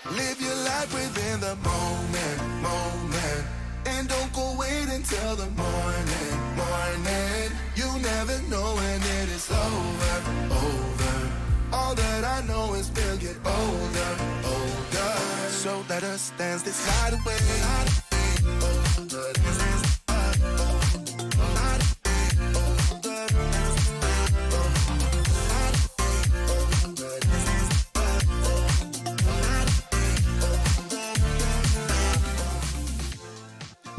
Live your life within the moment, moment. And don't go wait until the morning, morning. You never know when it is over, over. All that I know is we'll get older, older. So let us dance this night away.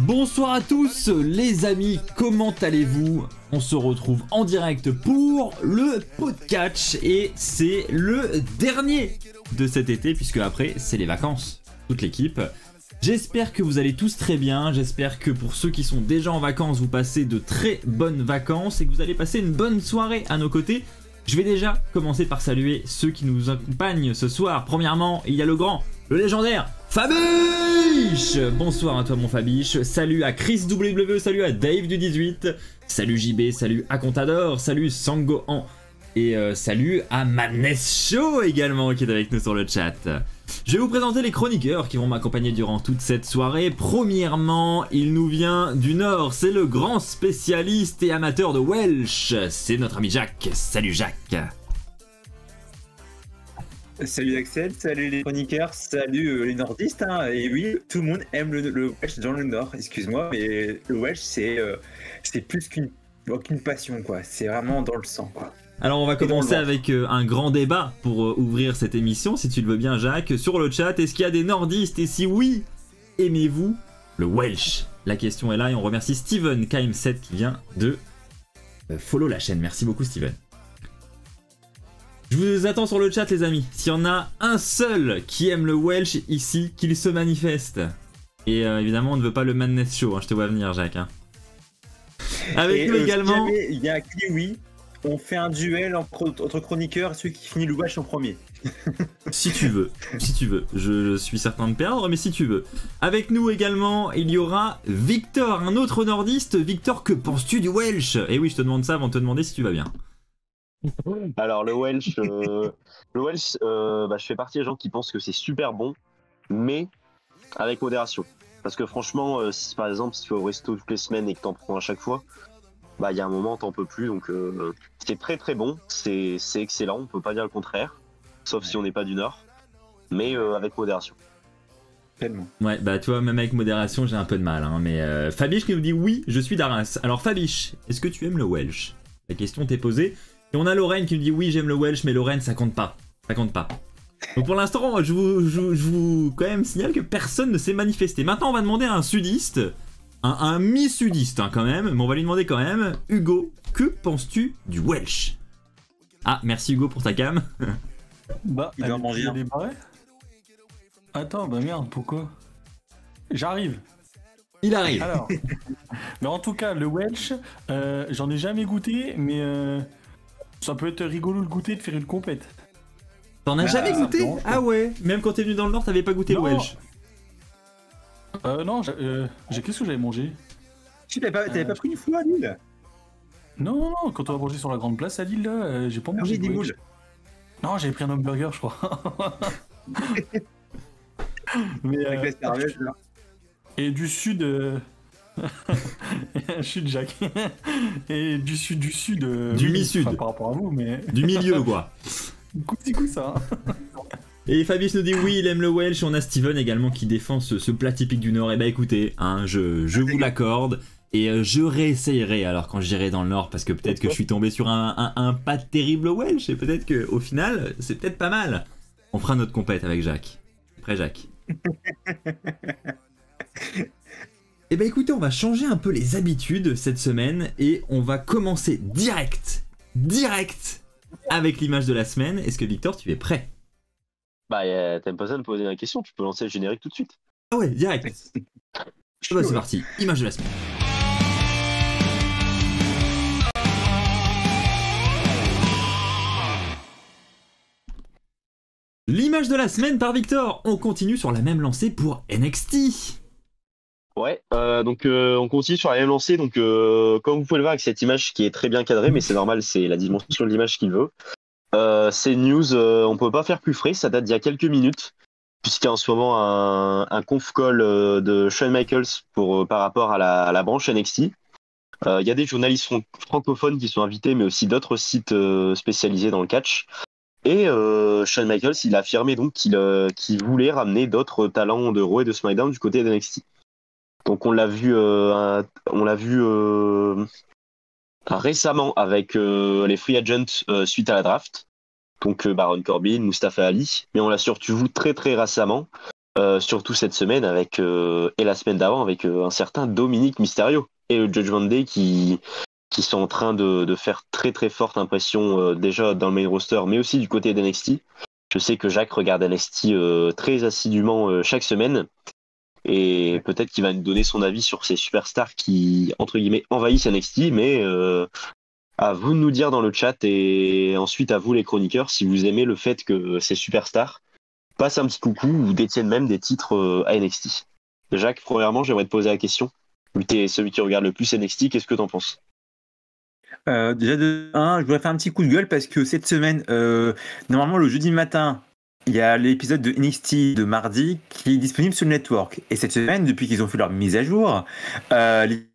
Bonsoir à tous les amis, comment allez-vous? On se retrouve en direct pour le podcast et c'est le dernier de cet été puisque après c'est les vacances, toute l'équipe. J'espère que vous allez tous très bien, j'espère que pour ceux qui sont déjà en vacances vous passez de très bonnes vacances et que vous allez passer une bonne soirée à nos côtés. Je vais déjà commencer par saluer ceux qui nous accompagnent ce soir. Premièrement, il y a le grand, le légendaire Fabiche. Bonsoir à toi mon Fabiche. Salut à Chris WW, salut à Dave du 18, salut JB, salut à Contador, salut Sangohan et salut à Madness Show également qui est avec nous sur le chat. Je vais vous présenter les chroniqueurs qui vont m'accompagner durant toute cette soirée. Premièrement, il nous vient du Nord, c'est le grand spécialiste et amateur de Welsh, c'est notre ami Jacques. Salut Jacques. Salut Axel, salut les chroniqueurs, salut les nordistes, hein. Et oui, tout le monde aime le Welsh dans le Nord, excuse-moi, mais le Welsh c'est plus qu'une passion, quoi. C'est vraiment dans le sang, quoi. Alors on va commencer avec un grand débat pour ouvrir cette émission, si tu le veux bien Jacques, sur le chat. Est-ce qu'il y a des nordistes et si oui, aimez-vous le Welsh? La question est là et on remercie Steven KM7 qui vient de follow la chaîne. Merci beaucoup Steven. Je vous attends sur le chat les amis. S'il y en a un seul qui aime le Welsh ici, qu'il se manifeste. Et évidemment on ne veut pas le Madness Show, hein, je te vois venir Jacques. Hein. Avec nous également... Il y a Kiwi, on fait un duel entre chroniqueurs, celui qui finit le Welsh en premier. Si tu veux, si tu veux. Je suis certain de perdre, mais si tu veux. Avec nous également, il y aura Victor, un autre nordiste. Victor, que penses-tu du Welsh? Et oui, je te demande ça avant de te demander si tu vas bien. Alors le Welsh, je fais partie des gens qui pensent que c'est super bon, mais avec modération. Parce que franchement, si par exemple si tu vas au resto toutes les semaines et que t'en prends à chaque fois, bah il y a un moment t'en peux plus. Donc c'est très très bon, c'est excellent, on peut pas dire le contraire, sauf si on n'est pas du Nord, mais avec modération. Tellement. Ouais, bah toi même avec modération j'ai un peu de mal, hein, mais Fabiche qui nous dit oui, je suis d'Arras. Alors Fabiche, est-ce que tu aimes le Welsh? La question t'est posée. Et on a Lorraine qui nous dit oui j'aime le Welsh mais Lorraine ça compte pas, ça compte pas. Donc pour l'instant je vous quand même signale que personne ne s'est manifesté. Maintenant on va demander à un sudiste, un mi-sudiste hein, quand même, mais on va lui demander quand même, Hugo, que penses-tu du Welsh? Ah merci Hugo pour ta cam. Bah il doit manger un. Attends bah merde pourquoi? J'arrive. Il arrive. Alors, mais en tout cas le Welsh, j'en ai jamais goûté mais... ça peut être rigolo de goûter, de faire une compète. T'en as jamais goûté? Non. Ah ouais. Même quand t'es venu dans le Nord, t'avais pas goûté le Welsh? Non, qu'est-ce que j'avais mangé? T'avais pas pris une fois à Lille? Non, quand on a mangé sur la grande place à Lille, là, j'ai pas mangé des de moules. Welsh. Non, j'avais pris un hamburger, je crois. Mais, Avec la cervelle, là. et du sud... Chute Jacques. Et du sud du oui, mi-sud enfin, par rapport à vous mais du milieu quoi. coup ça. Et Fabius nous dit oui il aime le Welsh. On a Steven également qui défend ce plat typique du Nord. Et bah écoutez hein, je vous l'accorde et je réessayerai alors quand j'irai dans le Nord parce que peut-être que je suis tombé sur un pas terrible Welsh et peut-être que au final c'est peut-être pas mal. On fera notre compète avec Jacques. Prêt Jacques? Eh ben écoutez, on va changer un peu les habitudes cette semaine et on va commencer direct avec l'image de la semaine. Est-ce que Victor, tu es prêt? Bah t'aimes pas ça de me poser la question, tu peux lancer le générique tout de suite. Ah ouais, direct. Ah bah c'est parti, image de la semaine. L'image de la semaine par Victor. On continue sur la même lancée pour NXT. Ouais, donc on continue sur la même lancée. Donc comme vous pouvez le voir avec cette image qui est très bien cadrée, mais c'est normal, c'est la dimension de l'image qu'il veut. C'est une news, on peut pas faire plus frais, ça date d'il y a quelques minutes. puisqu'il y a en ce moment un conf call de Shawn Michaels par rapport à la branche NXT. Il y a des journalistes francophones qui sont invités, mais aussi d'autres sites spécialisés dans le catch. Et Shawn Michaels, il a affirmé donc qu'il voulait ramener d'autres talents de Raw et de SmackDown du côté d'NXT. Donc on l'a vu récemment avec les free agents suite à la draft. Donc Baron Corbin, Mustafa Ali, mais on l'a surtout vu très très récemment, surtout cette semaine et la semaine d'avant avec un certain Dominic Mysterio et le Judgment Day qui sont en train de faire très très forte impression déjà dans le main roster, mais aussi du côté d'NXT. Je sais que Jacques regarde NXT très assidûment chaque semaine, et peut-être qu'il va nous donner son avis sur ces superstars qui, entre guillemets, envahissent NXT, mais à vous de nous dire dans le chat, et ensuite à vous les chroniqueurs, si vous aimez le fait que ces superstars passent un petit coucou ou détiennent même des titres à NXT. Jacques, premièrement, j'aimerais te poser la question. Vu que t'es celui qui regarde le plus NXT, qu'est-ce que t'en penses? Déjà je voudrais faire un petit coup de gueule parce que cette semaine, normalement le jeudi matin, il y a l'épisode de NXT de mardi qui est disponible sur le network. Et cette semaine, depuis qu'ils ont fait leur mise à jour, l'épisode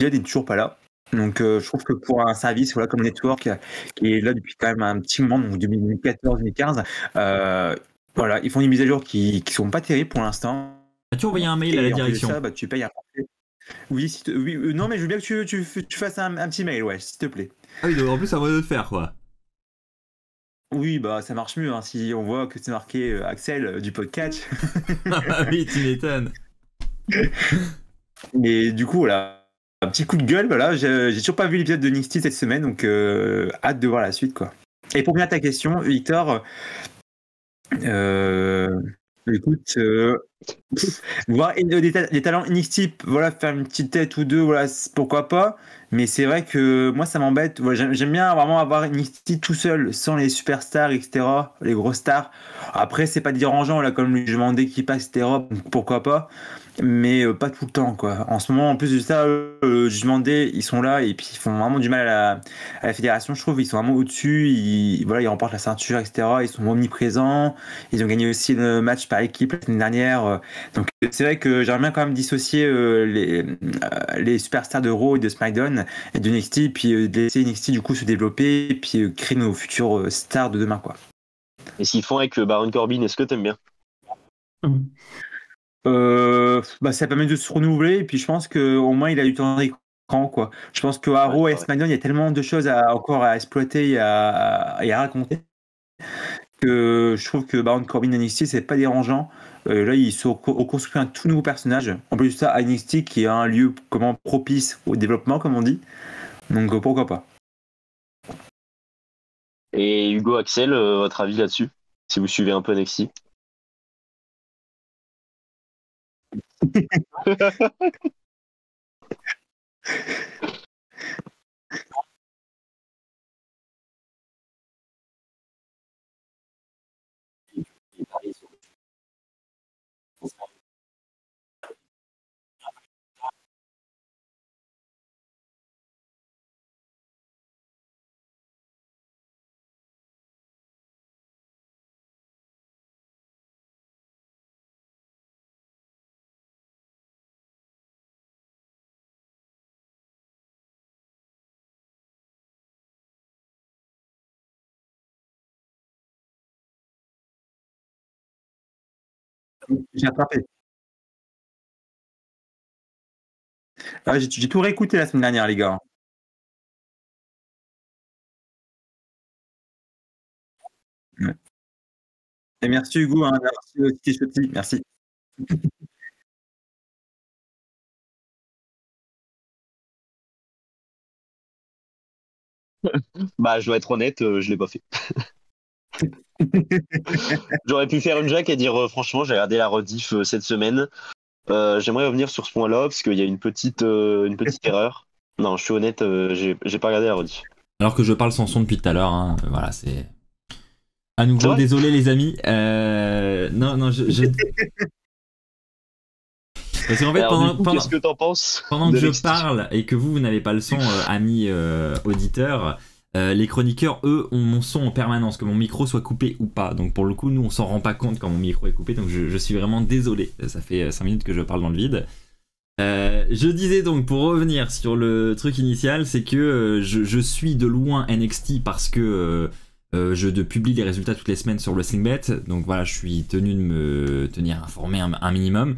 n'est toujours pas là. Donc je trouve que pour un service comme le network qui est là depuis quand même un petit moment, donc 2014-2015, voilà, ils font des mises à jour qui sont pas terribles pour l'instant. As-tu envoyé un mail à la direction? Ça, tu payes un forfait. Oui, non, mais je veux bien que tu fasses un petit mail, ouais, s'il te plaît. Ah oui, donc en plus, ça va de le faire, quoi. Oui, bah ça marche mieux, hein, si on voit que c'est marqué Axel du podcast. Oui, tu m'étonnes. Et du coup, voilà, un petit coup de gueule, voilà, j'ai toujours pas vu l'épisode de NXT cette semaine, donc hâte de voir la suite, quoi. Et pour bien ta question, Victor, écoute, voir des talents NXT, voilà, faire une petite tête ou deux, voilà, pourquoi pas. Mais c'est vrai que moi, ça m'embête. Voilà, j'aime bien vraiment avoir NXT tout seul, sans les superstars, etc., les grosses stars. Après, c'est pas dérangeant, là, comme je demandais qui passe, etc., pourquoi pas. Mais pas tout le temps, quoi. En ce moment, en plus de ça, je demandais, ils sont là et puis ils font vraiment du mal à la fédération, je trouve. Ils sont vraiment au-dessus, ils remportent la ceinture, etc. Ils sont omniprésents. Ils ont gagné aussi le match par équipe la semaine dernière. Donc c'est vrai que j'aimerais bien quand même dissocier les superstars de Raw et de SmackDown et de NXT, puis de laisser NXT du coup se développer et puis créer nos futures stars de demain, quoi. Et ce qu'ils font avec Baron Corbin, est-ce que t'aimes bien? Ça permet de se renouveler et puis je pense qu'au moins il a eu du temps d'écran, quoi. Je pense que à Raw et SmackDown il y a tellement de choses encore à exploiter et à raconter que je trouve que Baron Corbin NXT c'est pas dérangeant. Là ils sont construit un tout nouveau personnage, en plus de ça à NXT qui est un lieu propice au développement, comme on dit, donc pourquoi pas. Et Hugo, Axel, votre avis là-dessus, si vous suivez un peu NXT? J'ai attrapé. J'ai tout réécouté la semaine dernière, les gars. Ouais. Et merci Hugo, hein, merci aussi, merci. Bah, je dois être honnête, je l'ai pas fait. J'aurais pu faire une Jack et dire franchement, j'ai regardé la rediff cette semaine. J'aimerais revenir sur ce point-là parce qu'il y a une petite erreur. Non, je suis honnête, j'ai pas regardé la rediff. Alors que je parle sans son depuis tout à l'heure, hein, voilà, c'est. À nouveau, désolé les amis. Non, je... Parce qu'en fait, qu'est-ce que t'en penses pendant que je parle et que vous n'avez pas le son, amis auditeurs, Les chroniqueurs, eux, ont mon son en permanence, que mon micro soit coupé ou pas. Donc pour le coup, nous, on s'en rend pas compte quand mon micro est coupé. Donc je suis vraiment désolé. Ça fait 5 minutes que je parle dans le vide. Je disais donc, pour revenir sur le truc initial, c'est que je suis de loin NXT parce que je publie les résultats toutes les semaines sur WrestlingBet. Donc voilà, je suis tenu de me tenir informé un minimum.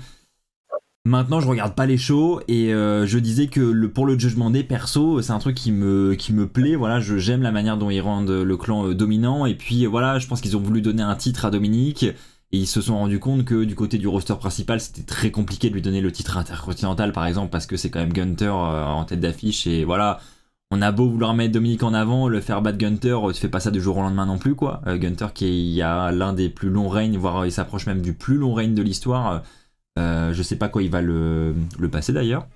Maintenant, je regarde pas les shows et je disais que pour le Judgment Day perso, c'est un truc qui me plaît. Voilà, j'aime la manière dont ils rendent le clan dominant. Et puis voilà, je pense qu'ils ont voulu donner un titre à Dominique et ils se sont rendus compte que du côté du roster principal, c'était très compliqué de lui donner le titre intercontinental, par exemple, parce que c'est quand même Gunther en tête d'affiche. Et voilà, on a beau vouloir mettre Dominique en avant, le faire battre Gunther, tu fais pas ça du jour au lendemain non plus, quoi. Gunther qui a l'un des plus longs règnes, voire il s'approche même du plus long règne de l'histoire. Je sais pas quoi il va le passer d'ailleurs.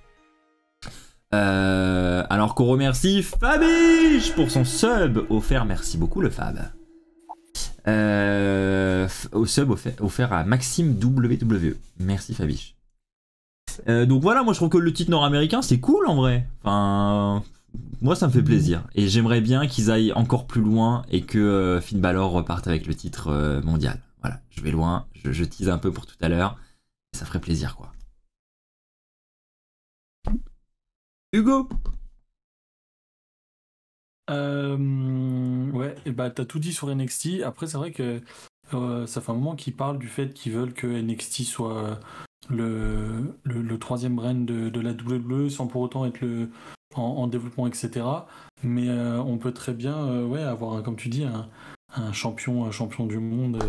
Alors qu'on remercie Fabiche pour son sub offert. Merci beaucoup le Fab. Au sub offert à Maxime WWE. Merci Fabiche. Donc voilà, moi je trouve que le titre nord-américain c'est cool en vrai. Enfin, moi ça me fait plaisir. Et j'aimerais bien qu'ils aillent encore plus loin et que Finn Balor reparte avec le titre mondial. Voilà, je vais loin, je tease un peu pour tout à l'heure. Ça ferait plaisir, quoi. Hugo. Ouais, et bah t'as tout dit sur NXT. Après, c'est vrai que ça fait un moment qu'ils parlent du fait qu'ils veulent que NXT soit le troisième brand de la WWE sans pour autant être en développement, etc. Mais on peut très bien ouais, avoir, comme tu dis, un champion du monde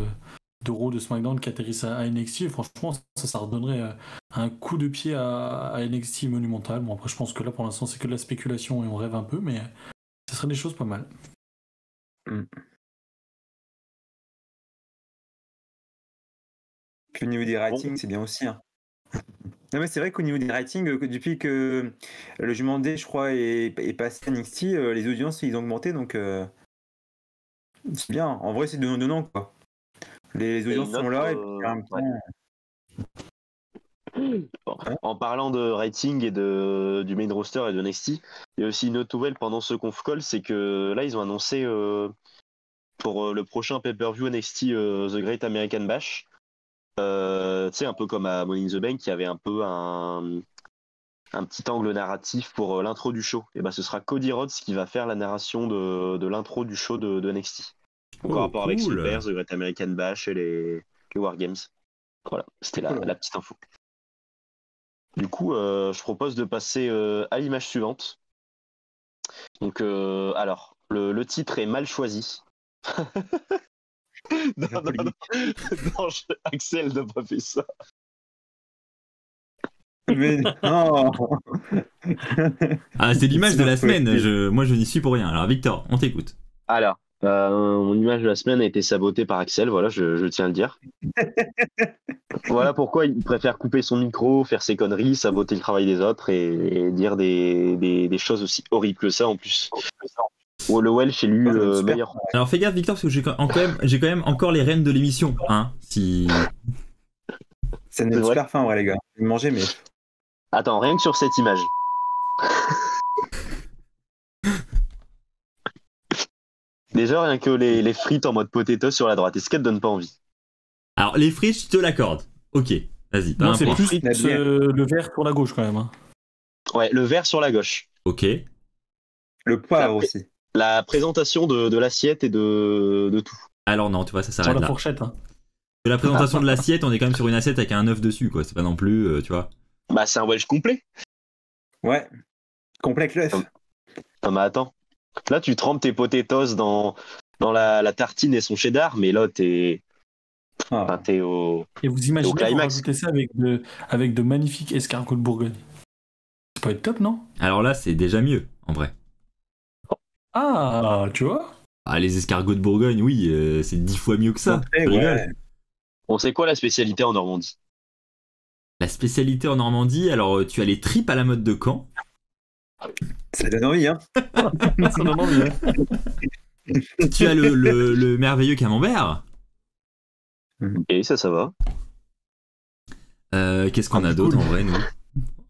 de Raw, de SmackDown qui atterrissent à NXT. Et franchement, ça redonnerait un coup de pied à NXT monumental. Bon, après, je pense que là, pour l'instant, c'est que de la spéculation et on rêve un peu, mais ce serait des choses pas mal. Puis au niveau des ratings, c'est bien aussi. Hein. Non, mais c'est vrai qu'au niveau des ratings, depuis que le Judgment Day, je crois, est passé à NXT, les audiences, ils ont augmenté, donc c'est bien. En vrai, c'est donnant-donnant, quoi. Les audiences sont là, et puis en même temps... En parlant de rating et du main roster et de NXT, il y a aussi une autre nouvelle pendant ce conf call, c'est que là ils ont annoncé pour le prochain pay-per-view NXT The Great American Bash, tu sais, un peu comme à Money in the Bank, il y avait un peu un petit angle narratif pour l'intro du show. Et ben ce sera Cody Rhodes qui va faire la narration de l'intro du show de NXT. Donc en rapport avec Super, The Great American Bash et les Wargames. Voilà, c'était la petite info. Du coup, je propose de passer à l'image suivante. Donc, alors, le titre est mal choisi. non, Axel n'a pas fait ça. Mais non. Ah, c'est l'image de la semaine. Moi, je n'y suis pour rien. Alors, Victor, on t'écoute. Alors, mon image de la semaine a été sabotée par Axel, voilà, je tiens à le dire. Voilà pourquoi il préfère couper son micro, faire ses conneries, saboter le travail des autres et dire des choses aussi horribles que ça en plus. Le Welsh est lui meilleur. Alors fais gaffe Victor, parce que j'ai quand même encore les rênes de l'émission. Hein, si... Ça n'est super fin en vrai les gars. Vous mangez mais... Attends, rien que sur cette image. Déjà, rien que les frites en mode potato sur la droite, est-ce qu'elles te donnent pas envie? Alors, les frites, je te l'accorde. Ok, vas-y. Non, c'est plus le vert pour la gauche quand même. Hein. Ouais, le vert sur la gauche. Ok. Le poivre aussi. La présentation de l'assiette et de tout. Alors non, tu vois, ça s'arrête sur là. La fourchette. Hein. De la présentation de l'assiette, on est quand même sur une assiette avec un œuf dessus, quoi. C'est pas non plus, tu vois. Bah, c'est un Welsh complet. Ouais. Complet avec l'œuf. Non, mais attends. Là, tu trempes tes potatoes dans la tartine et son cheddar, mais là, t'es au... Et vous imaginez vous rajouter ça avec de magnifiques escargots de Bourgogne. Ça peut être top, non? Alors là, c'est déjà mieux, en vrai. Ah, tu vois? Ah, les escargots de Bourgogne, oui, c'est 10 fois mieux que ça. Ouais. On sait quoi la spécialité en Normandie? La spécialité en Normandie, alors tu as les tripes à la mode de Caen. Ça donne envie, hein. Ça donne envie, hein. Tu as le merveilleux camembert. Et ça va. Qu'est-ce qu'on a d'autre en vrai, nous?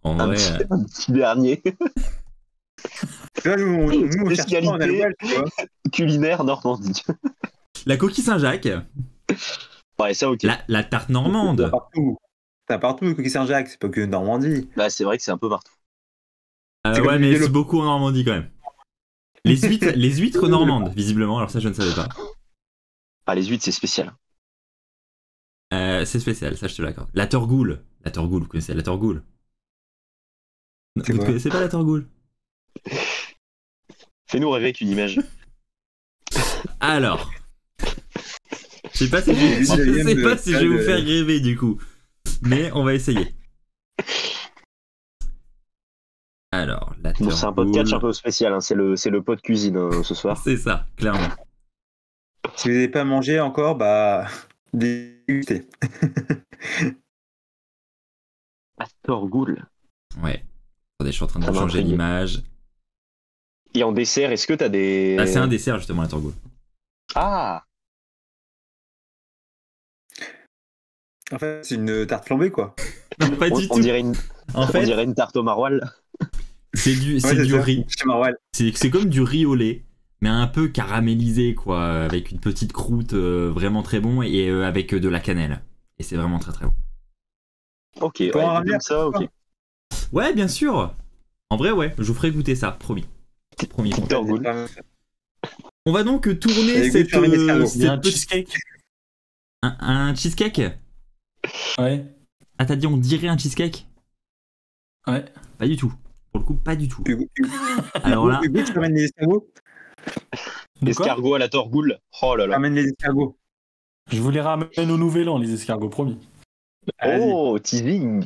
En vrai, un petit dernier. Là, nous, on cherche pas, on a le Spécialité. Welsh, tu vois. Culinaire Normandie. La coquille Saint-Jacques, Ouais, ça, ok. la tarte T'as normande. partout. T'as partout, le coquille Saint-Jacques, c'est pas que Normandie. Bah, c'est vrai que c'est un peu partout. C'est comme Ouais, le mais vélo. c'est beaucoup en Normandie quand même. Les huîtres normandes, visiblement, alors ça je ne savais pas. Ah, les huîtres, c'est spécial. C'est spécial, ça je te l'accorde. La torgoule. La torgoule, vous connaissez la torgoule? C'est Vous ne quoi connaissez pas la torgoule? Fais-nous rêver avec une image. Alors. Je sais pas si je vais vous faire rêver du coup. Mais on va essayer. Alors, la Bon, c'est un podcast un torgoule. peu spécial, hein. C'est le pot de cuisine ce soir. C'est ça, clairement. Si vous n'avez pas mangé encore, bah. Dégustez. Ah, torgoule. Ouais. Attendez, je suis en train de Ça changer m'intrigue. l'image. Et en dessert, est-ce que t'as des. Ah, c'est un dessert justement la torgoule. Ah, En fait, c'est une tarte flambée, quoi. Non, pas du on tout. dirait une, En on fait, dirait une tarte au maroilles. c'est du Ouais, riz. Chez Marwell. C'est comme du riz au lait, mais un peu caramélisé, quoi, avec une petite croûte vraiment très bon et avec de la cannelle. Et c'est vraiment très très bon. Ok, Pour en ouais, ramener comme ça, ok. Ouais, bien sûr. En vrai, ouais, je vous ferai goûter ça, promis. Promis. Petite torgoule. On va donc tourner Allez, cette, goûte, fermez les cerveaux. Il y a un petite- cheesecake. un cheesecake. Ouais. Ah, t'as dit on dirait un cheesecake? Ouais. Pas du tout. Pour le coup, pas du tout. Hugo, Alors là, Hugo, tu ramènes les escargots? De quoi Escargot à la torgoule. Oh là là. Ramène les escargots. Je vous les ramène au nouvel an, les escargots, promis. Vas-y. Oh, teasing.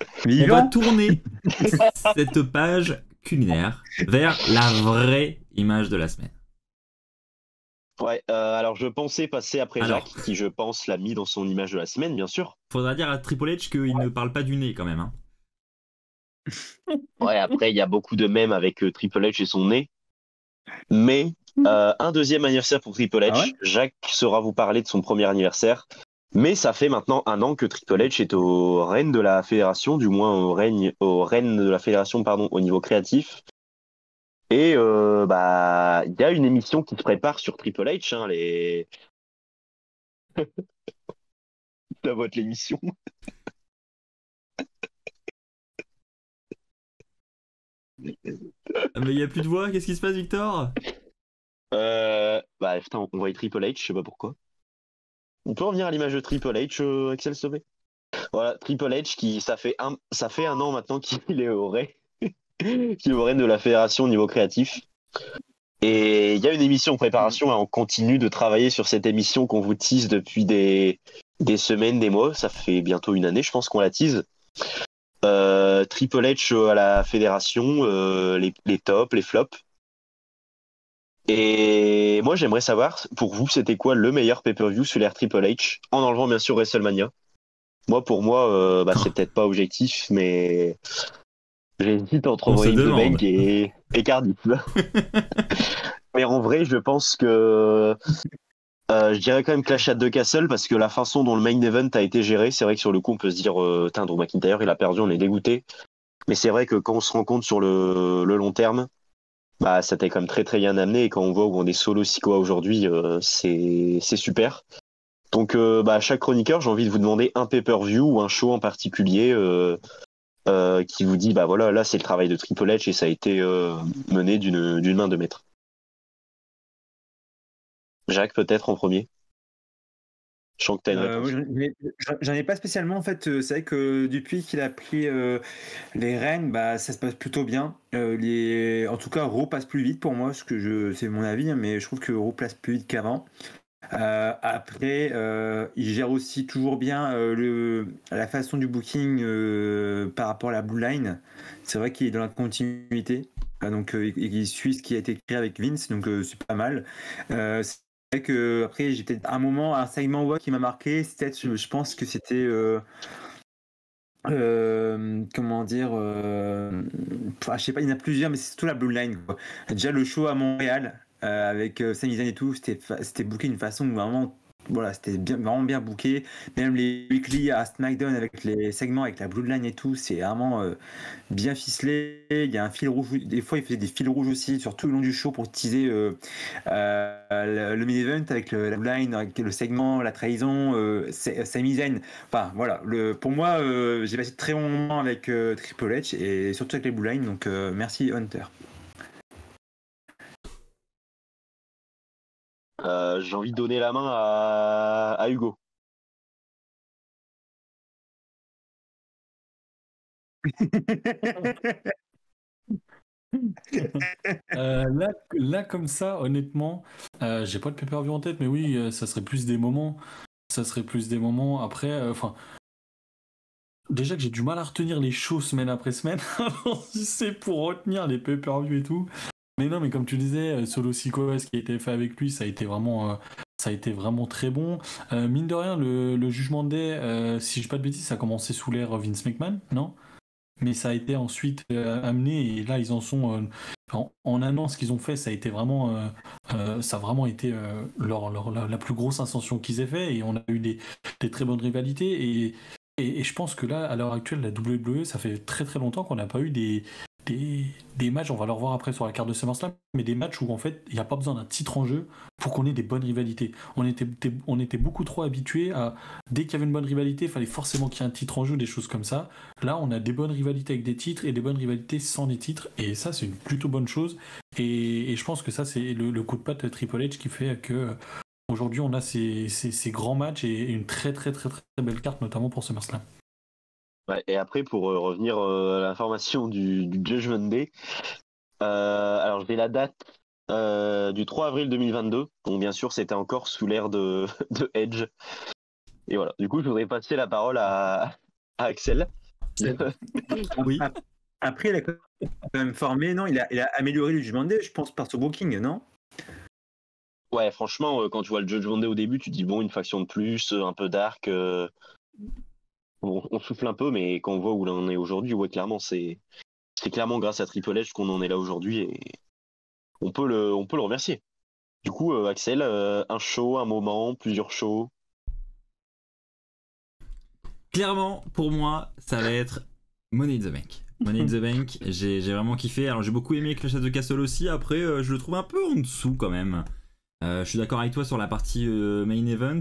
on va Vivant. tourner cette page culinaire vers la vraie image de la semaine. Ouais, alors je pensais passer après Alors. Jacques, qui je pense l'a mis dans son image de la semaine, bien sûr. Faudra dire à Triple H qu'il ne parle pas du nez quand même. Hein. Ouais, après il y a beaucoup de mèmes avec Triple H et son nez. Mais un deuxième anniversaire pour Triple H. Ah ouais Jacques saura vous parler de son premier anniversaire. Mais ça fait maintenant 1 an que Triple H est au règne de la fédération, du moins au règne de la fédération, pardon, au niveau créatif. Et bah, il y a une émission qui se prépare sur Triple H, hein, les. La voix de l'émission. Ah, mais il y a plus de voix, qu'est-ce qui se passe, Victor? Bah putain, on voit Triple H, je sais pas pourquoi. On peut revenir à l'image de Triple H, Axel, s'il te plaît. Voilà, Triple H qui ça fait 1 an maintenant qu'il est au règne, qu'il est au règne de la fédération au niveau créatif. Et il y a une émission en préparation, hein, on continue de travailler sur cette émission qu'on vous tease depuis des semaines, des mois. Ça fait bientôt 1 année, je pense qu'on la tease. Triple H à la fédération, les tops, les flops. Et moi, j'aimerais savoir, pour vous, c'était quoi le meilleur pay-per-view sur l'ère Triple H, en enlevant bien sûr WrestleMania. Moi, pour moi, bah, c'est peut-être pas objectif, mais j'hésite entre On se Money in the demande. Bank et Cardiff. Mais en vrai, je pense que je dirais quand même Clash at the Castle, parce que la façon dont le main event a été géré, c'est vrai que sur le coup, on peut se dire, tain, Drew McIntyre, il a perdu, on est dégoûté. Mais c'est vrai que quand on se rend compte sur le long terme, bah, ça t'est quand même très très bien amené, et quand on voit où on est solo Sikoa aujourd'hui, c'est super. Donc bah, chaque chroniqueur, j'ai envie de vous demander un pay-per-view ou un show en particulier qui vous dit, bah voilà, là c'est le travail de Triple H et ça a été mené d'une main de maître. Jacques, peut-être en premier. Je sens que t'as une réponse. Moi, j'en ai pas spécialement en fait. C'est vrai que depuis qu'il a pris les rênes, bah, ça se passe plutôt bien. En tout cas, Raw passe plus vite pour moi, c'est mon avis, hein, mais je trouve que Raw passe plus vite qu'avant. Après, il gère aussi toujours bien la façon du booking par rapport à la Blue Line. C'est vrai qu'il est dans la continuité. Donc il suit ce qui a été créé avec Vince, donc c'est pas mal. C'est vrai que après j'ai peut-être un segment qui m'a marqué. Je pense que c'était comment dire, je sais pas, il y en a plusieurs, mais c'est surtout la Blue Line, quoi. Déjà le show à Montréal avec Sami Zayn et tout, c'était booké d'une façon où vraiment voilà, c'était vraiment bien booké. Même les weekly à SmackDown avec les segments avec la Bloodline et tout, c'est vraiment bien ficelé. Il y a un fil rouge. Des fois, il faisait des fils rouges aussi sur tout le long du show pour teaser le main event avec la Bloodline, avec le segment, la trahison, Sami Zayn. Enfin, voilà. Pour moi, j'ai passé de très bons moments avec Triple H et surtout avec les Bloodline. Donc, merci Hunter. J'ai envie de donner la main à Hugo. Là, comme ça, honnêtement, j'ai pas de pay-per-view en tête, mais oui, ça serait plus des moments. Ça serait plus des moments. Après, enfin. Déjà que j'ai du mal à retenir les shows semaine après semaine, alors si c'est pour retenir les pay-per-view et tout. Mais non, mais comme tu disais, Solo Sikoa, ce qui a été fait avec lui, ça a été vraiment très bon. Mine de rien, le Jugement Day, si je dis pas de bêtises, ça a commencé sous l'ère Vince McMahon, non? Mais ça a été ensuite amené, et là ils en sont en un an, ce qu'ils ont fait, ça a été vraiment ça a vraiment été la plus grosse ascension qu'ils aient fait, et on a eu des très bonnes rivalités, et je pense que là, à l'heure actuelle, la WWE, ça fait très très longtemps qu'on n'a pas eu des matchs, on va le revoir après sur la carte de SummerSlam, mais des matchs où en fait il n'y a pas besoin d'un titre en jeu pour qu'on ait des bonnes rivalités. On était beaucoup trop habitués à, dès qu'il y avait une bonne rivalité, il fallait forcément qu'il y ait un titre en jeu, des choses comme ça. Là, on a des bonnes rivalités avec des titres et des bonnes rivalités sans des titres, et ça c'est une plutôt bonne chose, et je pense que ça c'est le coup de patte de Triple H qui fait que aujourd'hui on a ces grands matchs et une très très très très belle carte, notamment pour SummerSlam. Ouais, et après, pour revenir à l'information du Judgment Day, alors j'ai la date du 3 avril 2022, donc bien sûr c'était encore sous l'ère de Edge. Et voilà, du coup je voudrais passer la parole à Axel. Oui. Après, il a quand même formé, non, il a amélioré le Judgment Day, je pense, par ce booking, non? Ouais, franchement, quand tu vois le Judgment Day au début, tu te dis bon, une faction de plus, un peu dark. On souffle un peu, mais quand on voit où l'on est aujourd'hui, ouais, clairement, c'est clairement grâce à Triple H qu'on en est là aujourd'hui, et on peut le remercier. Du coup, Axel, un show, un moment, plusieurs shows. Clairement, pour moi, ça va être Money in the Bank. Money in the Bank, j'ai vraiment kiffé. Alors j'ai beaucoup aimé Clash of the Castle aussi. Après, je le trouve un peu en dessous quand même. Je suis d'accord avec toi sur la partie main event.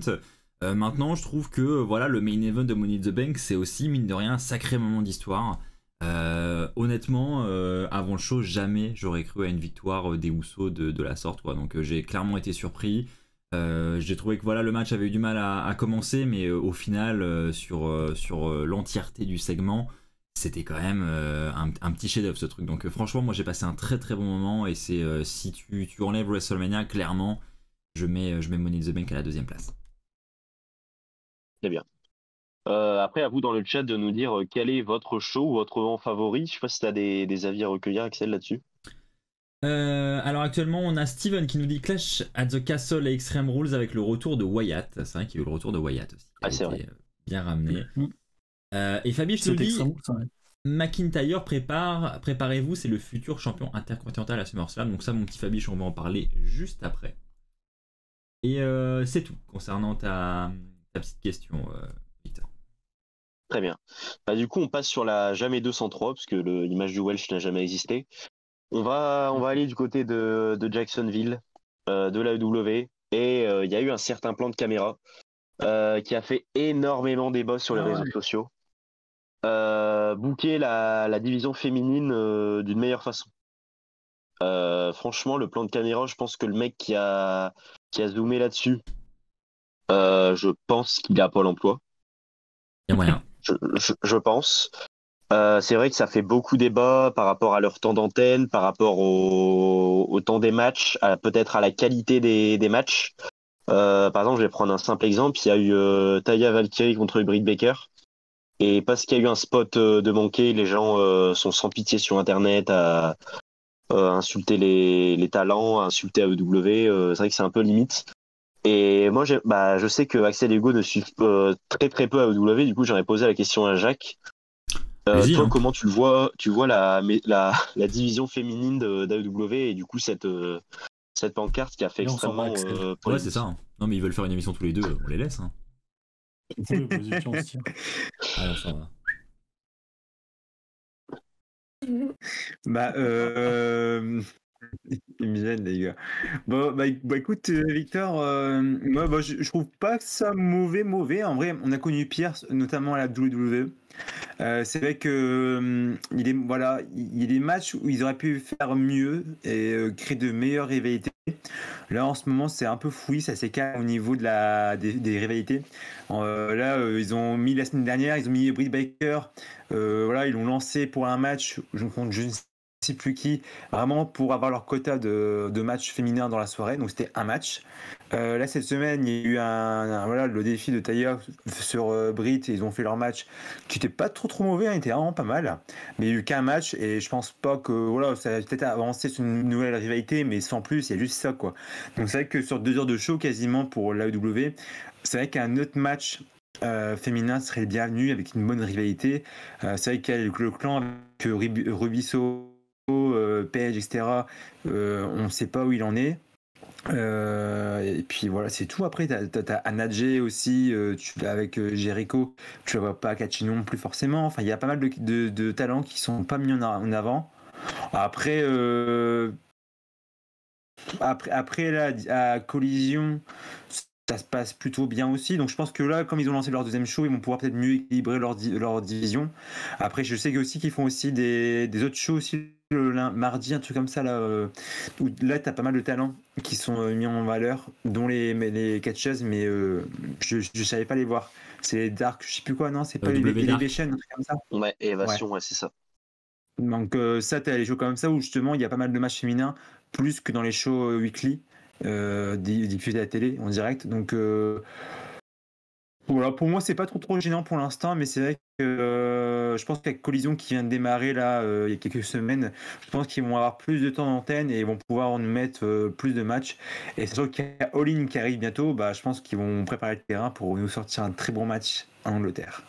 Maintenant, je trouve que voilà, le main event de Money in the Bank, c'est aussi, mine de rien, un sacré moment d'histoire. Honnêtement, avant le show, jamais j'aurais cru à une victoire des Usos de la sorte, quoi. Donc j'ai clairement été surpris. J'ai trouvé que voilà, le match avait eu du mal à commencer, mais au final, sur l'entièreté du segment, c'était quand même un petit chef-d'œuvre, ce truc. Donc franchement, moi j'ai passé un très très bon moment, et c'est si tu enlèves WrestleMania, clairement, je mets Money in the Bank à la deuxième place. Très bien. Après, à vous dans le chat de nous dire quel est votre show ou votre moment favori. Je sais pas si tu as des avis à recueillir, Axel, là-dessus. Alors actuellement, on a Steven qui nous dit Clash at the Castle et Extreme Rules avec le retour de Wyatt. C'est vrai qu'il y a eu le retour de Wyatt aussi. Ah, c'est vrai. Bien ramené. Et Fabi, je te dis, McIntyre, préparez-vous, c'est le futur champion intercontinental à SummerSlam. Donc ça, mon petit Fabi, on va en parler juste après. Et c'est tout concernant ta petite question, Victor. Très bien. Bah, du coup, on passe sur la jamais 203, parce que l'image du Welsh n'a jamais existé. On va aller du côté de Jacksonville, de l'AEW, et il y a eu un certain plan de caméra qui a fait énormément débat sur les réseaux sociaux. Booker la division féminine d'une meilleure façon. Franchement, le plan de caméra, je pense que le mec qui a zoomé là-dessus, je pense qu'il a Pôle emploi. Il y a moyen. Je pense. C'est vrai que ça fait beaucoup débat par rapport à leur temps d'antenne, par rapport au temps des matchs, peut-être à la qualité des matchs. Par exemple, je vais prendre un simple exemple. Il y a eu Taya Valkyrie contre Britt Baker. Et parce qu'il y a eu un spot de manqué, les gens sont sans pitié sur Internet à insulter les talents, à insulter AEW. C'est vrai que c'est un peu limite. Et moi, je sais que Axel et Hugo ne suivent très très peu AEW. Du coup, j'aurais posé la question à Jacques. Toi, comment tu le vois? Tu vois la division féminine d'AEW et du coup cette pancarte qui a fait extrêmement ouais, c'est ça. Non, mais ils veulent faire une émission tous les deux, on les laisse. Hein. Oui, position aussi. Alors, ça va. Bah, il me gêne, les gars. Bon, bah écoute, Victor, moi, bah, je trouve pas que ça mauvais. En vrai, on a connu Pierre, notamment à la WWE. C'est vrai que il y a des matchs où ils auraient pu faire mieux et créer de meilleures rivalités. Là, en ce moment, c'est un peu fouillis, ça s'écarte au niveau des rivalités. Ils ont mis la semaine dernière, ils ont mis Britt Baker. Ils l'ont lancé pour un match, je ne sais plus qui, vraiment pour avoir leur quota de matchs féminins dans la soirée. Donc c'était un match. Là, cette semaine, il y a eu le défi de Taya sur Britt. Ils ont fait leur match qui n'était pas trop mauvais, il était vraiment pas mal. Mais il n'y a eu qu'un match et je pense pas que ça va peut-être avancer sur une nouvelle rivalité, mais sans plus, il y a juste ça, quoi. Donc c'est vrai que sur 2 heures de show quasiment pour l'AEW, c'est vrai qu'un autre match féminin serait le bienvenu avec une bonne rivalité. C'est vrai qu'il y a le clan avec Rubiso, Page, etc. On ne sait pas où il en est. Et puis voilà, c'est tout. Après, t'as Anadje aussi, avec Jericho, tu la vois pas Kachino plus forcément. Enfin, il y a pas mal de talents qui sont pas mis en avant. Après, là, à Collision, ça se passe plutôt bien aussi. Donc je pense que là, comme ils ont lancé leur deuxième show, ils vont pouvoir peut-être mieux équilibrer leur division. Après, je sais aussi qu'ils font aussi des autres shows aussi le mardi, un truc comme ça là, où là t'as pas mal de talents qui sont mis en valeur, dont les catcheuses, mais je savais pas les voir. C'est les Dark, je sais plus quoi, non, c'est pas Elevation, un truc comme ça. Ouais, Élévation, ouais, c'est ça. Donc ça, t'as les shows comme ça où justement il y a pas mal de matchs féminins, plus que dans les shows weekly diffusés à la télé en direct. Donc voilà, pour moi c'est pas trop gênant pour l'instant, mais c'est vrai que je pense qu'avec Collision qui vient de démarrer là il y a quelques semaines, je pense qu'ils vont avoir plus de temps d'antenne et ils vont pouvoir nous mettre plus de matchs. Et sachant qu'il y a All In qui arrive bientôt, bah je pense qu'ils vont préparer le terrain pour nous sortir un très bon match en Angleterre.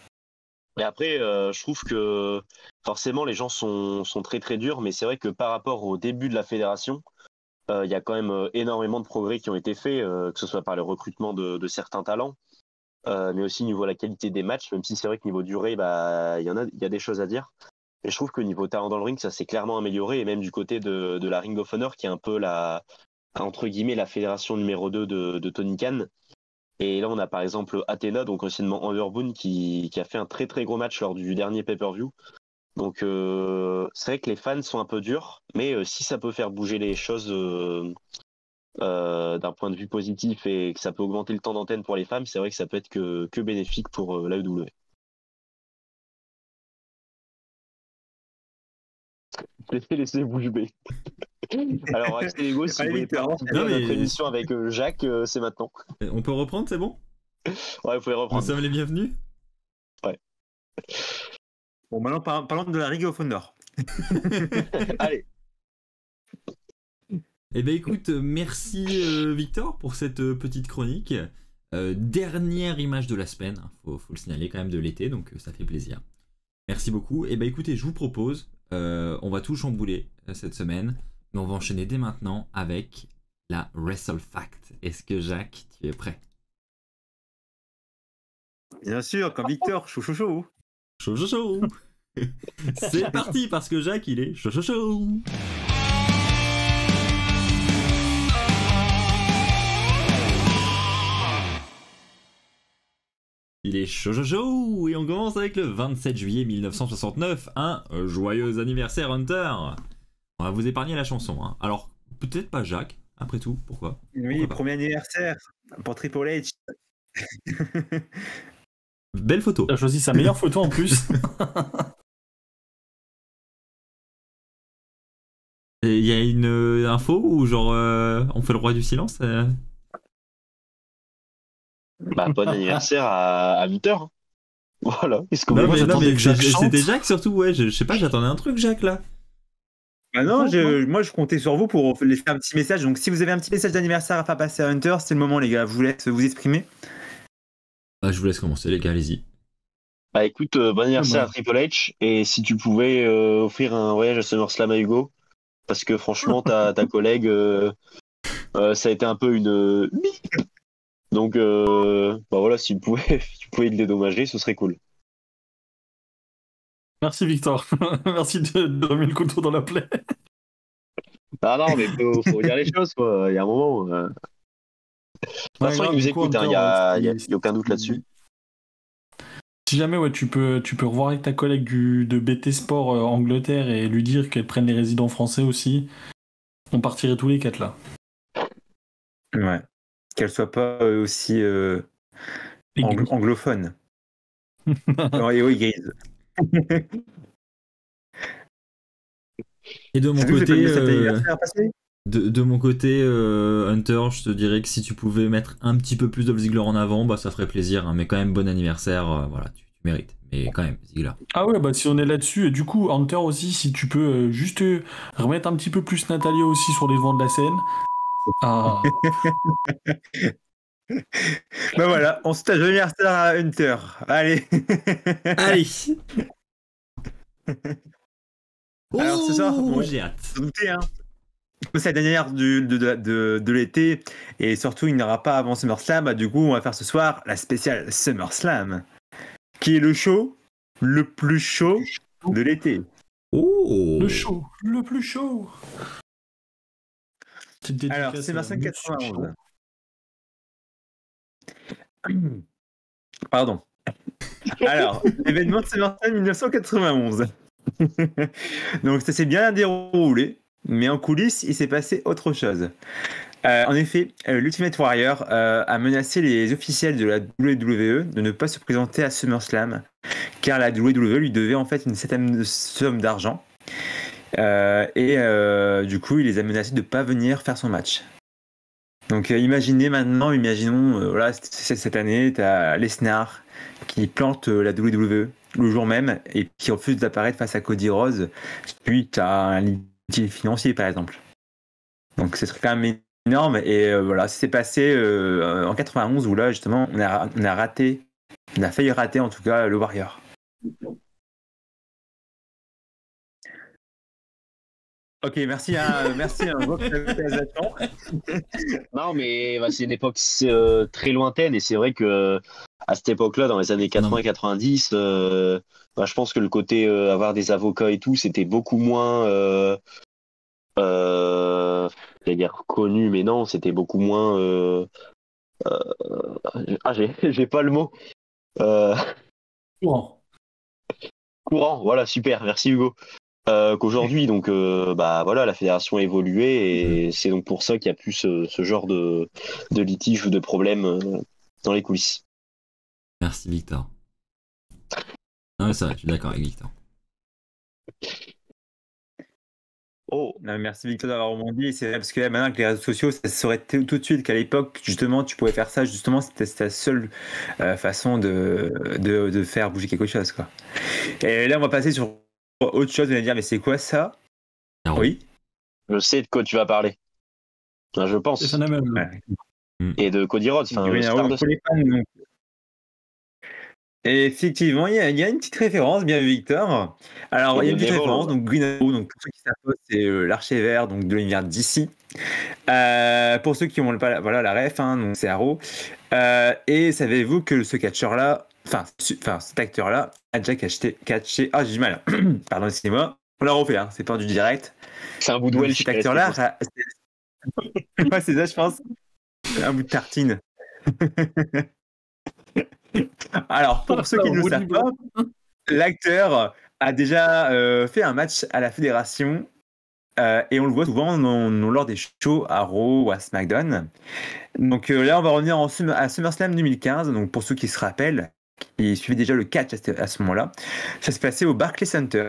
Et après, je trouve que forcément les gens sont très très durs, mais c'est vrai que par rapport au début de la fédération, il y a quand même énormément de progrès qui ont été faits, que ce soit par le recrutement de certains talents, mais aussi niveau de la qualité des matchs, même si c'est vrai que niveau durée, bah, il y a des choses à dire. Et je trouve que niveau talent dans le ring, ça s'est clairement amélioré, et même du côté de la Ring of Honor, qui est un peu entre guillemets, la fédération numéro 2 de Tony Khan. Et là, on a par exemple Athena, donc anciennement Underboon, qui a fait un très très gros match lors du dernier pay-per-view. Donc c'est vrai que les fans sont un peu durs, mais si ça peut faire bouger les choses d'un point de vue positif et que ça peut augmenter le temps d'antenne pour les femmes, c'est vrai que ça peut être que bénéfique pour l'AEW. Laissez bouche bée. Alors, Axel Ego, si vous voulez participer à notre émission avec Jacques, c'est maintenant. On peut reprendre, c'est bon? Ouais, vous pouvez reprendre. Nous sommes les bienvenus? Ouais. Bon, maintenant, parlons de la Ring of Honor. Allez. Eh ben écoute, merci Victor pour cette petite chronique. Dernière image de la semaine, faut le signaler quand même, de l'été, donc ça fait plaisir. Merci beaucoup. Eh ben écoutez, je vous propose, on va tout chambouler cette semaine, mais on va enchaîner dès maintenant avec la Wrestle Fact. Est-ce que Jacques, tu es prêt? Bien sûr, comme Victor, chaud. Chaud. C'est parti, parce que Jacques, il est chaud. Il est chaud et on commence avec le 27 juillet 1969, un joyeux anniversaire Hunter. On va vous épargner la chanson, hein. Alors, peut-être pas Jacques, après tout, pourquoi? Oui, premier anniversaire pour Triple H. Belle photo. T'as choisi sa meilleure photo en plus. Il y a une info où genre on fait le roi du silence Bah, bon anniversaire à Hunter. Voilà. Est-ce que Non, vous mais attendez que Jacques chante? c'était Jacques surtout, ouais, je sais pas, j'attendais un truc Jacques là. Ah non, moi je comptais sur vous pour laisser un petit message. Donc si vous avez un petit message d'anniversaire à faire passer à Hunter, c'est le moment les gars, je vous laisse vous exprimer. Bah, je vous laisse commencer les gars, allez-y. Bah écoute, bon anniversaire à Triple H, et si tu pouvais offrir un voyage à SummerSlam à Hugo, parce que franchement ta collègue, ça a été un peu une Donc, bah voilà, si tu pouvais le dédommager, ce serait cool. Merci Victor. Merci de remettre le couteau dans la plaie. Ah non, mais faut dire les choses, quoi. Il y a un moment. De toute Ouais, façon, il grave, nous du coup, écoute, hein. Il Hunter, y a aucun doute là-dessus. Si jamais ouais, tu peux revoir avec ta collègue de BT Sport Angleterre et lui dire qu'elle prenne les résidents français aussi, on partirait tous les 4 là. Ouais. Qu'elle soit pas aussi Aigrie. anglophone. Et oui, grise. Et de mon C'est tout, c'est pas côté, le message d'anniversaire à passer. de mon côté, Hunter, je te dirais que si tu pouvais mettre un petit peu plus Dolph Ziggler en avant, bah ça ferait plaisir. Hein, mais quand même, bon anniversaire, voilà, tu mérites. Mais quand même, Ziggler. Ah ouais, bah si on est là-dessus, et du coup, Hunter aussi, si tu peux juste remettre un petit peu plus Natalia aussi sur les devants de la scène. Ah, Bah voilà, on se tâche anniversaire à Hunter. Allez. Allez. Alors ce soir, Oh, bon, j'ai hâte. vous doutez, hein. C'est la dernière de l'été et surtout il n'y aura pas avant SummerSlam. Bah, du coup, on va faire ce soir la spéciale SummerSlam, qui est le show le plus chaud de l'été. Oh. le plus chaud. Alors, SummerSlam 91. Pardon. Alors, l'événement de SummerSlam 1991. Donc ça s'est bien déroulé, mais en coulisses, il s'est passé autre chose. En effet, l'Ultimate Warrior a menacé les officiels de la WWE de ne pas se présenter à SummerSlam, car la WWE lui devait en fait une certaine somme d'argent. Du coup, il les a menacés de ne pas venir faire son match. Donc imaginons, voilà, cette année, tu as Lesnar qui plante la WWE le jour même et qui refuse d'apparaître face à Cody Rhodes, puis tu as un litige financier par exemple. Donc ce serait quand même énorme et voilà, ça s'est passé en 91 où là justement on a failli rater en tout cas le Warrior. Ok, merci, merci. Non, mais bah, c'est une époque très lointaine et c'est vrai que à cette époque-là, dans les années 80-90, bah, je pense que le côté avoir des avocats et tout, c'était beaucoup moins, j'allais dire connu, mais non, c'était beaucoup moins. J'ai pas le mot. Euh, Courant. Courant, voilà, super, merci Hugo. Qu'aujourd'hui, donc, bah voilà, la fédération a évolué et c'est donc pour ça qu'il y a plus ce genre de litige ou de problème dans les coulisses. Merci Victor. Non mais ça va, je suis d'accord avec Victor. Oh, Non, merci Victor d'avoir rebondi. C'est vrai parce que là, maintenant avec les réseaux sociaux, ça se saurait tout de suite qu'à l'époque, justement, tu pouvais faire ça. Justement, c'était la seule façon de faire bouger quelque chose, quoi. Et là, on va passer sur autre chose. Vous allez dire, mais c'est quoi ça? Caro. Oui. je sais de quoi tu vas parler. Enfin, je pense. Stéphane Hamel. Ouais. Et de Cody Rhodes. Enfin, Green Arrow Stardust. pour les fans, donc. Et effectivement, il y a une petite référence, bien vu Victor. Alors, il y a une petite référence, donc Green Arrow, donc pour ceux qui savent pas, c'est l'archer-vert donc de l'univers d'ici. Pour ceux qui ont pas voilà, la ref, hein, donc c'est Arrow. Et savez-vous que ce catcheur-là, enfin cet acteur-là, a déjà catché. Ah, j'ai du mal. Pardon, excusez-moi. On l'a refait, hein, c'est pas du direct. C'est un bout de Donc, Welsh. cet acteur-là, ouais, c'est ça, je pense. Un bout de tartine. Alors, pour ceux qui ne le savent pas, l'acteur a déjà fait un match à la fédération et on le voit souvent lors des shows à Raw ou à SmackDown. Donc là, on va revenir à SummerSlam 2015. Donc pour ceux qui se rappellent, qui suivaient déjà le catch à ce moment-là, ça se passait au Barclays Center.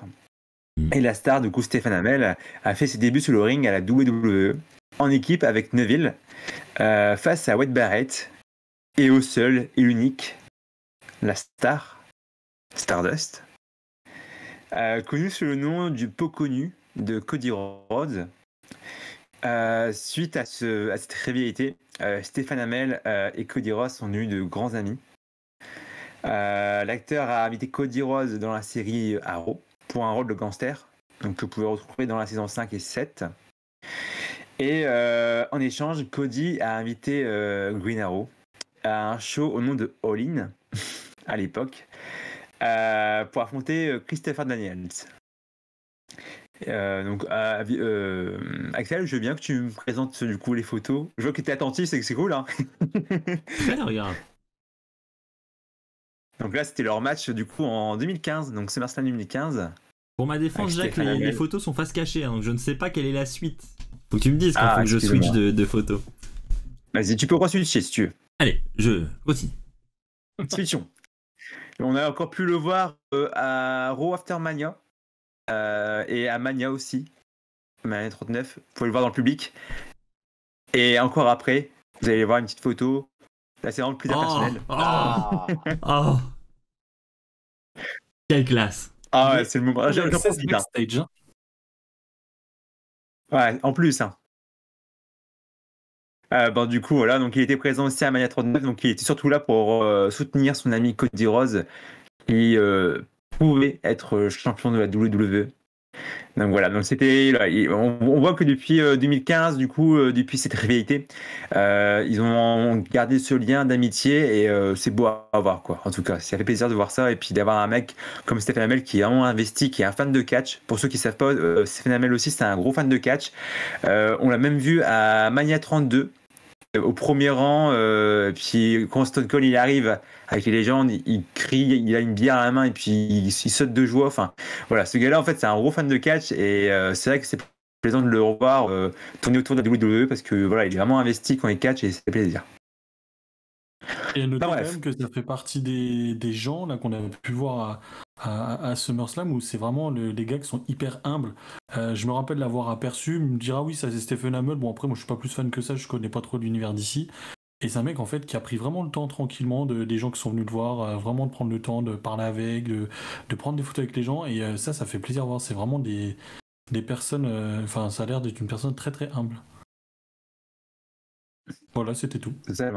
Et la star, du coup, Stéphane Hamel, a fait ses débuts sur le ring à la WWE en équipe avec Neville face à Wade Barrett et au seul et unique la star Stardust, connu sous le nom du peu connu de Cody Rhodes. Suite à cette rivalité, Stéphane Hamel et Cody Rhodes sont devenus de grands amis. L'acteur a invité Cody Rhodes dans la série Arrow pour un rôle de gangster, donc que vous pouvez retrouver dans la saison 5 et 7. Et en échange, Cody a invité Green Arrow à un show au nom de All In à l'époque pour affronter Christopher Daniels. Axel, je veux bien que tu me présentes du coup les photos. Je vois que tu es attentif, c'est cool. Hein. Ouais, regarde. Donc là, c'était leur match du coup en 2015, donc SummerSlam 2015. Pour ma défense, Avec Jacques, Stéphane les Hamel. photos sont face cachée, hein, donc je ne sais pas quelle est la suite. Faut que tu me dises quand Ah, faut que je switch excusez-moi. de photos. Vas-y, tu peux re-switcher si tu veux. Allez, je continue. Switchons. On a encore pu le voir à Raw After Mania et à Mania aussi. Mania 39, vous pouvez le voir dans le public. Et encore après, vous allez voir une petite photo. Là, c'est vraiment le plus personnel. Ah, Oh. Quelle classe. Ah ouais, c'est le moment. J'ai J'en profite, hein. backstage. Hein. Ouais, en plus. Hein. Du coup, voilà, donc il était présent aussi à Mania 39, donc il était surtout là pour soutenir son ami Cody Rhodes, qui pouvait être champion de la WWE. Donc voilà, donc c'était, on voit que depuis 2015, du coup, depuis cette rivalité, ils ont gardé ce lien d'amitié et c'est beau à voir, quoi. En tout cas, ça fait plaisir de voir ça et puis d'avoir un mec comme Stéphane Hamel qui est vraiment investi, qui est un fan de catch. Pour ceux qui savent pas, Stéphane Hamel aussi, c'est un gros fan de catch. On l'a même vu à Mania 32. Au premier rang, puis quand Stone Cold il arrive avec les légendes, il crie, il a une bière à la main et puis il saute de joie. Enfin, voilà, ce gars-là en fait c'est un gros fan de catch et c'est vrai que c'est plaisant de le revoir tourner autour de la WWE parce que voilà, il est vraiment investi quand il catch et c'est plaisir. Et noter quand bref. même que ça fait partie des gens là qu'on a pu voir à SummerSlam où c'est vraiment les gars qui sont hyper humbles. Je me rappelle l'avoir aperçu, me dire ah oui ça c'est Stephen Amell. Bon après moi je suis pas plus fan que ça, je connais pas trop l'univers d'ici. Et c'est un mec en fait qui a pris vraiment le temps tranquillement des gens qui sont venus le voir, vraiment de prendre le temps de parler avec, de prendre des photos avec les gens et ça fait plaisir à voir. C'est vraiment des personnes, enfin ça a l'air d'être une personne très très humble. Voilà, c'était tout. C'est ça,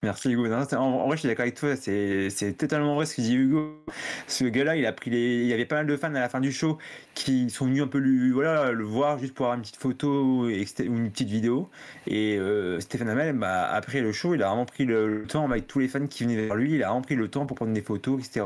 merci Hugo. Non, en vrai, je suis d'accord avec toi. C'est totalement vrai ce que dit Hugo. Ce gars-là, il y avait pas mal de fans à la fin du show qui sont venus un peu le voir juste pour avoir une petite photo ou une petite vidéo. Et Stéphane Hamel, après le show, il a vraiment pris le temps avec tous les fans qui venaient vers lui. Il a vraiment pris le temps pour prendre des photos, etc.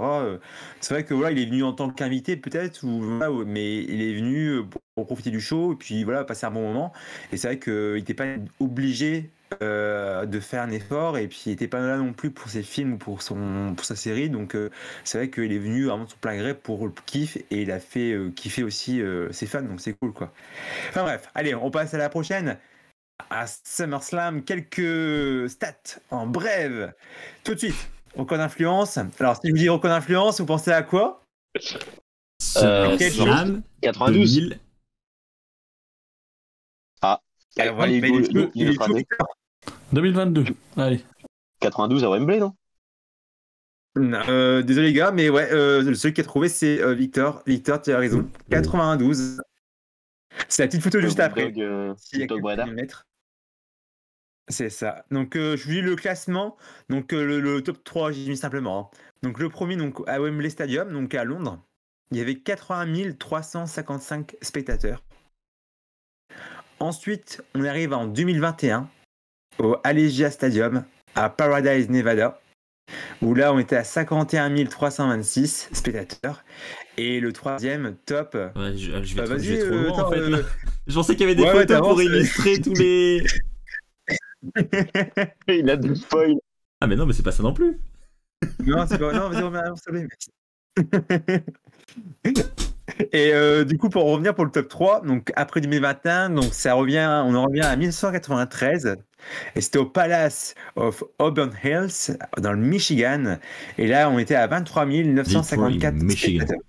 C'est vrai que voilà, il est venu en tant qu'invité peut-être, mais il est venu pour profiter du show et puis voilà, passer un bon moment. Et c'est vrai qu'il n'était pas obligé de faire un effort et puis il était pas là non plus pour ses films ou pour sa série, donc c'est vrai qu'il est venu vraiment de son plein gré pour le kiff et il a fait kiffer aussi ses fans, donc c'est cool quoi. Enfin bref, allez, on passe à la prochaine, à SummerSlam. Quelques stats en bref tout de suite. Record d'influence. Alors si je vous dis record d'influence, vous pensez à quoi? SummerSlam 92. 2000. Alors, Allez, mais Hugo, il est notre chaud, année. 2022. Allez. 92 à Wembley, non? désolé les gars, mais ouais, celui qui a trouvé c'est Victor. Victor, tu as raison. 92. C'est la petite photo juste après. S'il y a Dog quelques Breda. millimètres. C'est ça. Donc je vous dis le classement. Donc le top 3, j'ai mis simplement. Hein. Donc le premier, donc à Wembley Stadium, donc à Londres, il y avait 80 355 spectateurs. Ensuite, on arrive en 2021 au Allegia Stadium à Paradise, Nevada, où là on était à 51 326 spectateurs. Et le troisième top. Ouais, je vais vas-y, je vais trop loin attends, en fait. Là. Je pensais qu'il y avait des ouais, photos t'avances, pour illustrer tous les. Il a des spoils. Ah mais non, mais c'est pas ça non plus. Non, c'est pas. Non, vas-y, reviens, s'il te plaît. Et du coup, pour revenir pour le top 3, donc après 2021, donc on en revient à 1993. Et c'était au Palace of Auburn Hills, dans le Michigan. Et là, on était à 23 954 Michigan. spectateurs.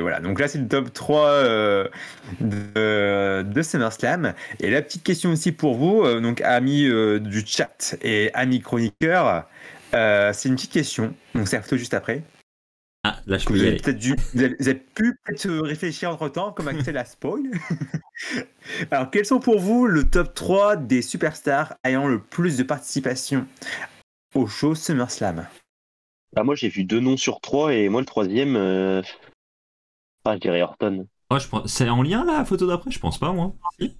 Voilà, donc là c'est le top 3 de SummerSlam. Et la petite question aussi pour vous, donc amis du chat et amis chroniqueurs, c'est une petite question, donc c'est la photo juste après. Ah, là je peux Vous y avez, aller. vous avez pu peut-être réfléchir entre temps, comme Axel a spoil. Alors quels sont pour vous le top 3 des superstars ayant le plus de participation au show SummerSlam? Bah, moi, j'ai vu 2 noms sur 3 et moi, le troisième, je dirais Orton. Oh, c'est en lien là, la photo d'après? Je pense pas, moi. Si.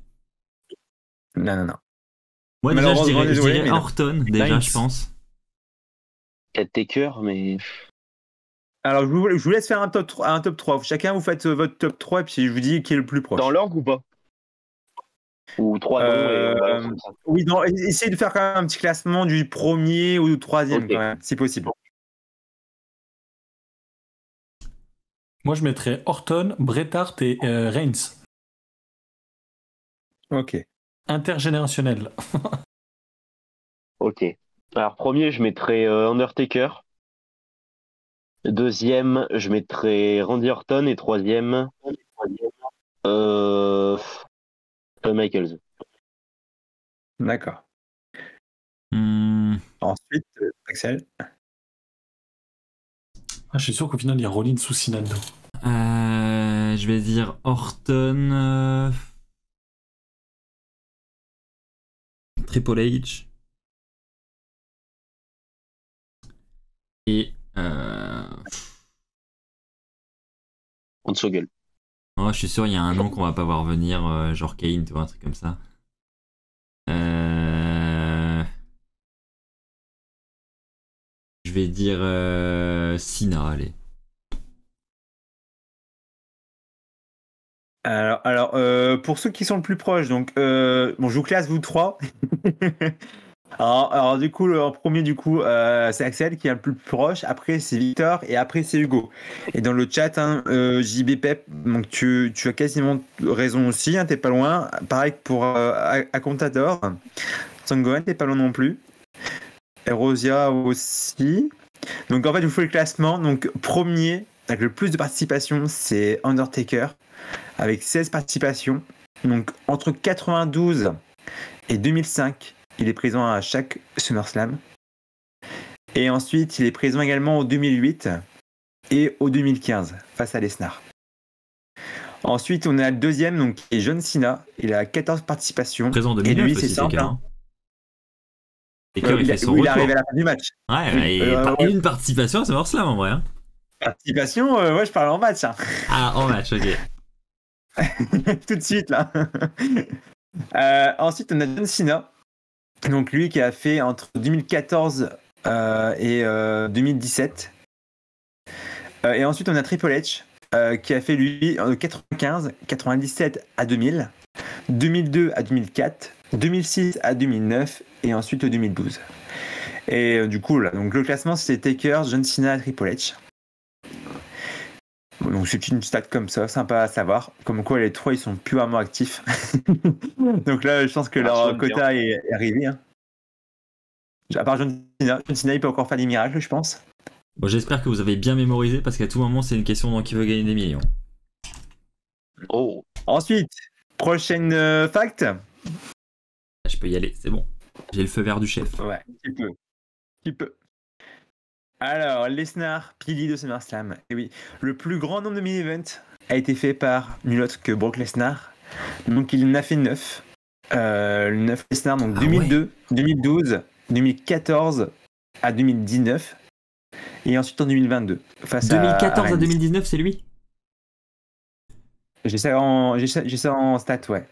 Non. Moi, déjà, Malheureusement, je désolé, dirais mais non. Orton, déjà, Sainz. je pense. 4 Taker, mais. Alors, je vous laisse faire un top 3. Chacun, vous faites votre top 3 et puis je vous dis qui est le plus proche. Dans l'ordre ou pas? Ou 3 noms et on balance comme ça. Oui, essayez de faire quand même un petit classement du premier ou du troisième, Ok. quand même, si possible. Moi, je mettrais Orton, Bret Hart et Reigns. Ok. Intergénérationnel. Ok. Alors, premier, je mettrais Undertaker. Deuxième, je mettrais Randy Orton. Et troisième, Shawn Michaels. D'accord. Ensuite, Axel. Ah, je suis sûr qu'au final, il y a Rollins ou Cena dedans. Je vais dire Orton. Triple H. Et. On se gueule. Oh, je suis sûr, il y a un nom qu'on va pas voir venir, genre Kane, tu vois, un truc comme ça. Je vais dire Cena, allez. Alors, pour ceux qui sont le plus proches, donc, bon, je vous classe vous trois. alors, du coup, en premier, c'est Axel qui est le plus proche. Après, c'est Victor et après, c'est Hugo. Et dans le chat, hein, JB Pep, donc tu as quasiment raison aussi. Hein, t'es pas loin. Pareil que pour Acontador. Sangohan, t'es pas loin non plus. Erosia aussi. Donc en fait, je vous fais le classement. Donc premier, avec le plus de participation, c'est Undertaker, avec 16 participations. Donc entre 92 et 2005, il est présent à chaque SummerSlam. Et ensuite, il est présent également au 2008 et au 2015, face à Lesnar. Ensuite, on a le deuxième, donc, qui est John Cena. Il a 14 participations. Présent en Et 2009 lui, aussi, c'est simple. Taker, hein. Taker, il fait son il est retour. arrivé à la fin du match. Ouais, et ouais. une participation à SummerSlam en vrai. Hein. Participation, ouais, je parle en match. Hein. Ah, en match, ok. Tout de suite, là. Ensuite, on a John Cena. Donc, lui qui a fait entre 2014 et 2017. Et ensuite, on a Triple H qui a fait, lui, en 95, 97 à 2000, 2002 à 2004, 2006 à 2009 et ensuite 2012. Et du coup, là, donc, le classement, c'est Taker, John Cena, Triple H. Donc c'est une stat comme ça, sympa à savoir. Comme quoi les trois ils sont plus vraiment actifs. Donc là je pense que leur quota est arrivé. Hein. À part John Cena, il peut encore faire des miracles, je pense. Bon, j'espère que vous avez bien mémorisé parce qu'à tout moment c'est une question dans qui veut gagner des millions. Oh. Ensuite, prochaine fact. Je peux y aller, c'est bon. J'ai le feu vert du chef. Ouais, tu peux. Alors, Lesnar, pilier de SummerSlam. Et oui, le plus grand nombre de mini-events a été fait par nul autre que Brock Lesnar. Donc, il en a fait 9. 9 Lesnar, donc 2002, 2012, 2014 à 2019. Et ensuite en 2022. 2014 à 2019, c'est lui? J'ai ça en stat, ouais.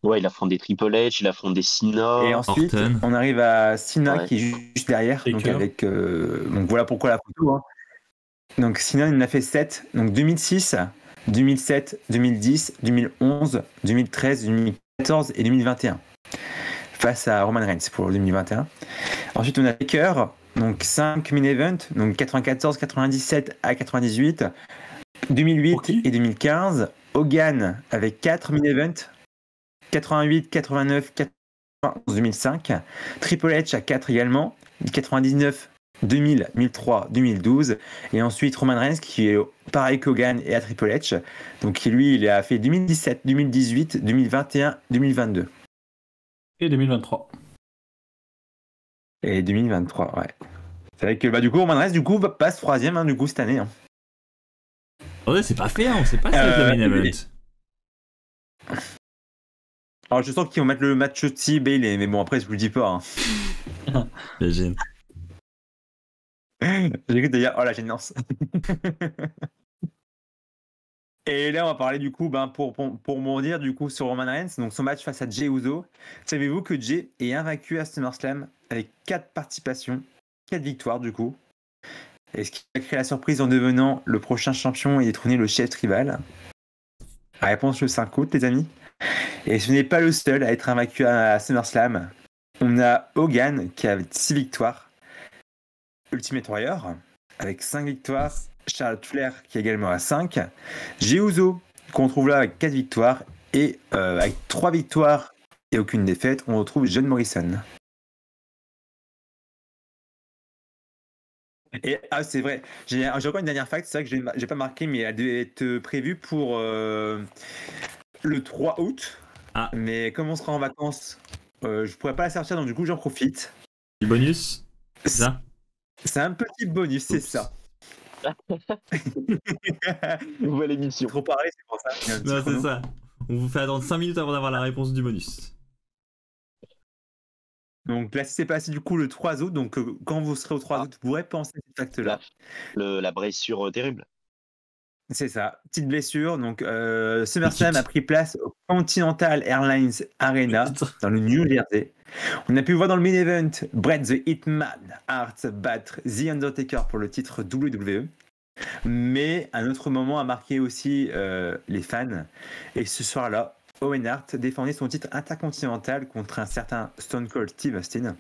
Ouais, il affronte des Triple H, il affronte des Cena. Et ensuite, Orton. on arrive à Cena Ouais. qui est juste derrière. Donc, Taker. donc voilà pourquoi la photo. Hein. Donc Cena, il en a fait 7. Donc 2006, 2007, 2010, 2011, 2013, 2014 et 2021. Face à Roman Reigns pour 2021. Ensuite, on a Taker. Donc 5 mini-events. Donc 94, 97 à 98. 2008 Okay. et 2015. Hogan avec 4 mini-events. 88, 89, 91, 2005. Triple H à 4 également. 99, 2000, 2003, 2012. Et ensuite Roman Reigns qui est pareil qu'Hogan et à Triple H. Donc lui, il a fait 2017, 2018, 2021, 2022. Et 2023. Et 2023, ouais. C'est vrai que du coup, Roman Reigns passe 3ème hein, du coup cette année. Hein. Ouais, c'est pas fait, hein, on sait pas si ça va être le main event. Alors je sens qu'ils vont mettre le match aussi Bailey, mais bon après je vous le dis pas. Hein. J'imagine. J'ai cru te dire, oh la gênance. Et là, on va parler du coup, pour rebondir du coup sur Roman Reigns, donc son match face à Jey Uso. Savez-vous que Jey est invaincu à SummerSlam avec 4 participations, 4 victoires du coup. Et ce qui a créé la surprise en devenant le prochain champion et détrôner le chef tribal. La réponse le 5 août, les amis. Et ce n'est pas le seul à être invaincu à SummerSlam. On a Hogan qui a 6 victoires. Ultimate Warrior avec 5 victoires. Charlotte Flair qui est également à 5. Jey Uso qu'on trouve là avec 4 victoires. Et avec 3 victoires et aucune défaite, on retrouve John Morrison. Et c'est vrai, j'ai encore une dernière fact, c'est vrai que j'ai pas marqué, mais elle devait être prévue pour le 3 août. Ah. Mais comme on sera en vacances, je pourrais pas la sortir, donc du coup j'en profite. Du bonus, c'est ça? C'est un petit bonus, c'est Oups. ça. Nouvelle émission. Trop parlé, c'est pour ça. Il y a un petit Non, c'est chrono. ça. On vous fait attendre 5 minutes avant d'avoir la réponse du bonus. Donc là, c'est passé du coup le 3 août, donc quand vous serez au 3 août, vous pourrez penser à cette fact-là. La blessure terrible. C'est ça, petite blessure. Donc SummerSlam a pris place au Continental Airlines Arena dans le New Jersey. On a pu voir dans le main event Bret the Hitman Hart battre The Undertaker pour le titre WWE. Mais un autre moment a marqué aussi les fans. Et ce soir-là, Owen Hart défendait son titre intercontinental contre un certain Stone Cold Steve Austin.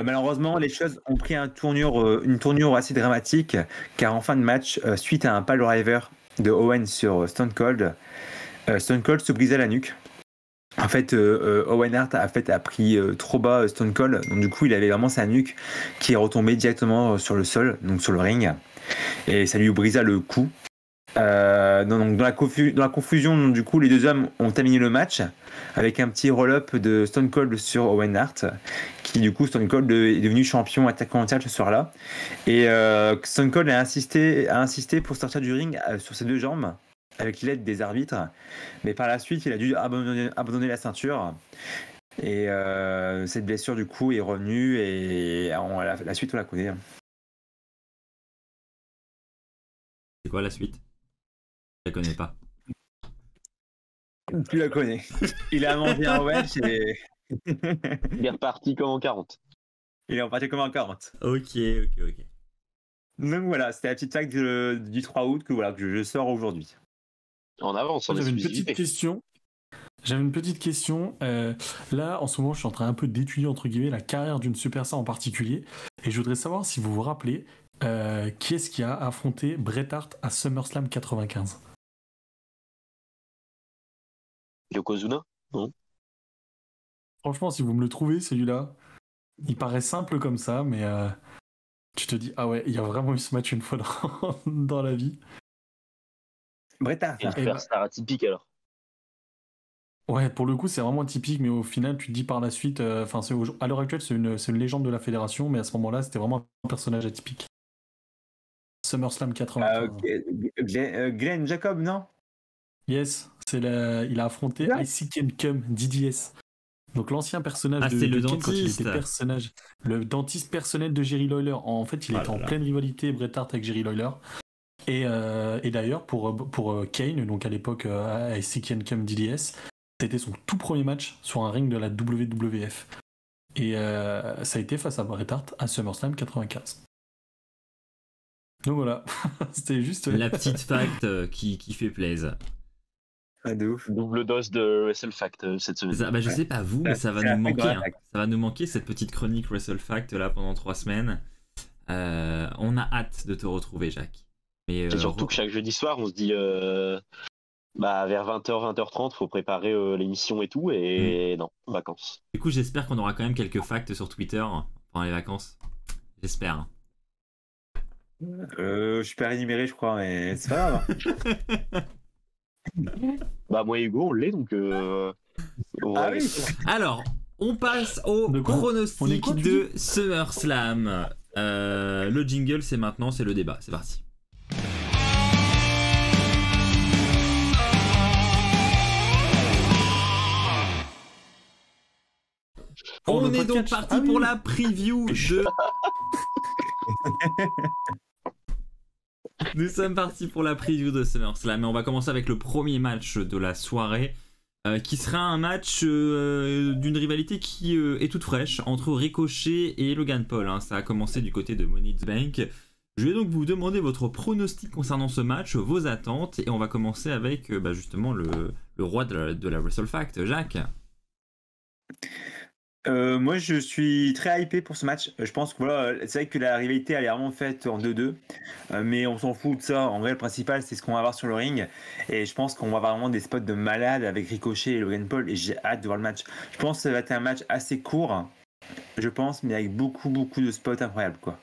Malheureusement, les choses ont pris une tournure assez dramatique, car en fin de match, suite à un pile driver de Owen sur Stone Cold se brisait la nuque. En fait, Owen Hart a pris trop bas Stone Cold, donc du coup, il avait vraiment sa nuque qui est retombée directement sur le sol, donc sur le ring, et ça lui brisa le cou. Donc dans la confusion, du coup, les deux hommes ont terminé le match avec un petit roll-up de Stone Cold sur Owen Hart, qui du coup Stone Cold est devenu champion intercontinental ce soir-là. Et Stone Cold a insisté pour sortir du ring sur ses deux jambes avec l'aide des arbitres, mais par la suite il a dû abandonner la ceinture. Et cette blessure du coup est revenue et la suite on la connaît. C'est quoi la suite? Je la connais pas. Tu la connais. Il a mangé un wedge et Il est reparti comme en 40. il est reparti comme un 40. Ok. Donc voilà, c'était la petite fact du 3 août que je sors aujourd'hui. En avance, en J'avais une exclusivité. petite question. Là, en ce moment, je suis en train un peu d'étudier, entre guillemets, la carrière d'une superstar en particulier. Et je voudrais savoir si vous vous rappelez qui est-ce qui a affronté Bret Hart à SummerSlam 95. Yokozuna. Franchement, si vous me le trouvez, celui-là, il paraît simple comme ça, mais tu te dis, ah ouais, il y a vraiment eu ce match une fois dans la vie. Bret Hart. Et une superstar atypique alors. Ouais, pour le coup, c'est vraiment typique, mais au final, tu te dis par la suite, à l'heure actuelle, c'est une légende de la fédération, mais à ce moment-là, c'était vraiment un personnage atypique. SummerSlam 95. Glenn Jacob, non? Yes, il a affronté Yeah. IC Ken Cum, DDS. Donc l'ancien personnage Ah, c'est le Ken quand il dentiste. était personnage, le dentiste personnel de Jerry Lawler. En fait, il était en pleine rivalité Bret Hart avec Jerry Lawler. Et d'ailleurs, pour Kane, donc à l'époque IC Ken Cum DDS, c'était son tout premier match sur un ring de la WWF. Et ça a été face à Bret Hart à SummerSlam 95. Donc voilà, c'était juste La petite fact qui fait plaisir. Ah, de ouf. Double dose de WrestleFact cette semaine. Ça, je sais pas vous, mais ça va c'est la nous fact manquer. dans la fact. Ça va nous manquer cette petite chronique WrestleFact là pendant 3 semaines. On a hâte de te retrouver, Jacques. Mais C'est surtout que chaque jeudi soir, on se dit vers 20h, 20h30, faut préparer l'émission et tout, et non, vacances. du coup, j'espère qu'on aura quand même quelques facts sur Twitter pendant les vacances. J'espère. Je suis pas rémunéré, je crois, mais c'est pas grave. Moi et Hugo, on l'est, donc... Ah oui. Alors, on passe au De quoi? On est pronostic quoi, tu de SummerSlam. Le jingle, c'est maintenant, c'est le débat. C'est parti. Oh, On le est donc podcast. parti Ah oui, pour oui. la preview de Nous sommes partis pour la preview de SummerSlam et on va commencer avec le premier match de la soirée qui sera un match d'une rivalité qui est toute fraîche entre Ricochet et Logan Paul. Hein. Ça a commencé du côté de Money in the Bank. Je vais donc vous demander votre pronostic concernant ce match, vos attentes, et on va commencer avec justement le roi de la WrestleFact, Jacques. Moi, je suis très hypé pour ce match. Je pense que voilà, c'est vrai que la rivalité elle est vraiment faite en 2-2, mais on s'en fout de ça. En vrai, le principal, c'est ce qu'on va avoir sur le ring. Et je pense qu'on va avoir vraiment des spots de malade avec Ricochet et Logan Paul. Et j'ai hâte de voir le match. Je pense que ça va être un match assez court, je pense, mais avec beaucoup de spots incroyables, quoi.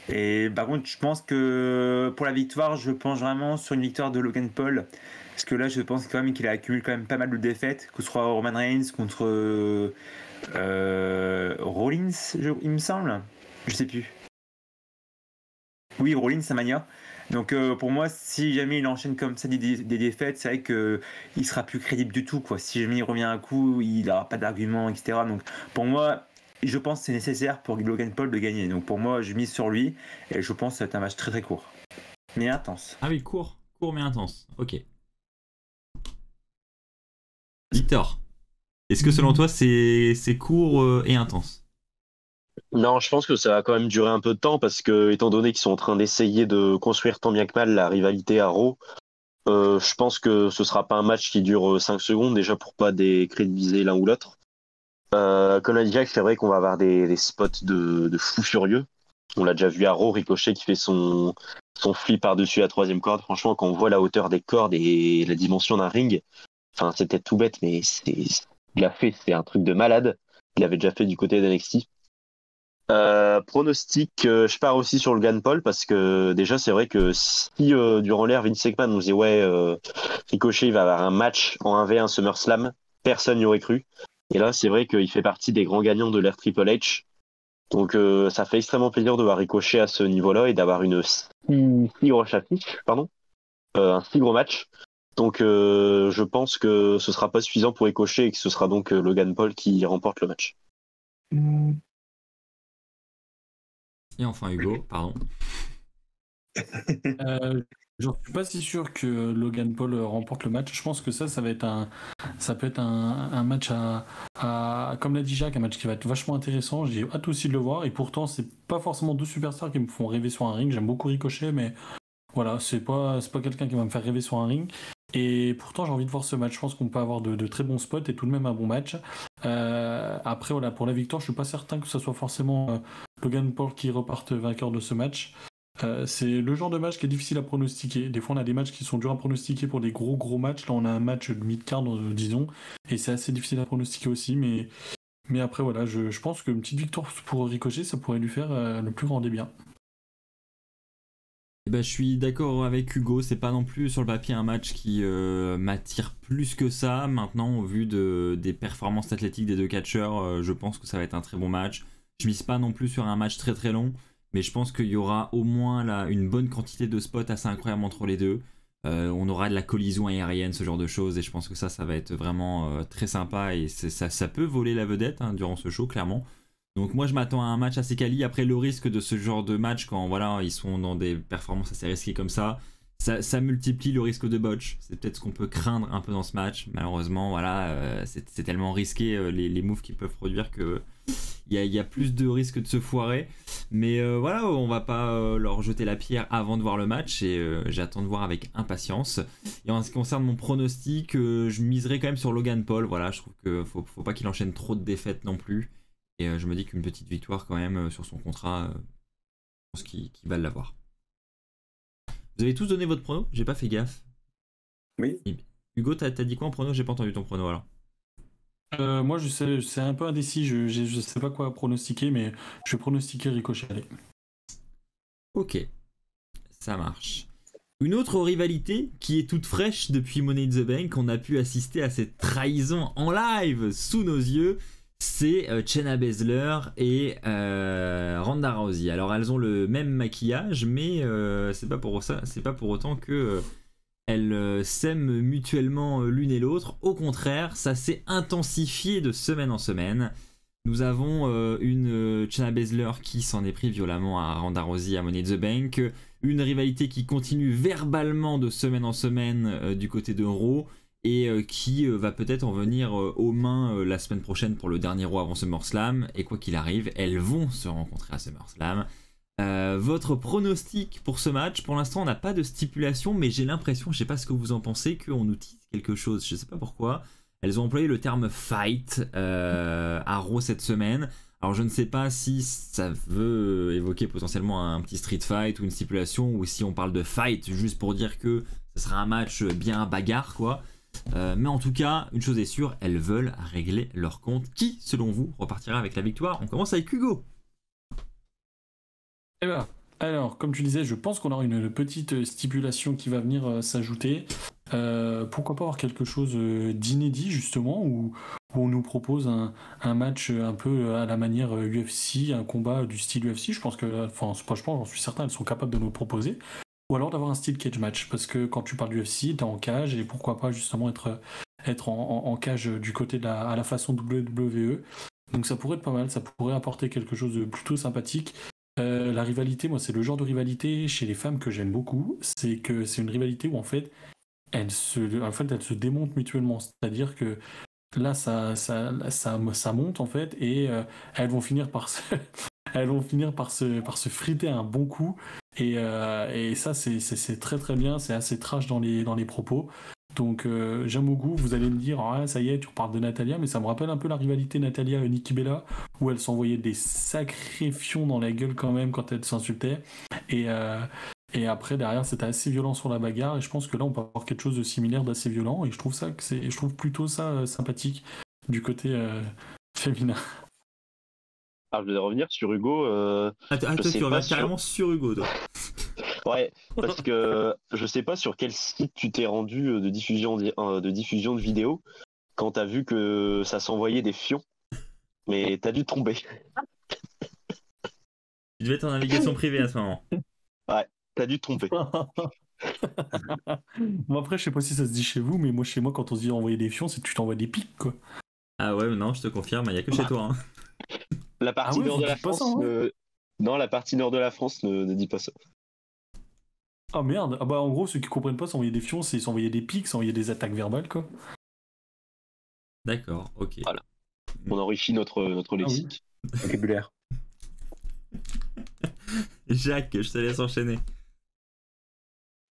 Et par contre, je pense que pour la victoire, je pense vraiment sur une victoire de Logan Paul. Parce que là, je pense quand même qu'il a accumulé quand même pas mal de défaites, que ce soit Roman Reigns contre Rollins, il me semble. Je sais plus. Oui, Rollins, Mania. Donc pour moi, si jamais il enchaîne comme ça des défaites, c'est vrai qu'il sera plus crédible du tout, quoi. Si jamais il revient un coup, il n'aura pas d'argument, etc. Donc pour moi, je pense que c'est nécessaire pour Logan Paul de gagner. Donc pour moi, je mise sur lui et je pense que ça va être un match très court. Mais intense. Ah oui, court mais intense. Ok. Victor, est-ce que selon toi c'est court et intense? Non, je pense que ça va quand même durer un peu de temps parce que, étant donné qu'ils sont en train d'essayer de construire tant bien que mal la rivalité à Raw, je pense que ce sera pas un match qui dure 5 secondes déjà pour pas décrédibiliser l'un ou l'autre. Comme l'a dit Jack, c'est vrai qu'on va avoir des spots de fou furieux. On l'a déjà vu à Raw, Ricochet qui fait son flip par-dessus la troisième corde. Franchement, quand on voit la hauteur des cordes et la dimension d'un ring, enfin, c'était tout bête, mais il a fait, c'est un truc de malade. Il avait déjà fait du côté d'NXT. Pronostic, je pars aussi sur Logan Paul parce que déjà, c'est vrai que si durant l'ère Vince McMahon nous disait Ricochet il va avoir un match en 1v1 SummerSlam, personne n'y aurait cru. Et là, c'est vrai qu'il fait partie des grands gagnants de l'ère Triple H. Donc, ça fait extrêmement plaisir de voir Ricochet à ce niveau-là et d'avoir une si grosse affiche, un si gros match. Donc, je pense que ce sera pas suffisant pour Ricochet et que ce sera donc Logan Paul qui remporte le match. Et enfin Hugo, pardon. Je suis pas si sûr que Logan Paul remporte le match. Je pense que ça peut être un match comme l'a dit Jacques, un match qui va être vachement intéressant. J'ai hâte aussi de le voir. Et pourtant, c'est pas forcément deux superstars qui me font rêver sur un ring. J'aime beaucoup Ricochet, mais voilà, c'est pas quelqu'un qui va me faire rêver sur un ring. Et pourtant, j'ai envie de voir ce match. Je pense qu'on peut avoir de très bons spots et tout de même un bon match. Après, voilà, pour la victoire, je suis pas certain que ce soit forcément Logan Paul qui reparte vainqueur de ce match. C'est le genre de match qui est difficile à pronostiquer. Des fois, on a des matchs qui sont durs à pronostiquer pour des gros matchs. Là, on a un match de mid-card, disons, et c'est assez difficile à pronostiquer aussi. Mais après, voilà, je pense qu'une petite victoire pour Ricochet, ça pourrait lui faire le plus grand des biens. Eh ben, je suis d'accord avec Hugo, c'est pas non plus sur le papier un match qui m'attire plus que ça. Maintenant, au vu des performances athlétiques des deux catcheurs, je pense que ça va être un très bon match. Je mise pas non plus sur un match très long, mais je pense qu'il y aura au moins là une bonne quantité de spots assez incroyables entre les deux. On aura de la collision aérienne, ce genre de choses, et je pense que ça va être vraiment très sympa, et ça peut voler la vedette durant ce show, clairement. Donc moi je m'attends à un match assez quali. Après, le risque de ce genre de match, quand voilà ils sont dans des performances assez risquées comme ça multiplie le risque de botch. C'est peut-être ce qu'on peut craindre un peu dans ce match. Malheureusement, voilà, c'est tellement risqué les moves qu'ils peuvent produire que il y a plus de risques de se foirer. Mais voilà, on va pas leur jeter la pierre avant de voir le match, et j'attends de voir avec impatience. Et en ce qui concerne mon pronostic, je miserai quand même sur Logan Paul. Voilà, je trouve que faut pas qu'il enchaîne trop de défaites non plus. Et je me dis qu'une petite victoire quand même sur son contrat, je pense qu'il va l'avoir. Vous avez tous donné votre prono? J'ai pas fait gaffe. Oui. Hugo, t'as dit quoi en prono? J'ai pas entendu ton prono alors. Moi, c'est un peu indécis. Je sais pas quoi pronostiquer, mais je vais pronostiquer Ricochet. Allez. Ok, ça marche. Une autre rivalité qui est toute fraîche depuis Money in the Bank, on a pu assister à cette trahison en live sous nos yeux. C'est Shayna Baszler et Ronda Rousey. Alors elles ont le même maquillage, mais c'est pas pour autant que elles s'aiment mutuellement l'une et l'autre. Au contraire, ça s'est intensifié de semaine en semaine. Nous avons une Shayna Baszler qui s'en est pris violemment à Ronda Rousey à Money in the Bank, une rivalité qui continue verbalement de semaine en semaine du côté de Raw et qui va peut-être en venir aux mains la semaine prochaine pour le dernier Raw avant SummerSlam. Et quoi qu'il arrive, elles vont se rencontrer à SummerSlam. Votre pronostic pour ce match? Pour l'instant, on n'a pas de stipulation, mais j'ai l'impression, je sais pas ce que vous en pensez, qu'on nous tease quelque chose. Je sais pas pourquoi. Elles ont employé le terme fight à Raw cette semaine. Alors je ne sais pas si ça veut évoquer potentiellement un petit street fight ou une stipulation, ou si on parle de fight juste pour dire que ce sera un match bien bagarre quoi. Mais en tout cas, une chose est sûre, elles veulent régler leur compte. Qui, selon vous, repartira avec la victoire? On commence avec Hugo. Eh ben, alors, comme tu disais, je pense qu'on aura une petite stipulation qui va venir s'ajouter. Pourquoi pas avoir quelque chose d'inédit, justement, où on nous propose un match un peu à la manière UFC, un combat du style UFC. Je pense que, enfin, c'est pas je pense, j'en suis certain, elles sont capables de nous le proposer. Ou alors d'avoir un style cage match, parce que quand tu parles d'UFC, t'es en cage, et pourquoi pas justement être en cage du côté à la façon WWE. Donc ça pourrait être pas mal, ça pourrait apporter quelque chose de plutôt sympathique. La rivalité, moi c'est le genre de rivalité chez les femmes que j'aime beaucoup, c'est que c'est une rivalité où en fait elles se démontent mutuellement, c'est-à-dire que là ça monte en fait et elles vont finir par se friter un bon coup et ça c'est très très bien, c'est assez trash dans les propos. Donc j'aime beaucoup, vous allez me dire ah, ça y est tu reparles de Natalya, mais ça me rappelle un peu la rivalité Natalya et Nikki Bella où elles s'envoyaient des sacrés fions dans la gueule quand même quand elles s'insultaient et après derrière c'était assez violent sur la bagarre et je pense que là on peut avoir quelque chose de similaire d'assez violent et je trouve plutôt ça sympathique du côté féminin. Alors je vais revenir sur Hugo. Toi tu reviens carrément sur Hugo toi. Ouais, parce que je sais pas sur quel site tu t'es rendu de diffusion de vidéos quand t'as vu que ça s'envoyait des fions, mais t'as dû tomber. Tu devais être en navigation privée à ce moment. Ouais, t'as dû tomber. Bon après je sais pas si ça se dit chez vous, mais moi chez moi quand on se dit envoyer des fions, c'est que tu t'envoies des pics quoi. Ah ouais, non, je te confirme, il n'y a que chez toi. Hein. La partie nord de la France, non, la partie nord de la France ne dit pas ça. Ah merde, ah bah en gros ceux qui comprennent pas s'envoyer des fions, c'est s'envoyer des pics, s'envoyer des attaques verbales quoi. D'accord, ok. Voilà. On enrichit notre lexique. Vocabulaire. Jacques, je te laisse enchaîner.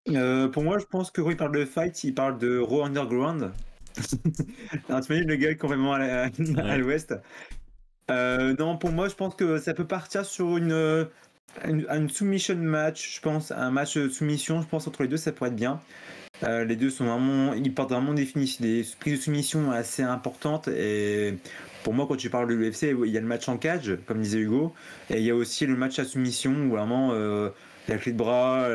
Pour moi, je pense que quand il parle de fight, il parle de Raw Underground. Alors, tu imagines le gars complètement à l'ouest. Non, pour moi, je pense que ça peut partir sur une submission match, je pense, un match de soumission, je pense entre les deux, ça pourrait être bien. Les deux sont vraiment, ils portent vraiment des prises de soumission assez importantes et pour moi, quand tu parles de l'UFC, il y a le match en cage, comme disait Hugo, et il y a aussi le match à soumission où vraiment la clé de bras,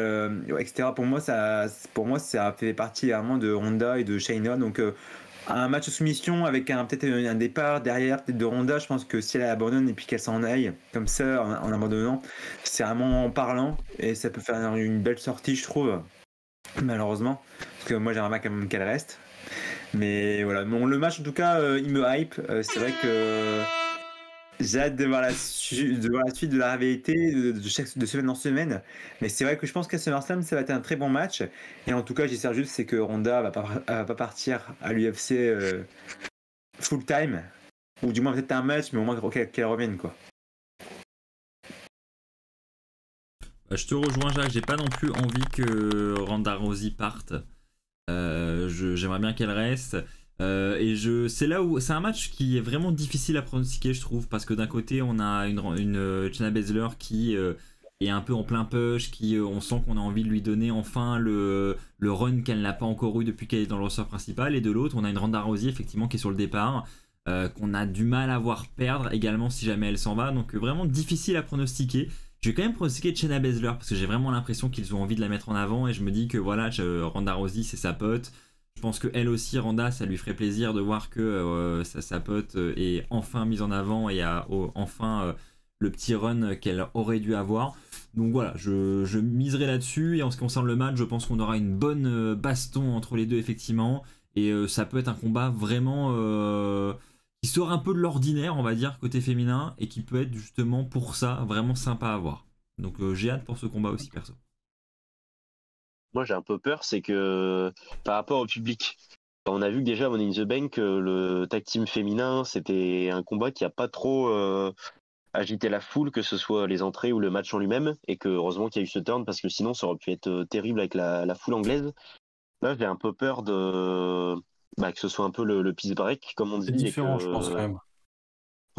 etc. Pour moi, ça fait partie vraiment de Ronda et de Shayna, donc un match de soumission avec peut-être un départ derrière peut-être de Ronda, je pense que si elle abandonne et puis qu'elle s'en aille comme ça en abandonnant, c'est vraiment parlant et ça peut faire une belle sortie je trouve, malheureusement parce que moi j'aimerais bien quand même qu'elle reste, mais voilà. Bon, le match en tout cas il me hype, c'est vrai que j'ai hâte de voir la suite de la rivalité de semaine en semaine. Mais c'est vrai que je pense qu'à SummerSlam, ça va être un très bon match. Et en tout cas, j'espère juste c'est que Ronda va pas partir à l'UFC full time. Ou du moins peut-être un match, mais au moins qu'elle revienne quoi. Je te rejoins Jacques, j'ai pas non plus envie que Ronda Rousey parte. J'aimerais bien qu'elle reste. C'est là où c'est un match qui est vraiment difficile à pronostiquer je trouve, parce que d'un côté on a une Shayna Baszler qui est un peu en plein push, qui on sent qu'on a envie de lui donner enfin le run qu'elle n'a pas encore eu depuis qu'elle est dans le roster principal, et de l'autre on a une Ronda Rousey effectivement qui est sur le départ, qu'on a du mal à voir perdre également si jamais elle s'en va, donc vraiment difficile à pronostiquer. Je vais quand même pronostiquer Shayna Baszler parce que j'ai vraiment l'impression qu'ils ont envie de la mettre en avant, et je me dis que voilà, Ronda Rousey c'est sa pote. Je pense qu'elle aussi, Ronda, ça lui ferait plaisir de voir que sa pote est enfin mise en avant et a enfin le petit run qu'elle aurait dû avoir. Donc voilà, je miserai là-dessus. Et en ce qui concerne le match, je pense qu'on aura une bonne baston entre les deux, effectivement. Et ça peut être un combat vraiment qui sort un peu de l'ordinaire, on va dire, côté féminin, et qui peut être justement pour ça vraiment sympa à voir. Donc j'ai hâte pour ce combat aussi, perso. moi j'ai un peu peur, c'est que par rapport au public, on a vu que déjà Money in the Bank, le tag team féminin, c'était un combat qui a pas trop agité la foule, que ce soit les entrées ou le match en lui-même, et que heureusement qu'il y a eu ce turn parce que sinon ça aurait pu être terrible avec la foule anglaise. Là, j'ai un peu peur que ce soit un peu le peace break, comme on C'est dit, et différent, je pense, quand que même.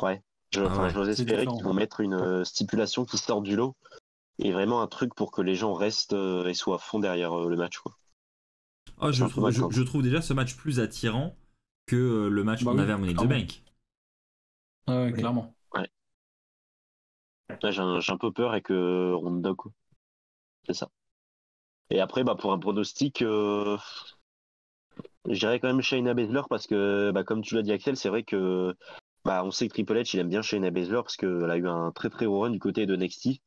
ouais, Ah ouais. j'ose C'est espérer différent. qu'ils vont mettre une stipulation qui sort du lot et vraiment un truc pour que les gens restent et soient à fond derrière le match, quoi. Oh, C'est un peu ma crainte. je trouve déjà ce match plus attirant que le match Bah qu'on oui, avait à Money in the clairement. Bank. Ouais, Oui. clairement. Là, j'ai un peu peur et que Ronda, quoi. C'est ça. Et après, pour un pronostic, je dirais quand même Shayna Baszler parce que, comme tu l'as dit, Axel, c'est vrai que on sait que Triple H, il aime bien Shayna Baszler parce qu'elle a eu un très très haut run du côté de NXT.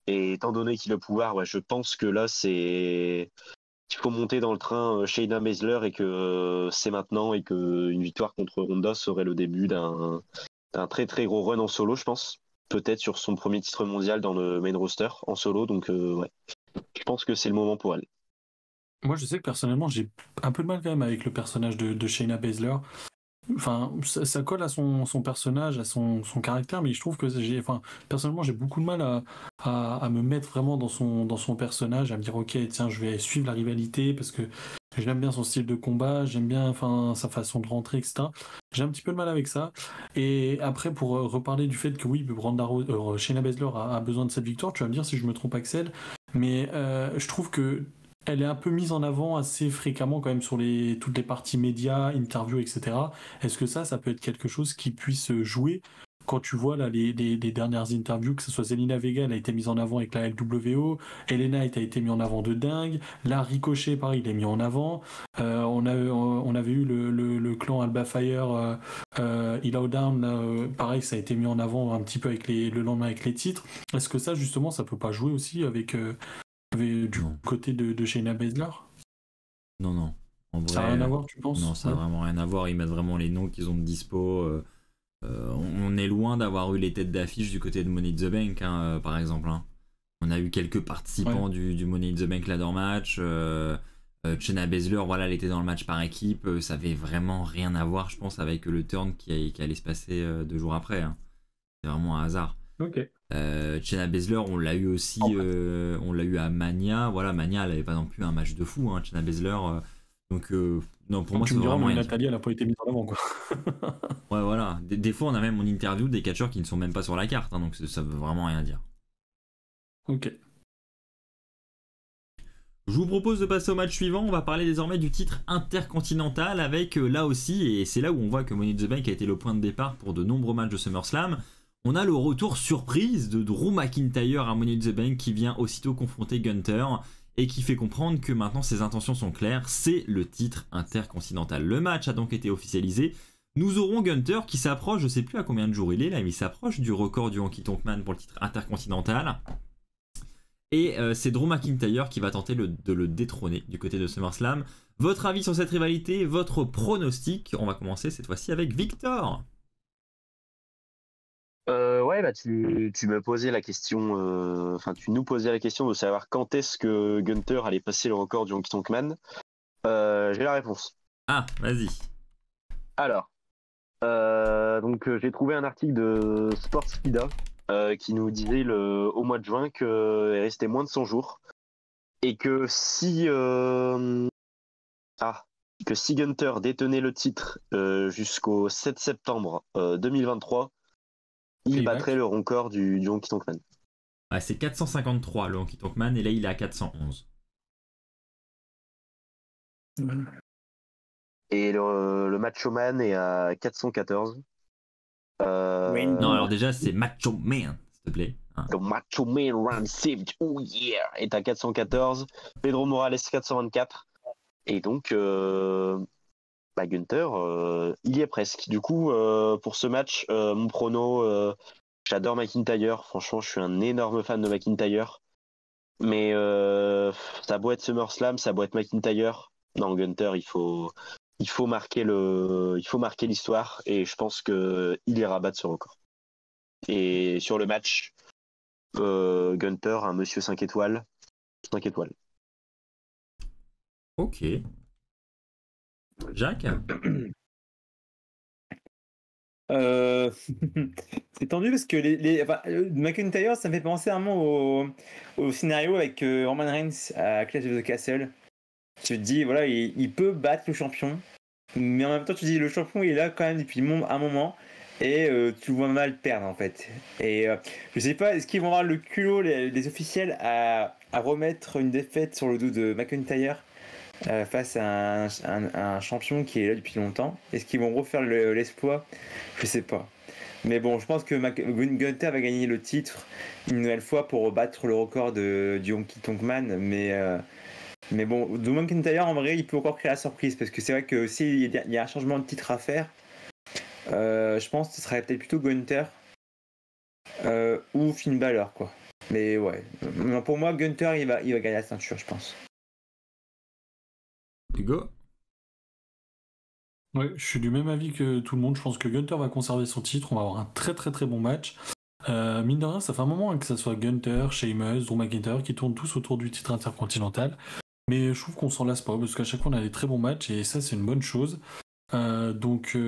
Et étant donné qu'il a le pouvoir, je pense que là, il faut monter dans le train Shayna Baszler et que c'est maintenant et que une victoire contre Ronda serait le début d'un très très gros run en solo, je pense. Peut-être sur son premier titre mondial dans le main roster en solo. Donc, ouais, je pense que c'est le moment pour elle. Moi, je sais que personnellement, j'ai un peu de mal quand même avec le personnage de Shayna Baszler. Enfin, ça colle à son personnage, à son caractère, mais je trouve que personnellement, j'ai beaucoup de mal à me mettre vraiment dans son personnage, à me dire, ok, tiens, je vais suivre la rivalité parce que j'aime bien son style de combat, j'aime bien, sa façon de rentrer, etc. J'ai un petit peu de mal avec ça. Et après, pour reparler du fait que oui, Shayna Baszler a besoin de cette victoire, tu vas me dire si je me trompe, Axel, mais je trouve que elle est un peu mise en avant assez fréquemment quand même sur toutes les parties médias, interviews, etc. Est-ce que ça peut être quelque chose qui puisse jouer quand tu vois là les dernières interviews, que ce soit Zelina Vega, elle a été mise en avant avec la LWO, Elena a été mis en avant de dingue, là Ricochet, pareil, il est mis en avant. On avait eu le clan Alba Fire, Illow Down, là, pareil, ça a été mis en avant un petit peu avec le lendemain avec les titres. Est-ce que ça, justement, ça peut pas jouer aussi avec du Non. côté de Shayna Baszler? Non, non. En vrai, Ça n'a rien à voir, tu penses? non, ça n'a Ouais. vraiment rien à voir. Ils mettent vraiment les noms qu'ils ont de dispo. On est loin d'avoir eu les têtes d'affiche du côté de Money in the Bank, hein, par exemple. Hein. On a eu quelques participants du Money in the Bank ladder match. Shayna Baszler, voilà, elle était dans le match par équipe. Ça avait vraiment rien à voir, je pense, avec le turn qui allait se passer 2 jours après. Hein. C'est vraiment un hasard. Ok. Shayna Baszler, on l'a eu aussi, on l'a eu à Mania. Voilà, Mania, elle avait pas non plus un match de fou, hein, Shayna Baszler. Donc, non, pour moi, Tu c'est me diras, vraiment mais rien. Nathalie, elle n'a pas été mise en avant, quoi. Ouais, voilà. Des fois, on a même en interview des catcheurs qui ne sont même pas sur la carte, hein, donc ça veut vraiment rien dire. Ok. Je vous propose de passer au match suivant. On va parler désormais du titre intercontinental avec là aussi, et c'est là où on voit que Money in the Bank a été le point de départ pour de nombreux matchs de SummerSlam. On a le retour surprise de Drew McIntyre à Money in the Bank qui vient aussitôt confronter Gunther et qui fait comprendre que maintenant ses intentions sont claires, c'est le titre intercontinental. Le match a donc été officialisé. Nous aurons Gunther qui s'approche, je sais plus à combien de jours il est là, mais il s'approche du record du Honky Tonk Man pour le titre intercontinental. Et c'est Drew McIntyre qui va tenter de le détrôner du côté de SummerSlam. Votre avis sur cette rivalité, votre pronostic? On va commencer cette fois-ci avec Victor. Ouais, tu me posais la question, tu nous posais la question de savoir quand est-ce que Gunther allait passer le record du Honky Tonk Man. J'ai la réponse. Ah, vas-y. Alors, j'ai trouvé un article de Sportspedia qui nous disait au mois de juin qu'il restait moins de 100 jours et que si Gunther détenait le titre jusqu'au 7 septembre 2023, il battrait le record du Honky Tonk Man. Ouais, c'est 453 le Honky Tonk Man et là il est à 411. Et le Macho Man est à 414. Non, alors déjà c'est Macho Man, s'il te plaît. Hein. Le Macho Man Randy Savage, oh yeah, est à 414. Pedro Morales 424. Et donc Gunther, il y est presque. Du coup, pour ce match, mon prono, j'adore McIntyre. Franchement, je suis un énorme fan de McIntyre. Mais ça a beau être SummerSlam, ça a beau être McIntyre. Non, Gunther, il faut marquer l'histoire. Et je pense qu'il ira battre ce record. Et sur le match, Gunther, un monsieur 5 étoiles. 5 étoiles. Ok. Jacques? C'est tendu parce que McIntyre, ça me fait penser un moment au scénario avec Roman Reigns à Clash of the Castle. Tu te dis, voilà, il peut battre le champion, mais en même temps, tu te dis, le champion, il est là quand même depuis un moment, et tu le vois mal perdre en fait. Et je sais pas, est-ce qu'ils vont avoir le culot, les officiels, à remettre une défaite sur le dos de McIntyre face à un champion qui est là depuis longtemps? Est-ce qu'ils vont refaire l'exploit? Je sais pas. Mais bon, je pense que Gunther va gagner le titre une nouvelle fois pour rebattre le record du Honky Tonk Man. Mais bon, Drew McIntyre, en vrai, il peut encore créer la surprise parce que c'est vrai que s'il y a un changement de titre à faire, je pense que ce serait peut-être plutôt Gunther ou Finn Balor, quoi. Mais ouais, pour moi, Gunther, il va gagner la ceinture, je pense. Hugo? Ouais, je suis du même avis que tout le monde. Je pense que Gunther va conserver son titre. On va avoir un très très très bon match. Mine de rien, ça fait un moment que ça soit Gunther, Sheamus, Drew McIntyre qui tournent tous autour du titre intercontinental. Mais je trouve qu'on s'en lasse pas parce qu'à chaque fois on a des très bons matchs et ça c'est une bonne chose. Donc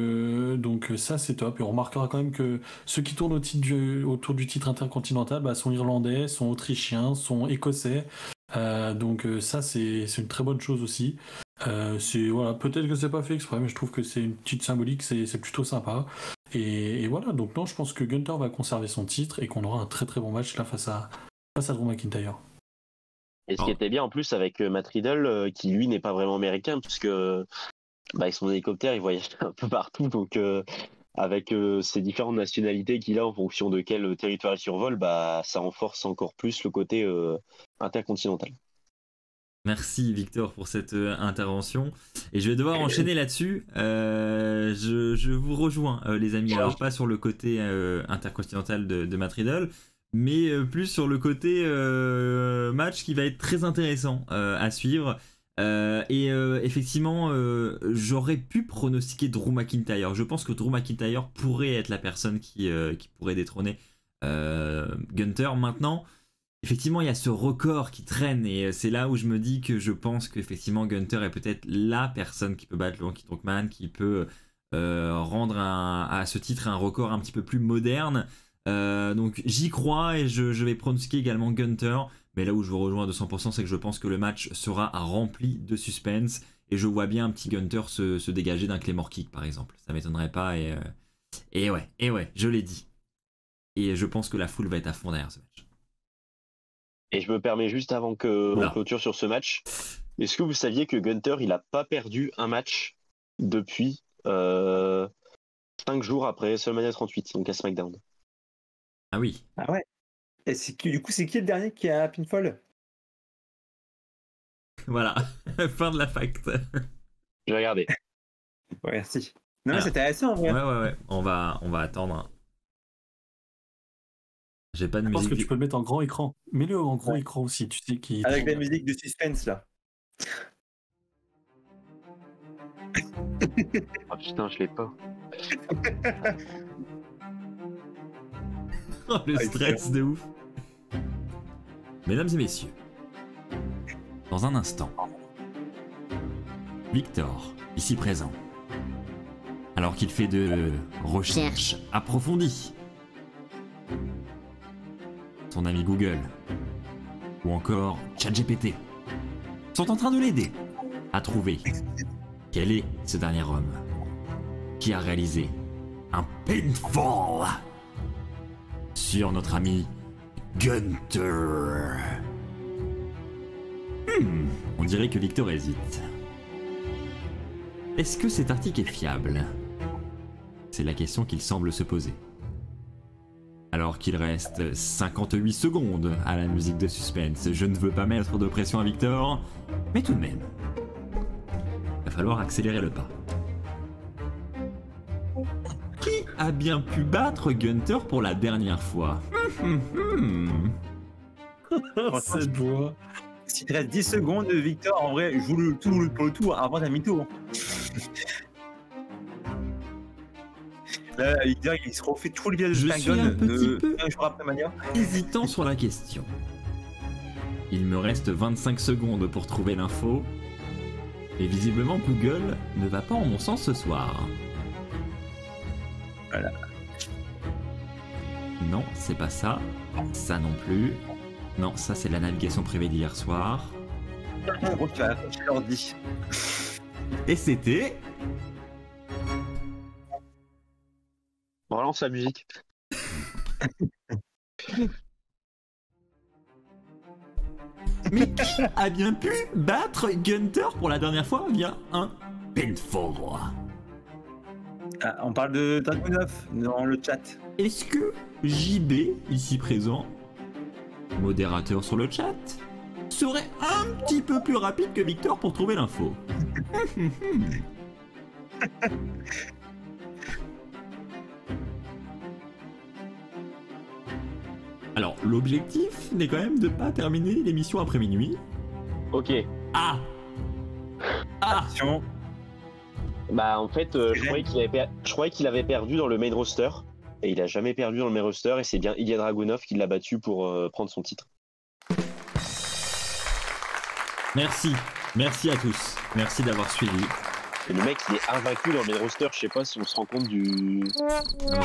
ça c'est top. Et on remarquera quand même que ceux qui tournent autour du titre intercontinental sont irlandais, sont autrichiens, sont écossais. Donc ça c'est une très bonne chose aussi. Voilà, peut-être que c'est pas fait exprès, mais je trouve que c'est une petite symbolique, c'est plutôt sympa. Et voilà, donc non, je pense que Gunther va conserver son titre et qu'on aura un très très bon match là face à Drew McIntyre. Et ce qui était bien en plus avec Matt Riddle, qui lui n'est pas vraiment américain, puisque avec son hélicoptère il voyage un peu partout, donc avec ces différentes nationalités qu'il a en fonction de quel territoire il survole, ça renforce encore plus le côté intercontinental. Merci Victor pour cette intervention. Et je vais devoir enchaîner là-dessus. Je vous rejoins les amis. Alors pas sur le côté intercontinental de Matt Riddle, mais plus sur le côté match qui va être très intéressant à suivre. Effectivement, j'aurais pu pronostiquer Drew McIntyre. Je pense que Drew McIntyre pourrait être la personne qui pourrait détrôner Gunther. Maintenant, effectivement, il y a ce record qui traîne et c'est là où je me dis que je pense qu'effectivement Gunther est peut-être la personne qui peut battre le Honky Tonk Man, qui peut rendre à ce titre un record un petit peu plus moderne. Donc j'y crois et je vais pronostiquer également Gunther. Mais là où je vous rejoins à 200%, c'est que je pense que le match sera rempli de suspense et je vois bien un petit Gunther se dégager d'un Claymore Kick par exemple. Ça m'étonnerait pas et ouais, je l'ai dit. Et je pense que la foule va être à fond derrière ce match. Et je me permets juste avant qu'on clôture sur ce match, est-ce que vous saviez que Gunther il a pas perdu un match depuis 5 jours après WrestleMania 38, donc à SmackDown? Ah oui. Ah ouais. Et du coup, c'est qui le dernier qui a pinfall? Voilà, fin de la fact. Je vais regarder. Ouais, merci. Non, mais c'était assez en vrai. Ouais. On va attendre. J'ai pas de musique. Je pense que tu peux le mettre en grand écran. Mets-le en grand écran aussi, tu sais qui. Avec la musique de suspense là. Ah putain, je l'ai pas. Oh, le stress de ouf. Mesdames et messieurs, dans un instant, Victor, ici présent, alors qu'il fait de recherches approfondies, son ami Google ou encore ChatGPT sont en train de l'aider à trouver quel est ce dernier homme qui a réalisé un pinfall sur notre ami Gunther. On dirait que Victor hésite. Est-ce que cet article est fiable? C'est la question qu'il semble se poser. Alors qu'il reste 58 secondes à la musique de suspense, je ne veux pas mettre de pression à Victor, mais tout de même, il va falloir accélérer le pas. Qui a bien pu battre Gunther pour la dernière fois? Cette voix. S'il te reste 10 secondes, Victor, en vrai, joue le tout avant ta mi-tour. Là, il se refait tout le bien de Je suis un petit peu un jour après Mania. hésitant sur la question. Il me reste 25 secondes pour trouver l'info. Et visiblement, Google ne va pas en mon sens ce soir. Voilà. Non, c'est pas ça. Ça non plus. Non, ça c'est la navigation privée d'hier soir. En gros, tu vas accrocher l'ordi. Et c'était... On relance la musique. Mais qui a bien pu battre Gunter pour la dernière fois via un pinfall? Ah, on parle de Dragunov dans le chat. Est-ce que JB, ici présent, modérateur sur le chat, serait un petit peu plus rapide que Victor pour trouver l'info? Alors, l'objectif n'est quand même de pas terminer l'émission après minuit. Ok. Ah Ah Attention. Bah en fait, je croyais qu'il avait perdu dans le main roster. Et il a jamais perdu dans le main roster. Et c'est bien Ilya Dragunov qui l'a battu pour prendre son titre. Merci. Merci à tous. Merci d'avoir suivi. Et le mec, il est invaincu dans le main roster. Je sais pas si on se rend compte du... Non,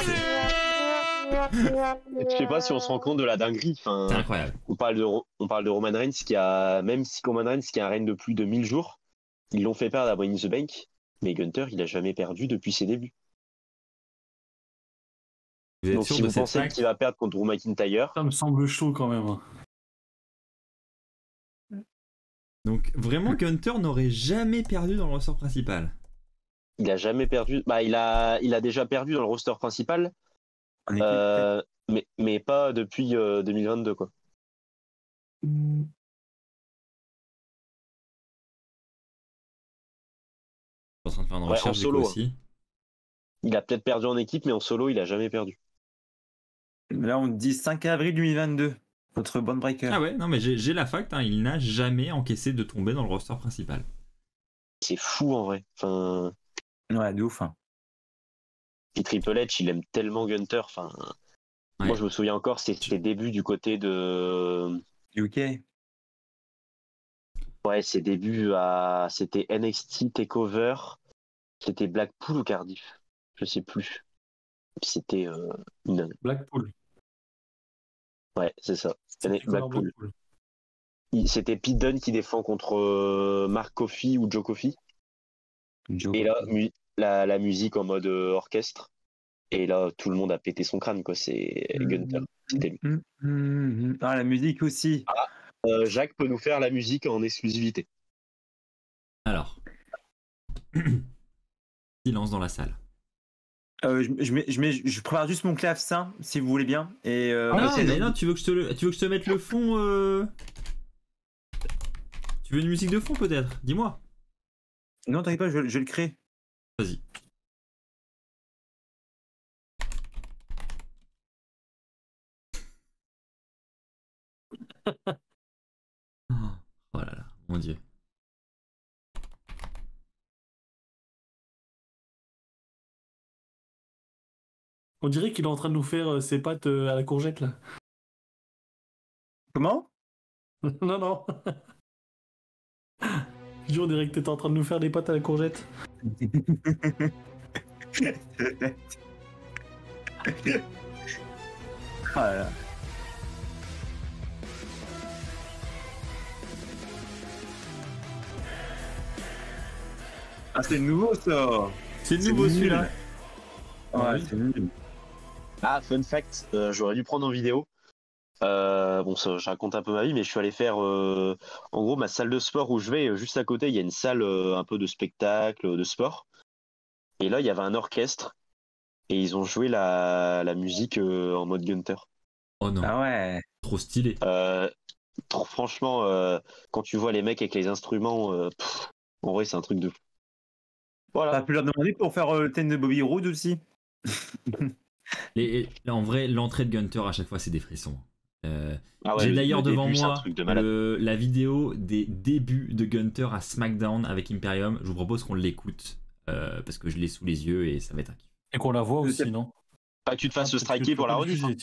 mais Je sais pas si on se rend compte de la dinguerie. Enfin, c'est incroyable. on parle de Roman Reigns qui a... Même si Roman Reigns qui a un règne de plus de 1000 jours, ils l'ont fait perdre à Money in the Bank. Mais Gunter, il a jamais perdu depuis ses débuts. Vous êtes Donc sûr si de vous cette pensez fact? qu'il va perdre contre Drew McIntyre, Ça me semble chaud quand même. Donc vraiment Gunter n'aurait jamais perdu dans le ressort principal. il a jamais perdu. Bah il a déjà perdu dans le roster principal, En équipe, mais pas depuis 2022 quoi. Je suis en train de faire une Ouais, recherche en du solo, coup aussi. Il a peut-être perdu en équipe, mais en solo, il a jamais perdu. Là, on dit 5 avril 2022. Votre Bond Breaker. Ah ouais, non mais j'ai la fact, hein, il n'a jamais encaissé de tomber dans le roster principal. C'est fou en vrai. Enfin, Ouais, de ouf. Hein. et Triple H, il aime tellement Gunter. Enfin, Ouais. moi je me souviens encore, c'était ses débuts du côté de. UK. Ouais, ses débuts c'était NXT Takeover. C'était Blackpool ou Cardiff, je sais plus. C'était une. Blackpool. Ouais, c'est ça. Blackpool. Blackpool. C'était Pete Dunne qui défend contre Mark Coffey ou Joe Coffey. Et là, la musique en mode orchestre. Et là, tout le monde a pété son crâne, quoi. C'est Gunter. C'était lui. Ah, la musique aussi. Jacques peut nous faire la musique en exclusivité. Alors. Silence dans la salle. Je prépare juste mon clavecin, si vous voulez bien. Et, non, c'est- mais non, tu veux que je te mette le fond Tu veux une musique de fond peut-être? Dis-moi. Non, t'inquiète pas, je le crée. Vas-y. Oh là là, mon dieu. On dirait qu'il est en train de nous faire ses pâtes à la courgette là. Comment? Non, non. Je on dirait que t'étais en train de nous faire des pâtes à la courgette. Ah là là. Ah, c'est nouveau ça! C'est C'est nouveau nul. celui-là. Ouais, c'est nul. Ah, fun fact, j'aurais dû prendre en vidéo. Bon, ça, je raconte un peu ma vie, mais je suis allé faire, en gros, ma salle de sport où je vais, juste à côté, il y a une salle un peu de spectacle, de sport. Et là, il y avait un orchestre. Et ils ont joué la musique en mode Gunter. Oh non, Ah ouais. trop stylé. Franchement, quand tu vois les mecs avec les instruments, en vrai, c'est un truc de fou. Voilà. T'as pu leur demander pour faire le thème de Bobby Roode aussi? En vrai, l'entrée de Gunter à chaque fois, c'est des frissons. Ah ouais, J'ai le d'ailleurs début, devant c'est un moi truc de malade. la vidéo des débuts de Gunter à SmackDown avec Imperium. Je vous propose qu'on l'écoute parce que je l'ai sous les yeux et ça va être un kiff. Et qu'on la voit aussi, non? Pas que tu te fasses striker pour la rediff. Hein.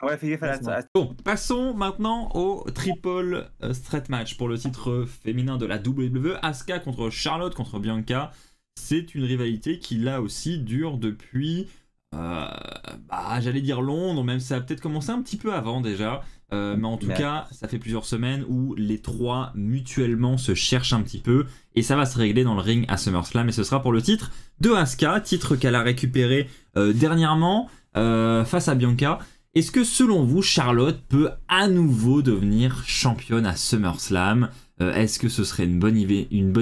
Ouais, fais gaffe à la. Bon, passons maintenant au triple straight match pour le titre féminin de la WWE. Asuka contre Charlotte contre Bianca. C'est une rivalité qui là aussi dure depuis, j'allais dire Londres, même ça a peut-être commencé un petit peu avant déjà. Mais en tout cas, ça fait plusieurs semaines où les trois mutuellement se cherchent un petit peu. Et ça va se régler dans le ring à SummerSlam. Et ce sera pour le titre de Asuka, titre qu'elle a récupéré dernièrement face à Bianca. Est-ce que selon vous, Charlotte peut à nouveau devenir championne à SummerSlam ? Est-ce que ce serait une bonne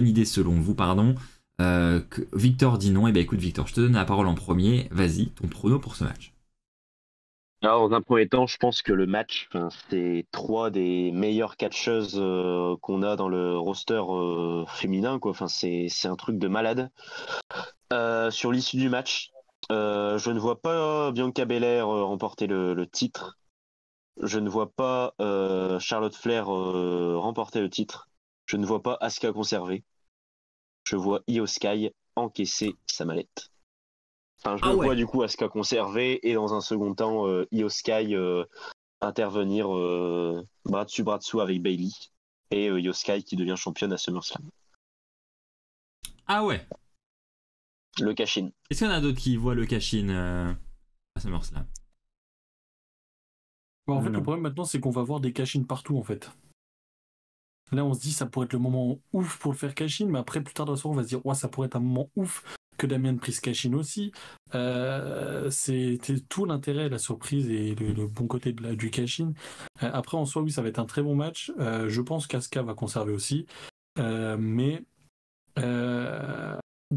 idée selon vous, pardon ? Victor dit non. Et écoute Victor, je te donne la parole en premier. Vas-y, ton prono pour ce match. Alors, dans un premier temps, je pense que le match, c'est trois des meilleures catcheuses qu'on a dans le roster féminin, quoi. Enfin, c'est un truc de malade. Sur l'issue du match, je ne vois pas Bianca Belair remporter le titre. Je ne vois pas Charlotte Flair remporter le titre. Je ne vois pas Asuka conserver. Je vois Io Sky encaisser sa mallette. Enfin, je vois du coup Asuka conserver et dans un second temps Io Sky intervenir bras dessus avec Bayley et Io Sky qui devient championne à SummerSlam. Ah ouais. Le cash-in. Est-ce qu'il y en a d'autres qui voient le cash-in à SummerSlam ? En fait, le problème maintenant, c'est qu'on va voir des cash-in partout, en fait. Là, on se dit, ça pourrait être le moment ouf pour le faire cash-in, mais après, plus tard dans la soirée, on va se dire, ça pourrait être un moment ouf que Damian Priest cash-in aussi. C'était tout l'intérêt, la surprise et le bon côté du cash-in. Après, en soi, oui, ça va être un très bon match. Je pense qu'Asuka va conserver aussi. Mais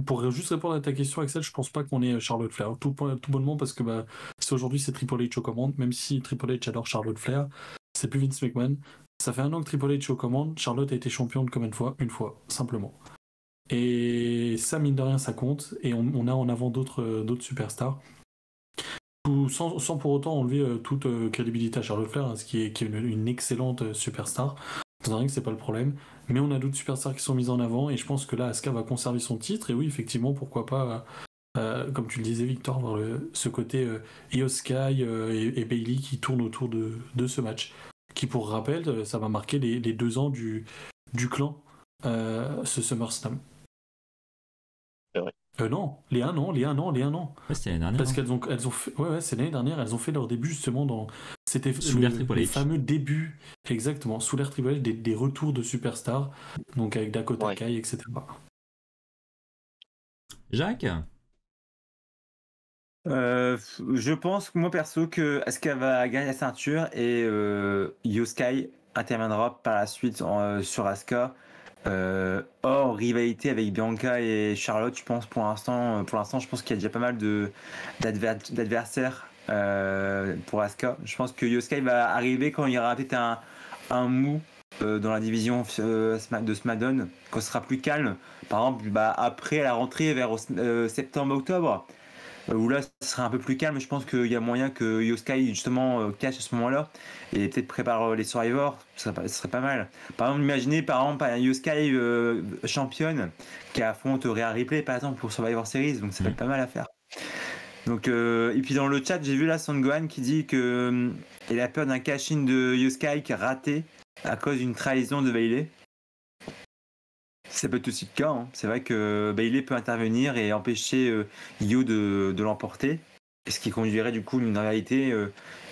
pour juste répondre à ta question, Axel, je pense pas qu'on ait Charlotte Flair. Tout bonnement parce que aujourd'hui c'est Triple H aux commandes, même si Triple H adore Charlotte Flair, c'est plus Vince McMahon. Ça fait un an que Triple H aux commandes, Charlotte a été championne combien de fois ? Une fois, simplement. Et ça, mine de rien, ça compte. Et on a en avant d'autres superstars. Sans pour autant enlever toute crédibilité à Charlotte Flair, hein, ce qui est une excellente superstar. Dans un ring, c'est pas le problème. Mais on a d'autres superstars qui sont mises en avant. Et je pense que là, Asuka va conserver son titre. Et oui, effectivement, pourquoi pas, comme tu le disais, Victor, voir ce côté Io Sky et Bayley qui tournent autour de ce match. Qui, pour rappel, ça va marquer les 2 ans du clan, ce SummerSlam. C'est vrai. Non, les 1 an. Ouais, c'était l'année dernière. Parce qu'elles ont fait, c'est l'année dernière, elles ont fait leur début justement c'était sous l'ère Triple H. Les fameux débuts, exactement, sous l'ère Triple H, des retours de superstars, donc avec Dakota Kai, etc. Jacques ? Je pense, moi perso, que Asuka va gagner la ceinture et Io Sky interviendra par la suite sur Asuka. Hors rivalité avec Bianca et Charlotte, je pense pour l'instant, je pense qu'il y a déjà pas mal d'adversaires pour Asuka. Je pense que Io Sky va arriver quand il y aura peut-être un mou dans la division de SmackDown, quand ce sera plus calme. Par exemple, après la rentrée vers septembre-octobre. Où là, ce serait un peu plus calme. Je pense qu'il y a moyen que Io Sky justement cache à ce moment-là et peut-être prépare les Survivors. Ce serait pas mal. Par exemple, imaginez Io Sky championne qui affronte Rhea Ripley par exemple pour Survivor Series. Donc ça peut être pas mal à faire. Donc et puis dans le chat, j'ai vu là Sangohan qui dit que il a peur d'un cash-in de Io Sky qui est raté à cause d'une trahison de Bayley. Ça peut être aussi le cas, hein. C'est vrai que Bayley peut intervenir et empêcher Io de l'emporter, ce qui conduirait du coup à une réalité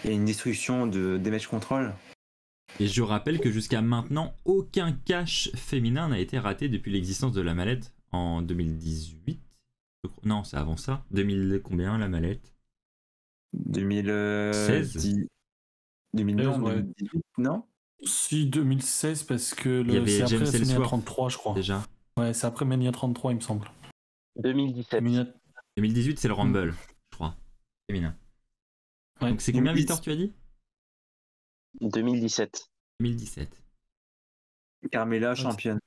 et une destruction de Damage Control. Et je rappelle que jusqu'à maintenant, aucun cash féminin n'a été raté depuis l'existence de la mallette en 2018. Non, c'est avant ça. 2000 combien la mallette ? 2016 2018, non ? Si, 2016, parce que il y avait c'est après James Mania Ellsworth 33, je crois. déjà. Ouais, c'est après Mania 33, il me semble. 2017. 2018, c'est le Rumble, je crois. Féminin. Ouais. Donc c'est combien, Victor, tu as dit ? 2017. 2017. Carmella championne.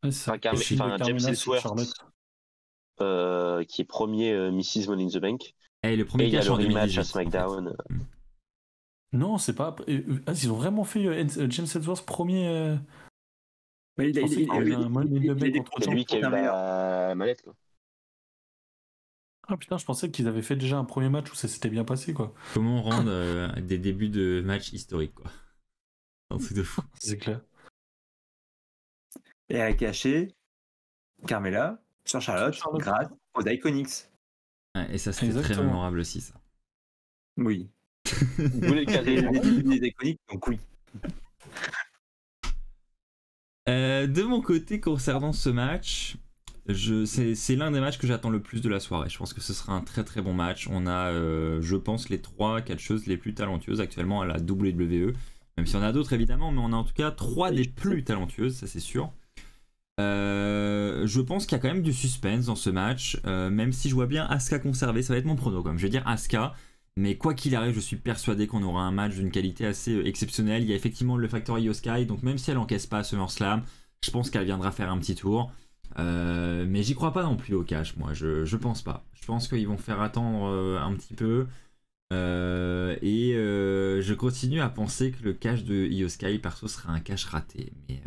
Ouais, c'est ça. James Ellsworth, qui est premier Mrs. Money in the Bank. Et le premier et il y a cash le en rematch 2018, à SmackDown. en fait. Non, c'est pas. Ils ont vraiment fait James Ellsworth premier. Mais C'est lui qui a eu la mallette, quoi. Ah putain, je pensais qu'ils avaient fait déjà un premier match où ça s'était bien passé, quoi. Comment rendre des débuts de match historiques, quoi. Un truc de fou. C'est clair. Et à cacher, Carmella sur Charlotte, Charlotte. grâce aux Iconics. Ouais, et ça, c'était très Exactement. mémorable aussi, ça. Oui. Vous voulez le caser. Les débuts des Iconics, donc oui. De mon côté, concernant ce match, c'est l'un des matchs que j'attends le plus de la soirée. Je pense que ce sera un très très bon match. On a, je pense, les 3 catcheuses les plus talentueuses actuellement à la WWE. Même s'il y en a d'autres évidemment, mais on a en tout cas 3 des plus talentueuses, ça c'est sûr. Je pense qu'il y a quand même du suspense dans ce match, même si je vois bien Asuka conserver. Ça va être mon prono quand même. Je vais dire Asuka. Mais quoi qu'il arrive, je suis persuadé qu'on aura un match d'une qualité assez exceptionnelle. Il y a effectivement le facteur Io Sky, donc même si elle encaisse pas à SummerSlam, je pense qu'elle viendra faire un petit tour. Mais j'y crois pas non plus au cash, moi, je pense pas. Je pense qu'ils vont faire attendre un petit peu. Je continue à penser que le cash de Io Sky, perso, sera un cash raté. Mais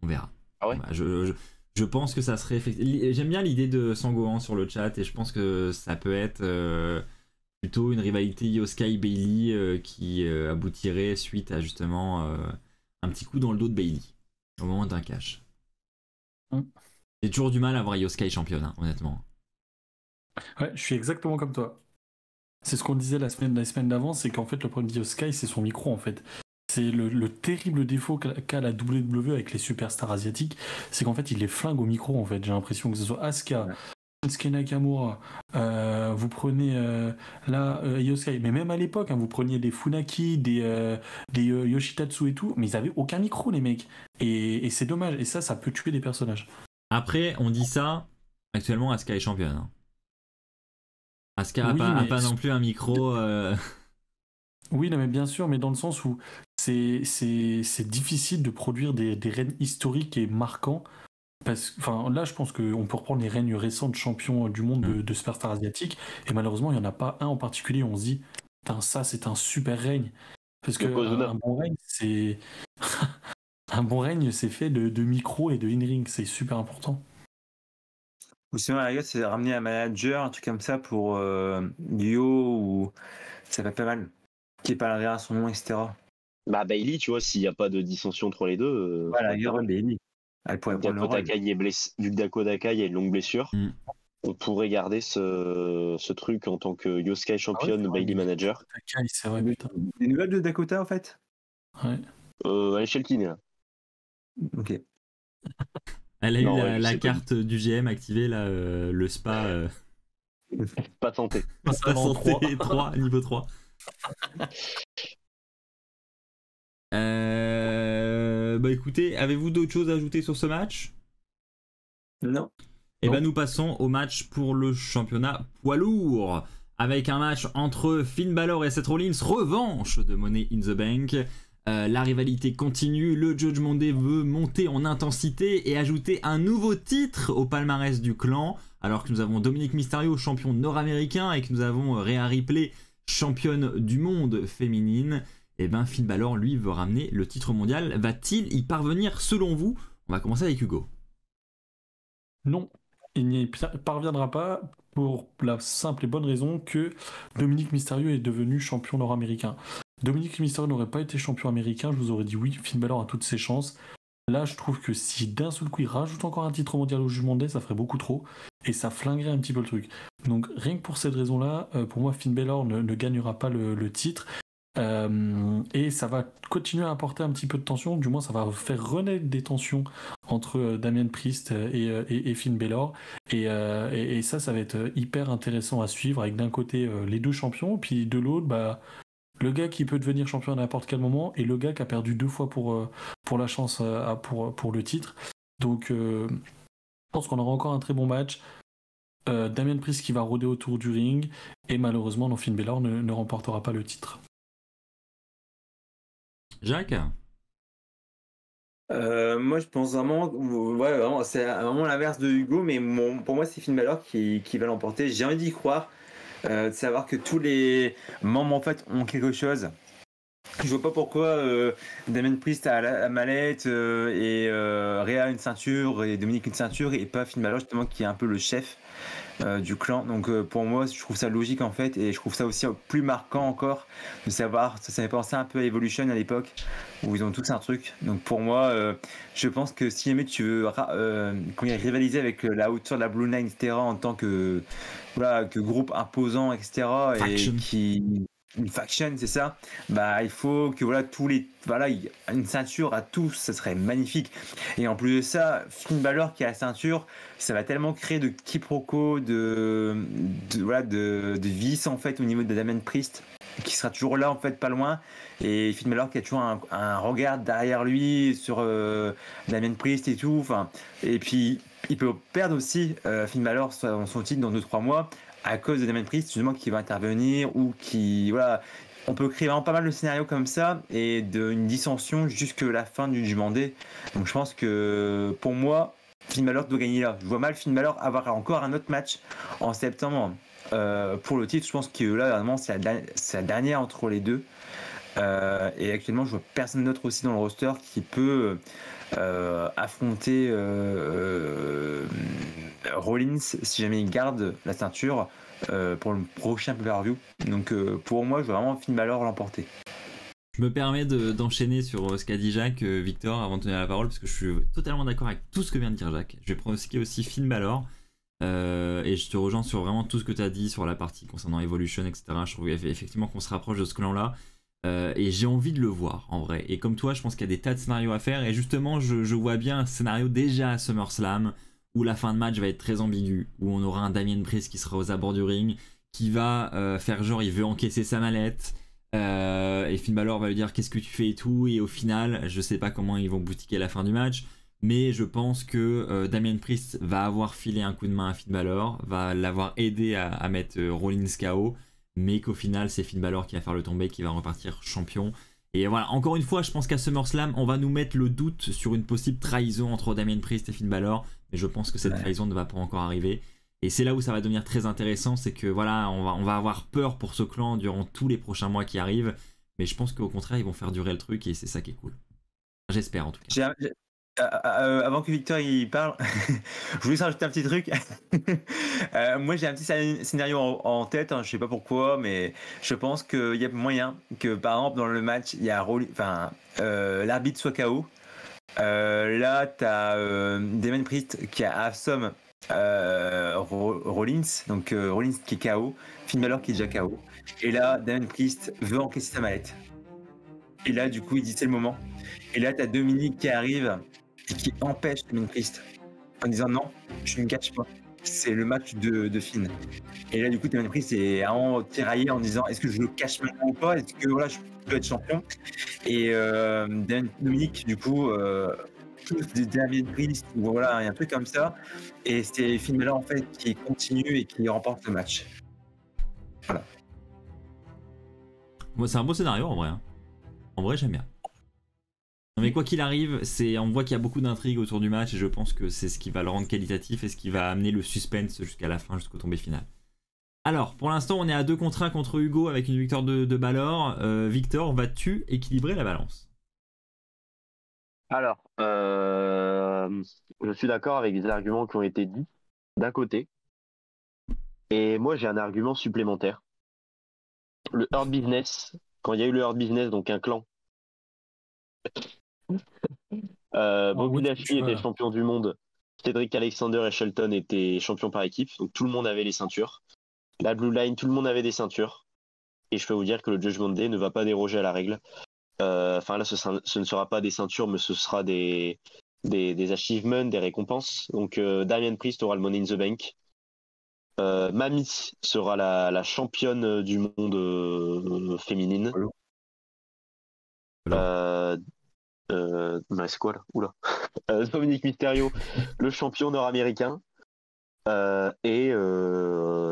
on verra. Ah ouais. Bah, je pense que ça serait... J'aime bien l'idée de Sangohan sur le chat et je pense que ça peut être... plutôt une rivalité Io Sky Bailey qui aboutirait suite à justement un petit coup dans le dos de Bailey au moment d'un cash. J'ai toujours du mal à voir Io Sky championne, hein, honnêtement. Ouais, je suis exactement comme toi. C'est ce qu'on disait la semaine d'avant, c'est qu'en fait le problème d'Io Sky, c'est son micro en fait. C'est le terrible défaut qu'a la WWE avec les superstars asiatiques, c'est qu'en fait il les flingue au micro en fait. J'ai l'impression que ce soit Asuka, Shinsuke Nakamura, vous prenez Io Sky, mais même à l'époque, hein, vous preniez des Funaki, des Yoshitatsu et tout, mais ils avaient aucun micro les mecs. Et c'est dommage, et ça peut tuer des personnages. Après, on dit ça, actuellement Asuka est championne. Hein. Asuka Oui, a mais pas non plus un micro... Oui, non, mais bien sûr, mais dans le sens où c'est difficile de produire des règnes historiques et marquants. Enfin, là, je pense qu'on peut reprendre les règnes récents de champions du monde de superstars asiatiques, et malheureusement, il n'y en a pas un en particulier où on se dit, putain, ça, c'est un super règne. Parce que un bon règne, c'est. Un bon règne, c'est fait de micro et de in-ring, c'est super important. Ou sinon, à la rigueur, c'est ramener un manager, un truc comme ça pour Io, ou ça va pas mal. Qui est pas derrière son nom, etc. Bah Bailey, tu vois, s'il n'y a pas de dissension entre les deux. Voilà, à la rigueur, Bailey. Elle pourrait prendre le rôle. Vu que Dakota Kai a une longue blessure, on pourrait garder ce truc en tant que Io Sky championne, Bailey manager. C'est vrai, putain. Des nouvelles de Dakota en fait. Ouais. Elle est chez le kiné là. Ok. Elle a eu la carte du GM activée, là, le spa. Pas tenté. Spa santé 3, niveau 3. Bah écoutez, avez-vous d'autres choses à ajouter sur ce match ? Non. Et bah nous passons au match pour le championnat poids lourd, avec un match entre Finn Balor et Seth Rollins, revanche de Money in the Bank. La rivalité continue, le Judgment Day veut monter en intensité et ajouter un nouveau titre au palmarès du clan, alors que nous avons Dominic Mysterio, champion nord-américain, et que nous avons Rhea Ripley, championne du monde féminine. Et ben Finn Balor, lui, veut ramener le titre mondial. Va-t-il y parvenir selon vous ? On va commencer avec Hugo. Non, il n'y parviendra pas pour la simple et bonne raison que Dominic Mysterio est devenu champion nord-américain. Dominic Mysterio n'aurait pas été champion américain, je vous aurais dit oui, Finn Balor a toutes ses chances. Là, je trouve que si d'un seul coup il rajoute encore un titre mondial au Judgment Day, ça ferait beaucoup trop et ça flinguerait un petit peu le truc. Donc rien que pour cette raison-là, pour moi, Finn Balor ne gagnera pas le titre. Et ça va continuer à apporter un petit peu de tension, du moins ça va faire renaître des tensions entre Damien Priest et Finn Balor, et ça va être hyper intéressant à suivre, avec d'un côté les deux champions, puis de l'autre le gars qui peut devenir champion à n'importe quel moment et le gars qui a perdu 2 fois pour la chance pour le titre. Donc je pense qu'on aura encore un très bon match. Damien Priest qui va rôder autour du ring, et malheureusement Finn Balor ne remportera pas le titre. Jacques ? Moi je pense vraiment, vraiment c'est vraiment l'inverse de Hugo, mais pour moi c'est Finn Balor qui va l'emporter. J'ai envie d'y croire, de savoir que tous les membres en fait ont quelque chose. Je vois pas pourquoi Damien Priest a la mallette et Rhea une ceinture et Dominique une ceinture, et pas Finn Balor justement qui est un peu le chef. du clan. Donc pour moi, je trouve ça logique en fait, et je trouve ça aussi plus marquant encore de savoir. Ça fait penser un peu à Evolution à l'époque où ils ont tous un truc. Donc pour moi, je pense que si jamais tu veux rivaliser avec la hauteur de la Blue Line, etc., en tant que que groupe imposant, etc., Faction. et qui une faction, c'est ça. Bah, il faut que une ceinture à tous, ça serait magnifique. Et en plus de ça, Finn Balor qui a la ceinture, ça va tellement créer de quiproquos, de vices en fait au niveau de Damien Priest, qui sera toujours là en fait pas loin. Et Finn Balor qui a toujours un regard derrière lui sur Damien Priest et tout. Enfin, et puis il peut perdre aussi Finn Balor son titre dans 2-3 mois à cause de Damien Priest justement qui va intervenir, ou qui on peut créer vraiment pas mal de scénarios comme ça et d'une dissension jusque la fin du Judgment Day. Donc je pense que pour moi, Finn Balor doit gagner là. Je vois mal Finn Balor avoir encore un autre match en septembre pour le titre. Je pense que là vraiment c'est la dernière entre les deux. Et actuellement je vois personne d'autre aussi dans le roster qui peut affronter Rollins si jamais il garde la ceinture pour le prochain pay-per-view. Donc pour moi je vois vraiment Finn Balor l'emporter. Je me permets d'enchaîner sur ce qu'a dit Jacques, Victor, avant de donner la parole, parce que je suis totalement d'accord avec tout ce que vient de dire Jacques. Je vais pronostiquer aussi Finn Balor, et je te rejoins sur vraiment tout ce que tu as dit sur la partie concernant Evolution, etc. Je trouve effectivement qu'on se rapproche de ce clan-là. Et j'ai envie de le voir en vrai. Et comme toi, je pense qu'il y a des tas de scénarios à faire. Et justement, je vois bien un scénario déjà à SummerSlam où la fin de match va être très ambiguë, où on aura un Damien Priest qui sera aux abords du ring, qui va faire genre il veut encaisser sa mallette. Et Finn Balor va lui dire qu'est-ce que tu fais et tout. Et au final, je sais pas comment ils vont boutiquer la fin du match. Mais je pense que Damien Priest va avoir filé un coup de main à Finn Balor, va l'avoir aidé à mettre Rollins KO. Mais qu'au final c'est Finn Balor qui va faire le tombé, qui va repartir champion. Et voilà, encore une fois, je pense qu'à SummerSlam on va nous mettre le doute sur une possible trahison entre Damien Priest et Finn Balor, mais je pense que cette trahison ne va pas encore arriver. Et c'est là où ça va devenir très intéressant, c'est que voilà, on va avoir peur pour ce clan durant tous les prochains mois qui arrivent, mais je pense qu'au contraire ils vont faire durer le truc, et c'est ça qui est cool. J'espère en tout cas. Avant que Victor il parle, je voulais rajouter un petit truc. Moi j'ai un petit scénario en tête, hein, je sais pas pourquoi, mais je pense qu'il y a moyen que par exemple dans le match il y a l'arbitre soit KO. Là t'as Damien Priest qui a assomme Rollins, donc Rollins qui est KO, Finn Balor qui est déjà KO. Et là Damien Priest veut encaisser sa mallette. Et là du coup il dit c'est le moment. Et là t'as Dominique qui arrive et qui empêche Damien Priest en disant non, je ne catch pas, c'est le match de Finn. Et là du coup Damien Priest est vraiment tiraillé en disant est-ce que je le cache maintenant ou pas, est-ce que voilà je peux être champion. Et Dominique du coup tous des Damien Priest, voilà, il y a un truc comme ça, et c'est Finn Balor en fait qui continue et qui remporte le match. Voilà. Moi c'est un beau scénario en vrai, hein. En vrai j'aime bien. Non mais quoi qu'il arrive, on voit qu'il y a beaucoup d'intrigues autour du match, et je pense que c'est ce qui va le rendre qualitatif et ce qui va amener le suspense jusqu'à la fin, jusqu'au tombé final. Alors, pour l'instant, on est à 2-1 contre Hugo avec une victoire de Balor. Victor, vas-tu équilibrer la balance? Alors, je suis d'accord avec les arguments qui ont été dits d'un côté. Et moi, j'ai un argument supplémentaire. Le Hurt Business, quand il y a eu le Hurt Business, donc un clan, Bobby Lashley était champion du monde, Cedric Alexander et Shelton étaient champions par équipe, donc tout le monde avait les ceintures. La Blue Line, tout le monde avait des ceintures. Et je peux vous dire que le Judgment Day ne va pas déroger à la règle. Enfin là, ce ne sera pas des ceintures, mais ce sera des achievements, des récompenses. Donc Damien Priest aura le Money in the Bank. Mami sera la championne du monde féminine. C'est quoi là? Oula. Dominic Mysterio, le champion nord-américain. Et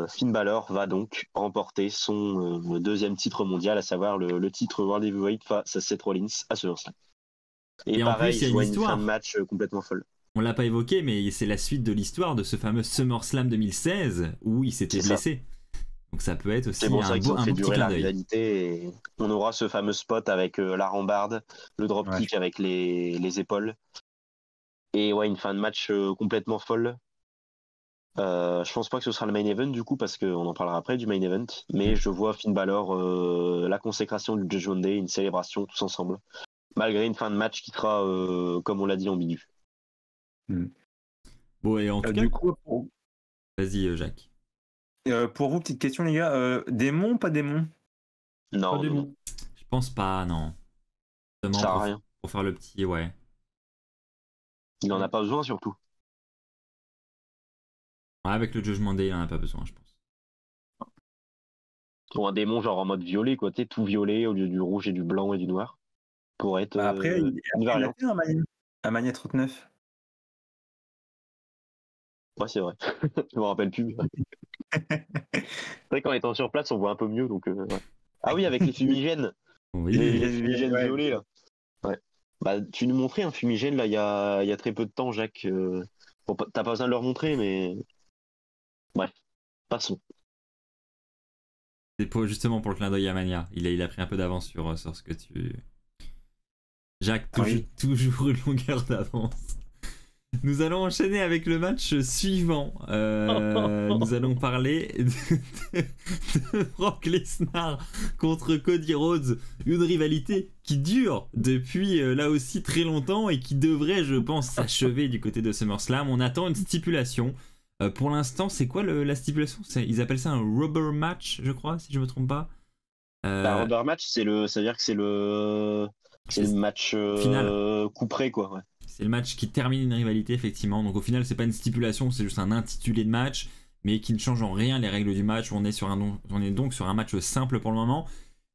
Finn Balor va donc remporter son deuxième titre mondial, à savoir le titre World Heavyweight face à Seth Rollins à SummerSlam. Et en pareil, plus, il y a je vois une histoire. fin de match complètement folle. On l'a pas évoqué, mais c'est la suite de l'histoire de ce fameux SummerSlam 2016 où il s'était blessé. Donc ça peut être aussi un beau petit durer clin la d'œil. rivalité. On aura ce fameux spot avec la rambarde, le dropkick avec les épaules. Et ouais, une fin de match complètement folle. Je pense pas que ce sera le main event du coup parce qu'on en parlera après du main event, mais je vois Finn Balor, la consécration du Judgment Day, une célébration tous ensemble, malgré une fin de match qui sera, comme on l'a dit, ambiguë. Bon, et en tout cas, Du coup, vas-y, Jacques. pour vous, petite question, les gars. Démon ou pas démon? Non, Pas des non, mots. Je pense pas, non. ça Justement, sert à rien. pour faire le petit, ouais. Il en a pas besoin surtout. Ouais, avec le Judgment Day, il en a pas besoin, je pense. Ou un démon genre en mode violet, quoi, tu sais, tout violet au lieu du rouge et du blanc et du noir. Pour être Après, une il a variante. fait un Mania 39. Ouais, c'est vrai. Je me rappelle plus. C'est vrai qu'en étant sur place, on voit un peu mieux. Donc, ouais. Ah oui, avec les fumigènes. Oui. Les fumigènes Ouais. violets, là. Ouais. Bah, tu nous montrais un fumigène, là, il y a très peu de temps, Jacques. Bon, t'as pas besoin de leur montrer, mais... Bref, passons. C'est justement pour le clin d'œil à Mania. Il a pris un peu d'avance sur ce que tu... Jacques, toujours une longueur d'avance. Nous allons enchaîner avec le match suivant. Nous allons parler de Brock Lesnar contre Cody Rhodes. Une rivalité qui dure depuis là aussi très longtemps et qui devrait, je pense, s'achever du côté de SummerSlam. On attend une stipulation. Pour l'instant, c'est quoi la stipulation? Ils appellent ça un rubber match, je crois, si je me trompe pas. Rubber match, ça veut dire que c'est le match final. couperé, quoi. Ouais. C'est le match qui termine une rivalité, effectivement. Donc au final, c'est pas une stipulation, c'est juste un intitulé de match, mais qui ne change en rien les règles du match. On est donc sur un match simple pour le moment.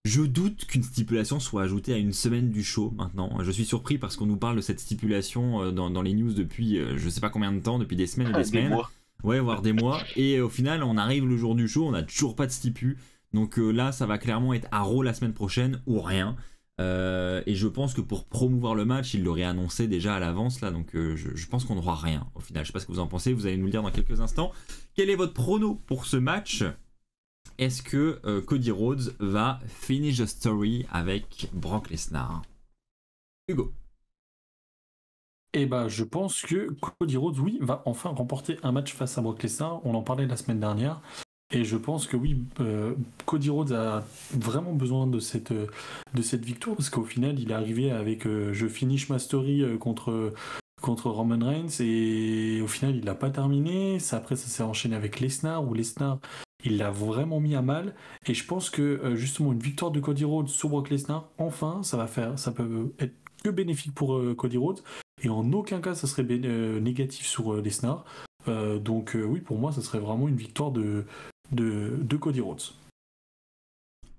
Je doute qu'une stipulation soit ajoutée à une semaine du show maintenant. Je suis surpris parce qu'on nous parle de cette stipulation dans les news depuis je sais pas combien de temps, depuis des semaines et des semaines. Mois. Ouais, voire des mois. Et au final, on arrive le jour du show, on n'a toujours pas de stipu. Donc là, ça va clairement être à Raw la semaine prochaine ou rien. Et je pense que pour promouvoir le match, il l'aurait annoncé déjà à l'avance là, donc je pense qu'on n'aura rien au final. Je sais pas ce que vous en pensez, vous allez nous le dire dans quelques instants. Quel est votre prono pour ce match? Est-ce que Cody Rhodes va finish the story avec Brock Lesnar? Hugo. Et bah, je pense que Cody Rhodes, oui, va enfin remporter un match face à Brock Lesnar. On en parlait la semaine dernière. Et je pense que oui, Cody Rhodes a vraiment besoin de cette victoire parce qu'au final, il est arrivé avec je finish ma story contre Roman Reigns et au final, il l'a pas terminé. Après, ça s'est enchaîné avec Lesnar où Lesnar, il l'a vraiment mis à mal. Et je pense que justement, une victoire de Cody Rhodes sur Brock Lesnar, enfin, ça peut être que bénéfique pour Cody Rhodes et en aucun cas, ça serait négatif sur Lesnar. Donc oui, pour moi, ça serait vraiment une victoire de Cody Rhodes.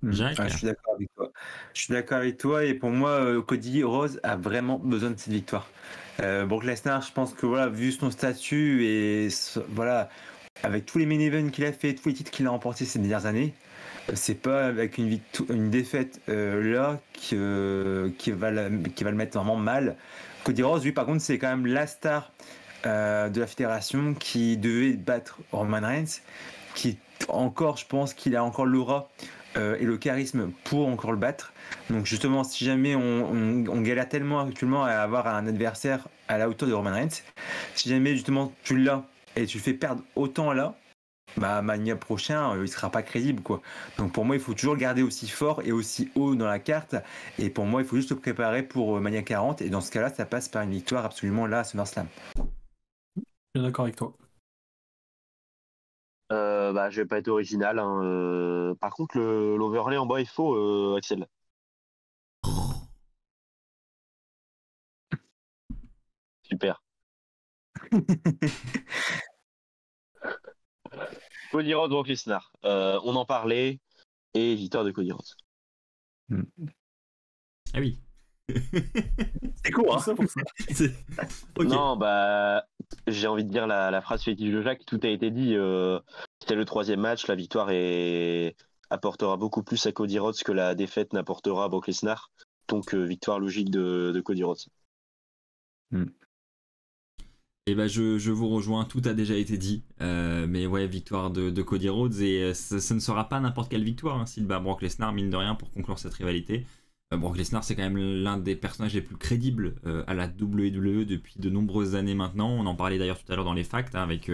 Jacques. Je suis d'accord avec toi. Je suis d'accord avec toi et pour moi, Cody Rhodes a vraiment besoin de cette victoire. Brock Lesnar, je pense que voilà, vu son statut et voilà, avec tous les main events qu'il a fait, tous les titres qu'il a remportés ces dernières années, c'est pas avec une défaite là qui va le mettre vraiment mal. Cody Rhodes, lui, par contre, c'est quand même la star de la fédération qui devait battre Roman Reigns, qui encore, je pense qu'il a encore l'aura et le charisme pour encore le battre. Donc justement, si jamais on galère tellement actuellement à avoir un adversaire à la hauteur de Roman Reigns, si jamais justement tu l'as et tu le fais perdre autant là, bah Mania prochain, il sera pas crédible quoi. Donc pour moi, il faut toujours le garder aussi fort et aussi haut dans la carte. Et pour moi, il faut juste se préparer pour Mania 40. Et dans ce cas-là, ça passe par une victoire absolument là à SummerSlam. Je suis d'accord avec toi. Je vais pas être original. Hein. Par contre, l'overlay en bas est faux, Axel. Super. Cody Rhodes, Brock Lesnar. On en parlait. Et victoire de Cody Rhodes. Ah oui. C'est court, hein. Okay. Non, j'ai envie de dire la phrase fétiche de Jacques, tout a été dit. C'était le 3e match, la victoire apportera beaucoup plus à Cody Rhodes que la défaite n'apportera à Brock Lesnar. Donc victoire logique de Cody Rhodes. Et je vous rejoins, tout a déjà été dit. Mais ouais, victoire de Cody Rhodes et ce ne sera pas n'importe quelle victoire hein, s'il bat Brock Lesnar, mine de rien, pour conclure cette rivalité. Brock Lesnar, c'est quand même l'un des personnages les plus crédibles à la WWE depuis de nombreuses années maintenant. On en parlait d'ailleurs tout à l'heure dans les facts hein, avec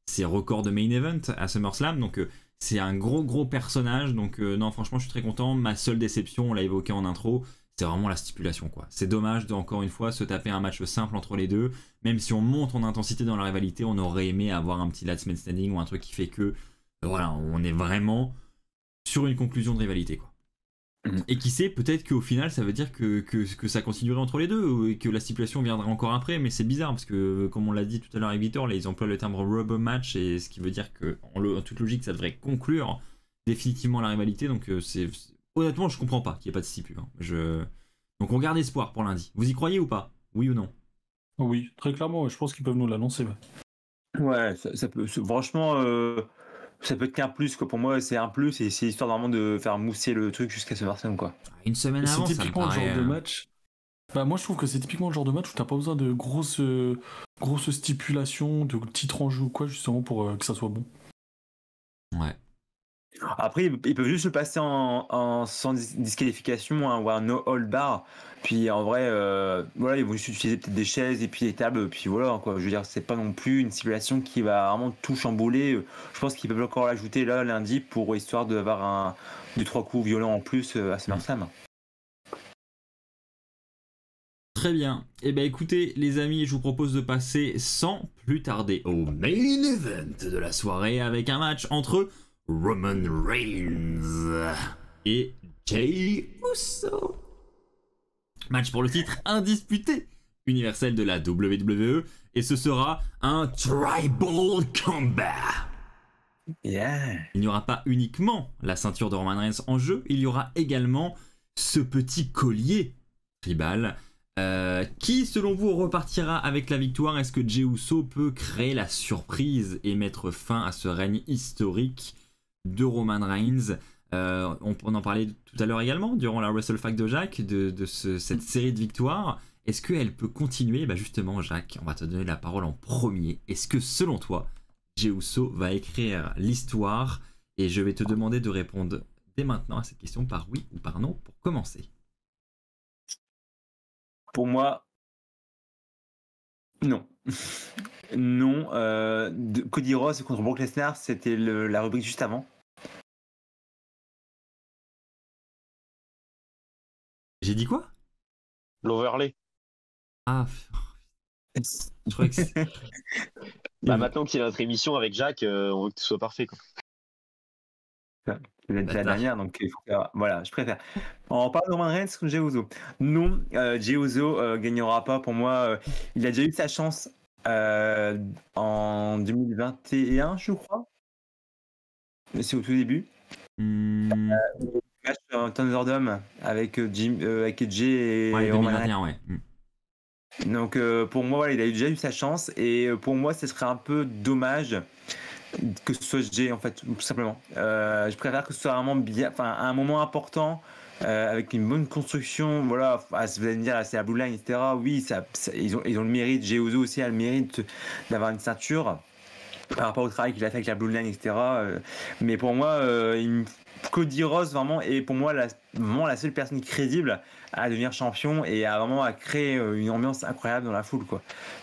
ses records de main event à SummerSlam. Donc c'est un gros personnage. Donc non, franchement, je suis très content. Ma seule déception, on l'a évoqué en intro, c'est vraiment la stipulation, quoi. C'est dommage de, encore une fois, se taper un match simple entre les deux. Même si on monte en intensité dans la rivalité, on aurait aimé avoir un petit last man standing ou un truc qui fait que, voilà, on est vraiment sur une conclusion de rivalité, quoi. Et qui sait, peut-être qu'au final ça veut dire que ça continuerait entre les deux et que la stipulation viendra encore après, mais c'est bizarre parce que comme on l'a dit tout à l'heure avec Victor, là ils emploient le terme rubber match, et ce qui veut dire que en toute logique ça devrait conclure définitivement la rivalité. Donc honnêtement je comprends pas qu'il n'y ait pas de stipule, hein. Donc on garde espoir pour lundi. Vous y croyez ou pas? Oui ou non? Oui, très clairement, je pense qu'ils peuvent nous l'annoncer. Ouais, ça peut, franchement, ça peut être qu'un plus, quoi. Pour moi, c'est un plus, et c'est histoire vraiment de faire mousser le truc jusqu'à SummerSlam, quoi. Une semaine C'est avant, ça me typiquement le paraît... genre de match. Bah moi je trouve que c'est typiquement le genre de match où t'as pas besoin de grosses stipulations, de titres en jeu ou quoi, justement pour que ça soit bon. Ouais. Après, ils peuvent juste le passer sans disqualification, hein, ou un no hold bar. Puis en vrai, voilà, ils vont juste utiliser peut-être des chaises et puis des tables, puis voilà, quoi. Je veux dire, c'est pas non plus une stipulation qui va vraiment tout chambouler. Je pense qu'ils peuvent encore l'ajouter là lundi pour histoire d'avoir 2-3 coups violents en plus à SummerSlam. Très bien. Eh ben écoutez les amis, je vous propose de passer sans plus tarder au main event de la soirée avec un match entre Roman Reigns et Jey Uso. Match pour le titre indisputé universel de la WWE, et ce sera un Tribal Combat. Yeah. Il n'y aura pas uniquement la ceinture de Roman Reigns en jeu, il y aura également ce petit collier tribal. Qui, selon vous, repartira avec la victoire? Est-ce que Jey Uso peut créer la surprise et mettre fin à ce règne historique de Roman Reigns? On en parlait tout à l'heure également, durant la WrestleFact de Jacques, de cette série de victoires. Est-ce qu'elle peut continuer? Bah justement, Jacques, on va te donner la parole en premier. Est-ce que, selon toi, Jey Uso va écrire l'histoire? Et je vais te demander de répondre dès maintenant à cette question par oui ou par non pour commencer. Pour moi, non. Non. Cody Rhodes contre Brock Lesnar, c'était la rubrique juste avant. J'ai dit quoi? L'overlay. Ah, je crois que c'est... Bah maintenant qu'il y a notre émission avec Jacques, on veut que tout soit parfait, quoi. La dernière, donc il faut faire... voilà, je préfère. On parle de Roman Reigns contre Jey Uso. Non, Jey Uso gagnera pas. Pour moi, il a déjà eu sa chance en 2021, je crois. C'est au tout début. Match Thunderdome avec Jey et ouais, Roman 2021, Reigns. Ouais. Donc pour moi, voilà, il a déjà eu sa chance, et pour moi, ce serait un peu dommage que ce soit Jey, en fait, tout simplement. Je préfère que ce soit vraiment bien, enfin, à un moment important, avec une bonne construction. Voilà, vous allez me dire, c'est la Blue Line, etc. Oui, ils ont le mérite. Jey Uso aussi a le mérite d'avoir une ceinture par rapport au travail qu'il a fait avec la Blue Line, etc. Mais pour moi, Cody Rhodes vraiment est pour moi vraiment la seule personne crédible à devenir champion et à créer une ambiance incroyable dans la foule, quoi.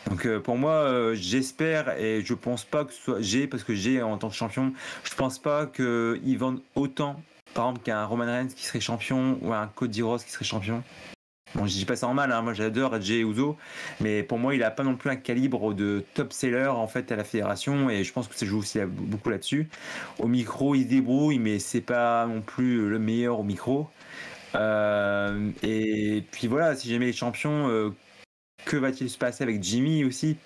Donc pour moi, j'espère, et je pense pas que ce soit Jey, parce que Jey en tant que champion, je pense pas qu'ils vendent autant, par exemple, qu'un Roman Reigns qui serait champion ou un Cody Rhodes qui serait champion. Bon, je dis pas ça en mal, hein. Moi j'adore Jey Uso, mais pour moi il a pas non plus un calibre de top seller en fait à la fédération, et je pense que ça joue aussi beaucoup là-dessus. Au micro il se débrouille, mais c'est pas non plus le meilleur au micro. Et puis voilà, si jamais les champions, que va-t-il se passer avec Jimmy aussi?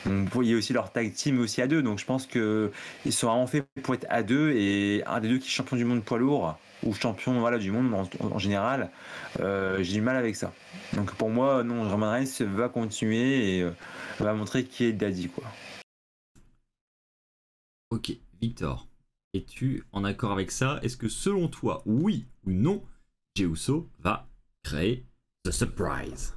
Il y a aussi leur tag team aussi à deux, donc je pense que ils sont vraiment faits pour être à deux, et un des deux qui est champion du monde poids lourd ou champion, voilà, du monde en général, j'ai du mal avec ça. Donc pour moi, non, Roman Reigns va continuer et va montrer qui est Daddy, quoi. Ok, Victor, es-tu en accord avec ça? Est-ce que selon toi, oui ou non, Jey Uso va créer The Surprise?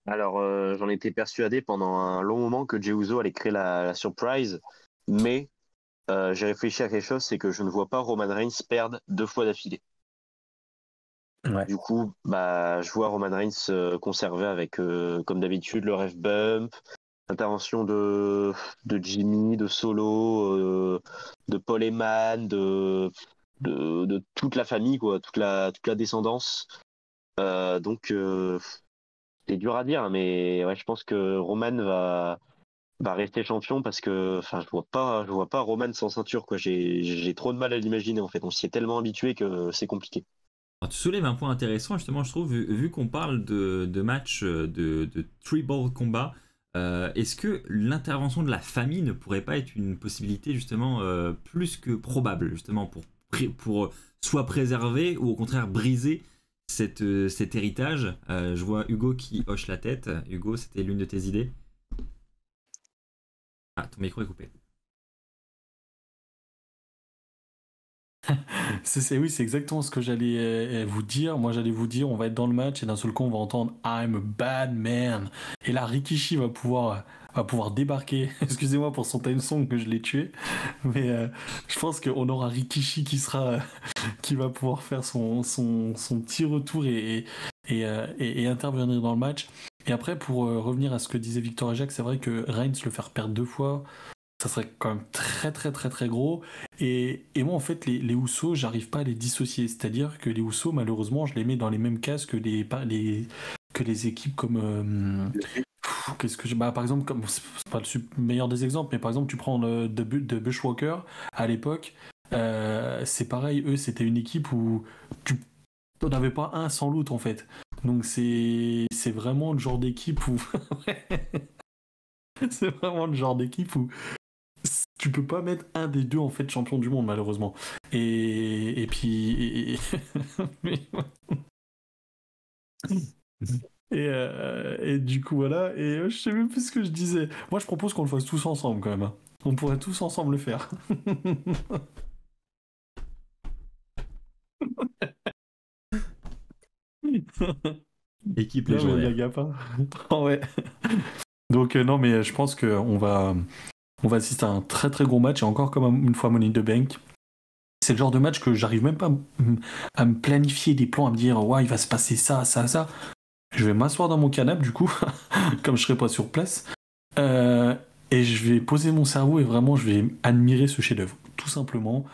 Alors, j'en étais persuadé pendant un long moment que Jey Uso allait créer la surprise, mais j'ai réfléchi à quelque chose, c'est que je ne vois pas Roman Reigns perdre 2 fois d'affilée. Ouais. Du coup, bah, je vois Roman Reigns conserver avec, comme d'habitude, le ref bump, L'intervention de Jimmy, de Solo, de Paul Heyman, de toute la famille, quoi, toute la descendance. Donc, c'est dur à dire, hein, mais ouais, je pense que Roman va rester champion parce que, enfin, je vois pas Roman sans ceinture, quoi. J'ai trop de mal à l'imaginer, en fait. On s'y est tellement habitué que c'est compliqué. Alors, tu soulèves un point intéressant, justement, je trouve, vu qu'on parle de matchs de tribal combat, est-ce que l'intervention de la famille ne pourrait pas être une possibilité, justement, plus que probable, justement, pour soit préserver ou au contraire briser cet héritage? Je vois Hugo qui hoche la tête. Hugo, c'était l'une de tes idées? Ah, ton micro est coupé. Oui, c'est exactement ce que j'allais vous dire. Moi, j'allais vous dire, on va être dans le match et d'un seul coup, on va entendre I'm a bad man. Et là, Rikishi va pouvoir débarquer. Excusez-moi pour son time song que je l'ai tué, mais je pense qu'on aura Rikishi qui va pouvoir faire son petit retour et intervenir dans le match. Et après, pour revenir à ce que disait Victor et Jacques, c'est vrai que Reigns le faire perdre 2 fois, ça serait quand même très très très très gros. Et moi en fait les Usos, j'arrive pas à les dissocier. C'est-à-dire que les Usos, malheureusement, je les mets dans les mêmes cases que les équipes comme qu'est-ce que par exemple, comme c'est pas le meilleur des exemples, mais par exemple tu prends de Bushwalker à l'époque, c'est pareil, eux c'était une équipe où tu n'en avais pas un sans l'autre en fait. Donc c'est vraiment le genre d'équipe où c'est vraiment le genre d'équipe où tu peux pas mettre un des deux en fait champion du monde malheureusement. Et puis et du coup voilà, et je sais même plus ce que je disais. Moi je propose qu'on le fasse tous ensemble quand même, hein. On pourrait tous ensemble le faire. Équipe Non mais légendaire. blague à part. Oh, ouais. Donc non mais je pense qu'on va assister à un très très gros match, et encore comme une fois Money in the Bank. C'est le genre de match que j'arrive même pas à me planifier des plans, à me dire ouais il va se passer ça, ça, ça. Je vais m'asseoir dans mon canapé du coup, comme je serai pas sur place, et je vais poser mon cerveau et vraiment je vais admirer ce chef-d'œuvre, tout simplement.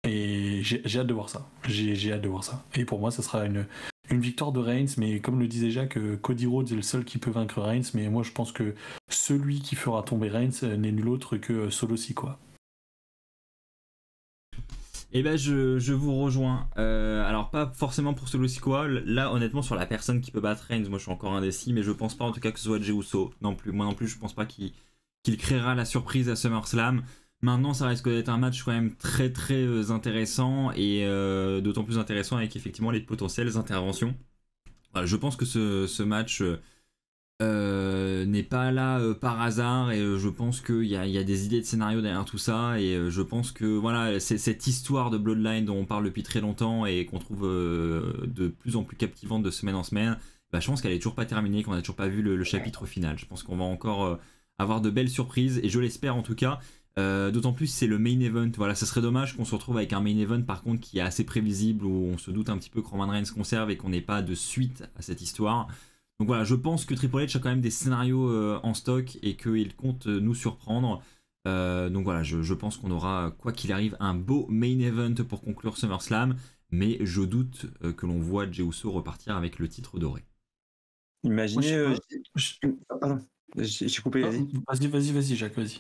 Et j'ai hâte de voir ça. J'ai hâte de voir ça. Et pour moi, ça sera une victoire de Reigns, mais comme le disait Jacques, Cody Rhodes est le seul qui peut vaincre Reigns, mais moi je pense que celui qui fera tomber Reigns n'est nul autre que Solo Sikoa. Eh ben je vous rejoins. Alors pas forcément pour Solo Sikoa. Là honnêtement sur la personne qui peut battre Reigns, moi je suis encore indécis, mais je pense pas en tout cas que ce soit Jey Uso non plus. Moi non plus je pense pas qu'il créera la surprise à SummerSlam. Maintenant ça risque d'être un match quand même très très intéressant, et d'autant plus intéressant avec effectivement les potentielles interventions. Voilà, je pense que ce match n'est pas là par hasard, et je pense qu'il y a des idées de scénario derrière tout ça, et je pense que voilà, c'est cette histoire de Bloodline dont on parle depuis très longtemps et qu'on trouve de plus en plus captivante de semaine en semaine, bah, je pense qu'elle est toujours pas terminée, qu'on a toujours pas vu le chapitre final. Je pense qu'on va encore avoir de belles surprises, et je l'espère en tout cas. D'autant plus c'est le main event, voilà, ça serait dommage qu'on se retrouve avec un main event par contre qui est assez prévisible, où on se doute un petit peu que Roman Reigns conserve et qu'on n'ait pas de suite à cette histoire. Donc voilà, je pense que Triple H a quand même des scénarios en stock et qu'il compte nous surprendre. Donc voilà, je pense qu'on aura, quoi qu'il arrive, un beau main event pour conclure SummerSlam, mais je doute que l'on voit Jey Uso repartir avec le titre doré. Imaginez. Pardon, j'ai coupé. Vas-y, Jacques, vas-y.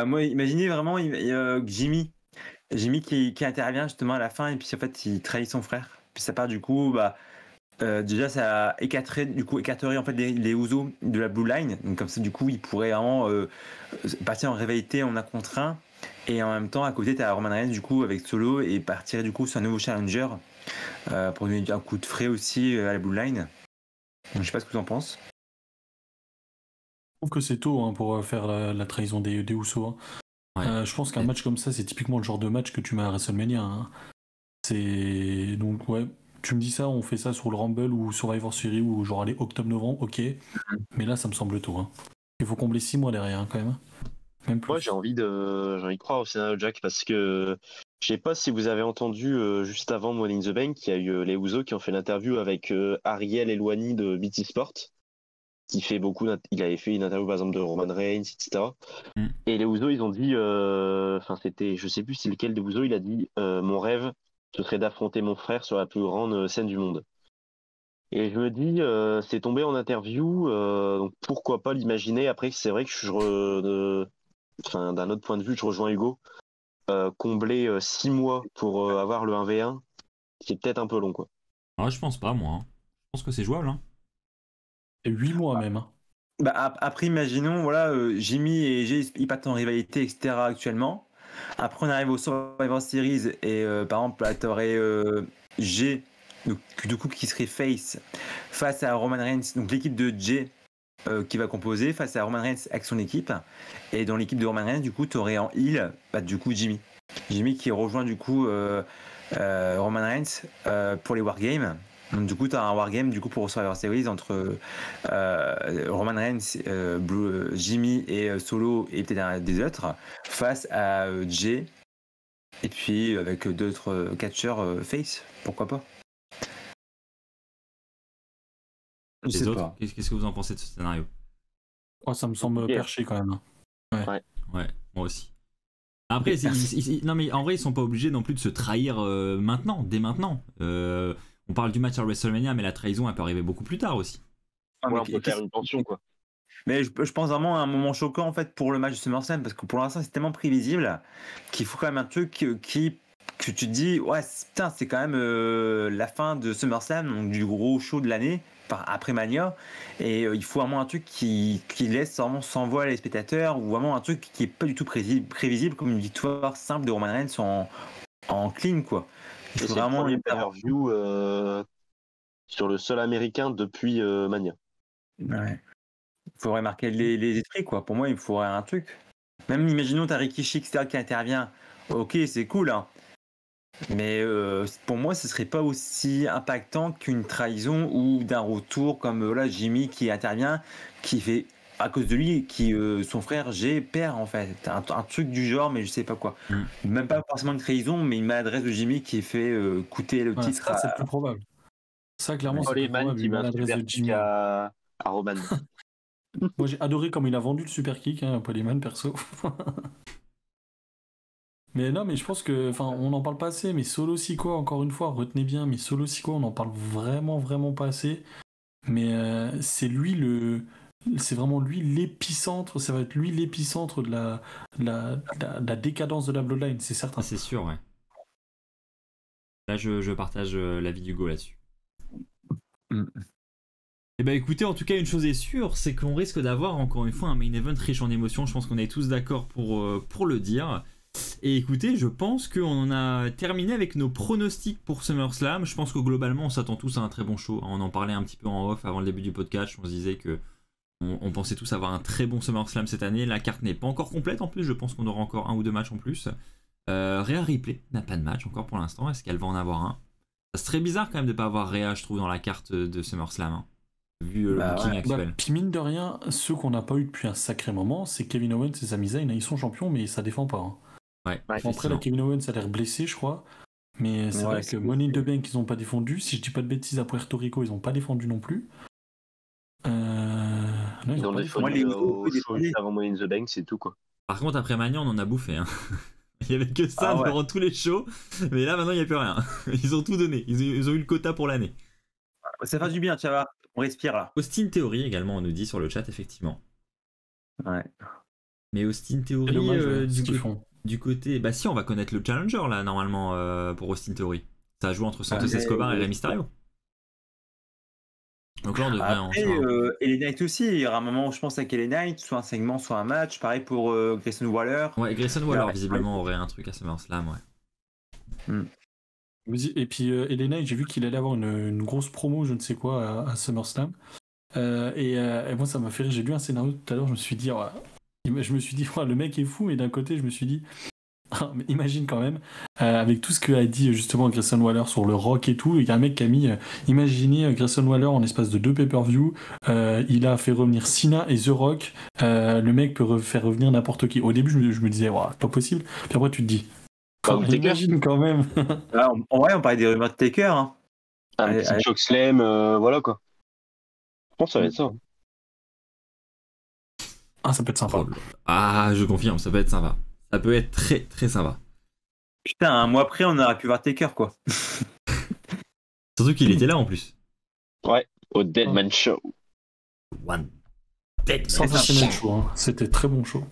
Moi, imaginez vraiment Jimmy qui intervient justement à la fin, et puis en fait il trahit son frère. Puis ça part du coup, déjà ça écarterait en fait les Usos de la Blue Line. Donc comme ça du coup il pourrait vraiment partir en rivalité en un contre un, et en même temps à côté t'as Roman Reigns du coup avec Solo, et partir du coup sur un nouveau challenger pour donner un coup de frais aussi à la Blue Line. Donc, je sais pas ce que vous en pensez. Je trouve que c'est tôt hein, pour faire la trahison des Usos. Hein. Ouais. Je pense qu'un match comme ça, c'est typiquement le genre de match que tu mets à WrestleMania. Hein. C'est donc ouais. Tu me dis ça, on fait ça sur le Rumble ou Survivor Series ou genre aller octobre-novembre, ok. Mais là, ça me semble tôt. Hein. Il faut combler 6 mois derrière hein, quand même. Même plus. Moi, j'ai envie de croire au scénario Jack, parce que je sais pas si vous avez entendu juste avant Money in the Bank, il y a eu les Usos qui ont fait l'interview avec Ariel Elwani de BT Sport. qui fait beaucoup. Il avait fait une interview par exemple de Roman Reigns, etc. Mm. Et les Usos, ils ont dit, enfin c'était, je sais plus c'est lequel des Usos, il a dit, mon rêve, ce serait d'affronter mon frère sur la plus grande scène du monde. Et je me dis, c'est tombé en interview, donc pourquoi pas l'imaginer. Après, c'est vrai que d'un autre point de vue, je rejoins Hugo. Combler 6 mois pour avoir le 1v1, c'est peut-être un peu long, quoi. Ah, je pense pas, moi. Hein. Je pense que c'est jouable. Hein. Et 8 mois même. Hein. Bah, après, imaginons, voilà, Jimmy et Jay, ils partent en rivalité, etc. actuellement. Après, on arrive au Survivor Series et par exemple, là, t'aurais Jay, donc, du coup, qui serait face à Roman Reigns, donc l'équipe de Jay qui va composer face à Roman Reigns avec son équipe. Et dans l'équipe de Roman Reigns, du coup, t'aurais en heel, du coup, Jimmy. Jimmy qui rejoint du coup Roman Reigns pour les Wargames. Donc du coup, tu as un Wargame du coup pour Survivor Series entre Roman Reigns, Jimmy et Solo et peut-être des autres face à Jay et puis avec d'autres catcheurs face, pourquoi pas. Je Les sais autres, pas. qu'est-ce que vous en pensez de ce scénario? Oh, ça me semble perché quand même. Ouais, moi aussi. Après, non mais en vrai, ils sont pas obligés non plus de se trahir maintenant, dès maintenant. On parle du match à WrestleMania, mais la trahison, elle peut arriver beaucoup plus tard aussi. On peut faire une tension, quoi. Mais je pense vraiment à un moment choquant en fait pour le match de SummerSlam parce que pour l'instant c'est tellement prévisible qu'il faut quand même un truc que tu te dis ouais putain c'est quand même la fin de SummerSlam, donc du gros show de l'année après Mania, et il faut vraiment un truc qui laisse vraiment sans voile les spectateurs, ou vraiment un truc qui est pas du tout prévisible comme une victoire simple de Roman Reigns en clean quoi. Il faut vraiment une pay-per-view sur le sol américain depuis Mania. Ouais. Il faudrait marquer les esprits quoi. Pour moi il faudrait un truc. Même imaginons t'as Rikishi etc qui intervient. Ok c'est cool hein. Mais pour moi ce serait pas aussi impactant qu'une trahison ou d'un retour comme là Jimmy qui intervient, qui fait à cause de lui qui son frère Jay perd en fait un truc du genre, mais je sais pas quoi. Même pas forcément une trahison, mais une maladresse de Jimmy qui fait coûter le titre. Ça c'est plus probable. Ça clairement c'est plus probable, une maladresse de Jimmy à Roman. Moi j'ai adoré comme il a vendu le super kick, hein, Polyman perso. Mais non, mais je pense que, enfin, on n'en parle pas assez, mais Solo Sikoa, encore une fois, retenez bien, mais Solo Sikoa, on en parle vraiment, vraiment pas assez. Mais c'est vraiment lui l'épicentre, ça va être lui l'épicentre de la décadence de la Bloodline, c'est certain. C'est sûr, ouais. Là, je partage l'avis d'Hugo là-dessus. Et bah écoutez, en tout cas, une chose est sûre, c'est qu'on risque d'avoir encore une fois un main event riche en émotions. Je pense qu'on est tous d'accord pour le dire. Et écoutez, je pense qu'on en a terminé avec nos pronostics pour SummerSlam. Je pense que globalement, on s'attend tous à un très bon show. On en parlait un petit peu en off avant le début du podcast. On se disait que on pensait tous avoir un très bon SummerSlam cette année. La carte n'est pas encore complète en plus. Je pense qu'on aura encore 1 ou 2 matchs en plus. Rhea Ripley n'a pas de match encore pour l'instant. Est-ce qu'elle va en avoir un? Ça serait bizarre quand même de ne pas avoir Rhea, je trouve, dans la carte de SummerSlam. Hein, vu le booking actuel. Puis mine de rien, ceux qu'on n'a pas eu depuis un sacré moment, c'est Kevin Owens et Sami Zayn. Ils sont champions, mais ça défend pas. Hein. Ouais, après, la Kevin Owens a l'air blessé, je crois. Mais c'est vrai que Money in the Bank, ils n'ont pas défendu. Si je dis pas de bêtises, à Puerto Rico, ils n'ont pas défendu non plus. Non, ils ont défendu avant Money in the Bank, c'est tout, quoi. Par contre, après Mania, on en a bouffé. Hein. Il n'y avait que ça durant tous les shows. Mais là, maintenant, il n'y a plus rien. Ils ont tout donné. Ils ont eu le quota pour l'année. Ça fait du bien, tu vois. On respire là. Austin Theory également, on nous dit sur le chat, effectivement. Ouais. Mais Austin Theory, du côté. Bah si, on va connaître le challenger là, normalement, pour Austin Theory. Ça joue entre Santos Escobar et Rey Mysterio. Donc là, on devrait après, LA Knight aussi. Il y aura un moment où je pense avec LA Knight, soit un segment, soit un match. Pareil pour Grayson Waller. Ouais, Grayson Waller, visiblement, aurait un truc à SummerSlam, ouais. Et puis LA Knight, j'ai vu qu'il allait avoir une grosse promo, je ne sais quoi, à SummerSlam. Et moi, ça m'a fait rire. J'ai lu un scénario tout à l'heure, je me suis dit, le mec est fou, mais d'un côté, je me suis dit, mais imagine quand même, avec tout ce qu'a dit justement Grayson Waller sur le rock et tout, il y a un mec qui a mis, imaginez Grayson Waller en espace de 2 pay-per-view, il a fait revenir Cena et The Rock, le mec peut faire revenir n'importe qui. Au début, je me disais, c'est pas possible, puis après, tu te dis, imagine quand même. En vrai, on parlait des rumeurs de Taker. Hein. Un petit chokeslam, voilà quoi. Je pense que ça va être ça. Ah, ça peut être sympa. Ah, je confirme, ça peut être sympa. Ça peut être très très sympa. Putain, un mois après, on aurait pu voir Taker, quoi. Surtout qu'il était là en plus. Ouais, au Deadman Show. One. Dead. Sensationnel show, hein. C'était très bon show.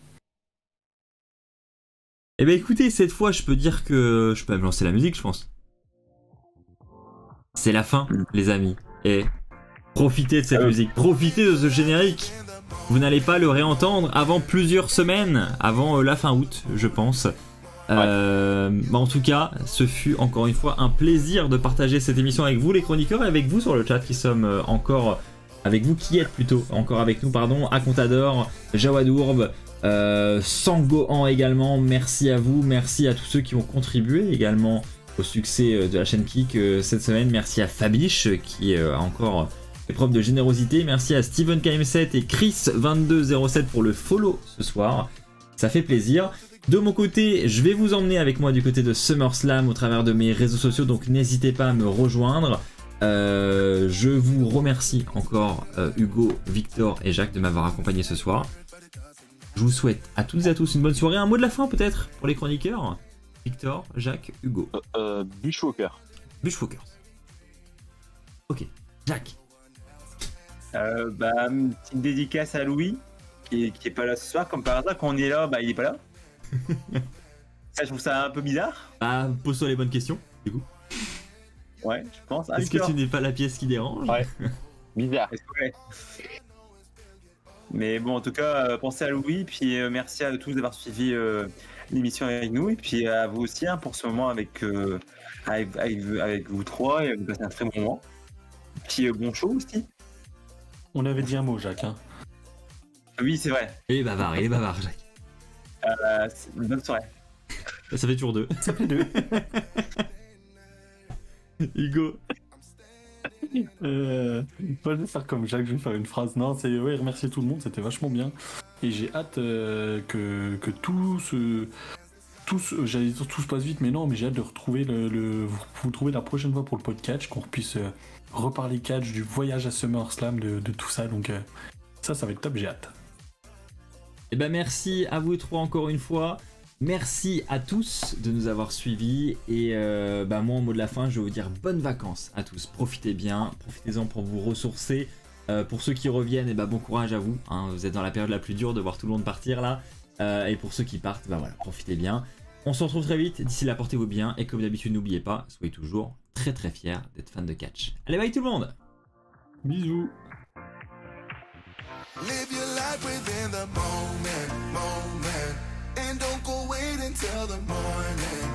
Eh ben écoutez, cette fois, je peux dire que je peux même lancer la musique, je pense. C'est la fin, les amis. Et profitez de cette musique, profitez de ce générique. Vous n'allez pas le réentendre avant plusieurs semaines, avant la fin août, je pense. En tout cas, ce fut encore une fois un plaisir de partager cette émission avec vous, les chroniqueurs, et avec vous sur le chat qui sommes encore avec vous, qui êtes plutôt encore avec nous, pardon. Akontador, Jawadourb, Sangohan également. Merci à vous, merci à tous ceux qui ont contribué également au succès de la chaîne Kick cette semaine. Merci à Fabiche qui a encore fait preuve de générosité. Merci à Steven KM7 et Chris2207 pour le follow ce soir. Ça fait plaisir. De mon côté, je vais vous emmener avec moi du côté de SummerSlam au travers de mes réseaux sociaux, donc n'hésitez pas à me rejoindre. Je vous remercie encore Hugo, Victor et Jacques de m'avoir accompagné ce soir. Je vous souhaite à toutes et à tous une bonne soirée. Un mot de la fin peut-être pour les chroniqueurs. Victor, Jacques, Hugo. Bushwalker. Bushwalker. Ok, Jacques. Une petite dédicace à Louis, qui est pas là ce soir, comme par hasard. Quand on est là, il est pas là. Ça, je trouve ça un peu bizarre. Ah, pose-toi les bonnes questions, du coup. Ouais, je pense. Est-ce que tu n'es pas la pièce qui dérange? Ouais. Bizarre. Ouais. Mais bon, en tout cas, pensez à Louis, puis merci à tous d'avoir suivi l'émission avec nous, et puis à vous aussi pour ce moment avec vous trois, et vous passez un très bon moment. Puis bon show aussi. On avait dit un mot, Jacques. Hein. Oui, c'est vrai. Il est bavard, Jacques. C'est une bonne soirée. Ça fait toujours deux. Ça fait deux. Hugo. Moi, je vais faire comme Jacques, je vais faire une phrase. Non, c'est remercier tout le monde, c'était vachement bien. Et j'ai hâte que tout j'allais dire tout se passe vite, mais non, mais j'ai hâte de retrouver vous trouver la prochaine fois pour le podcast, qu'on puisse reparler catch, du voyage à SummerSlam, de tout ça. Donc ça va être top, j'ai hâte. Eh ben merci à vous trois encore une fois. Merci à tous de nous avoir suivis. Et moi, en mot de la fin, je vais vous dire bonnes vacances à tous. Profitez bien, profitez-en pour vous ressourcer. Pour ceux qui reviennent, bon courage à vous. Hein, vous êtes dans la période la plus dure de voir tout le monde partir là. Et pour ceux qui partent, voilà, profitez bien. On se retrouve très vite. D'ici là, portez-vous bien. Et comme d'habitude, n'oubliez pas, soyez toujours très très fiers d'être fan de catch. Allez, bye tout le monde. Bisous. Live your life within the moment, and don't go wait until the morning.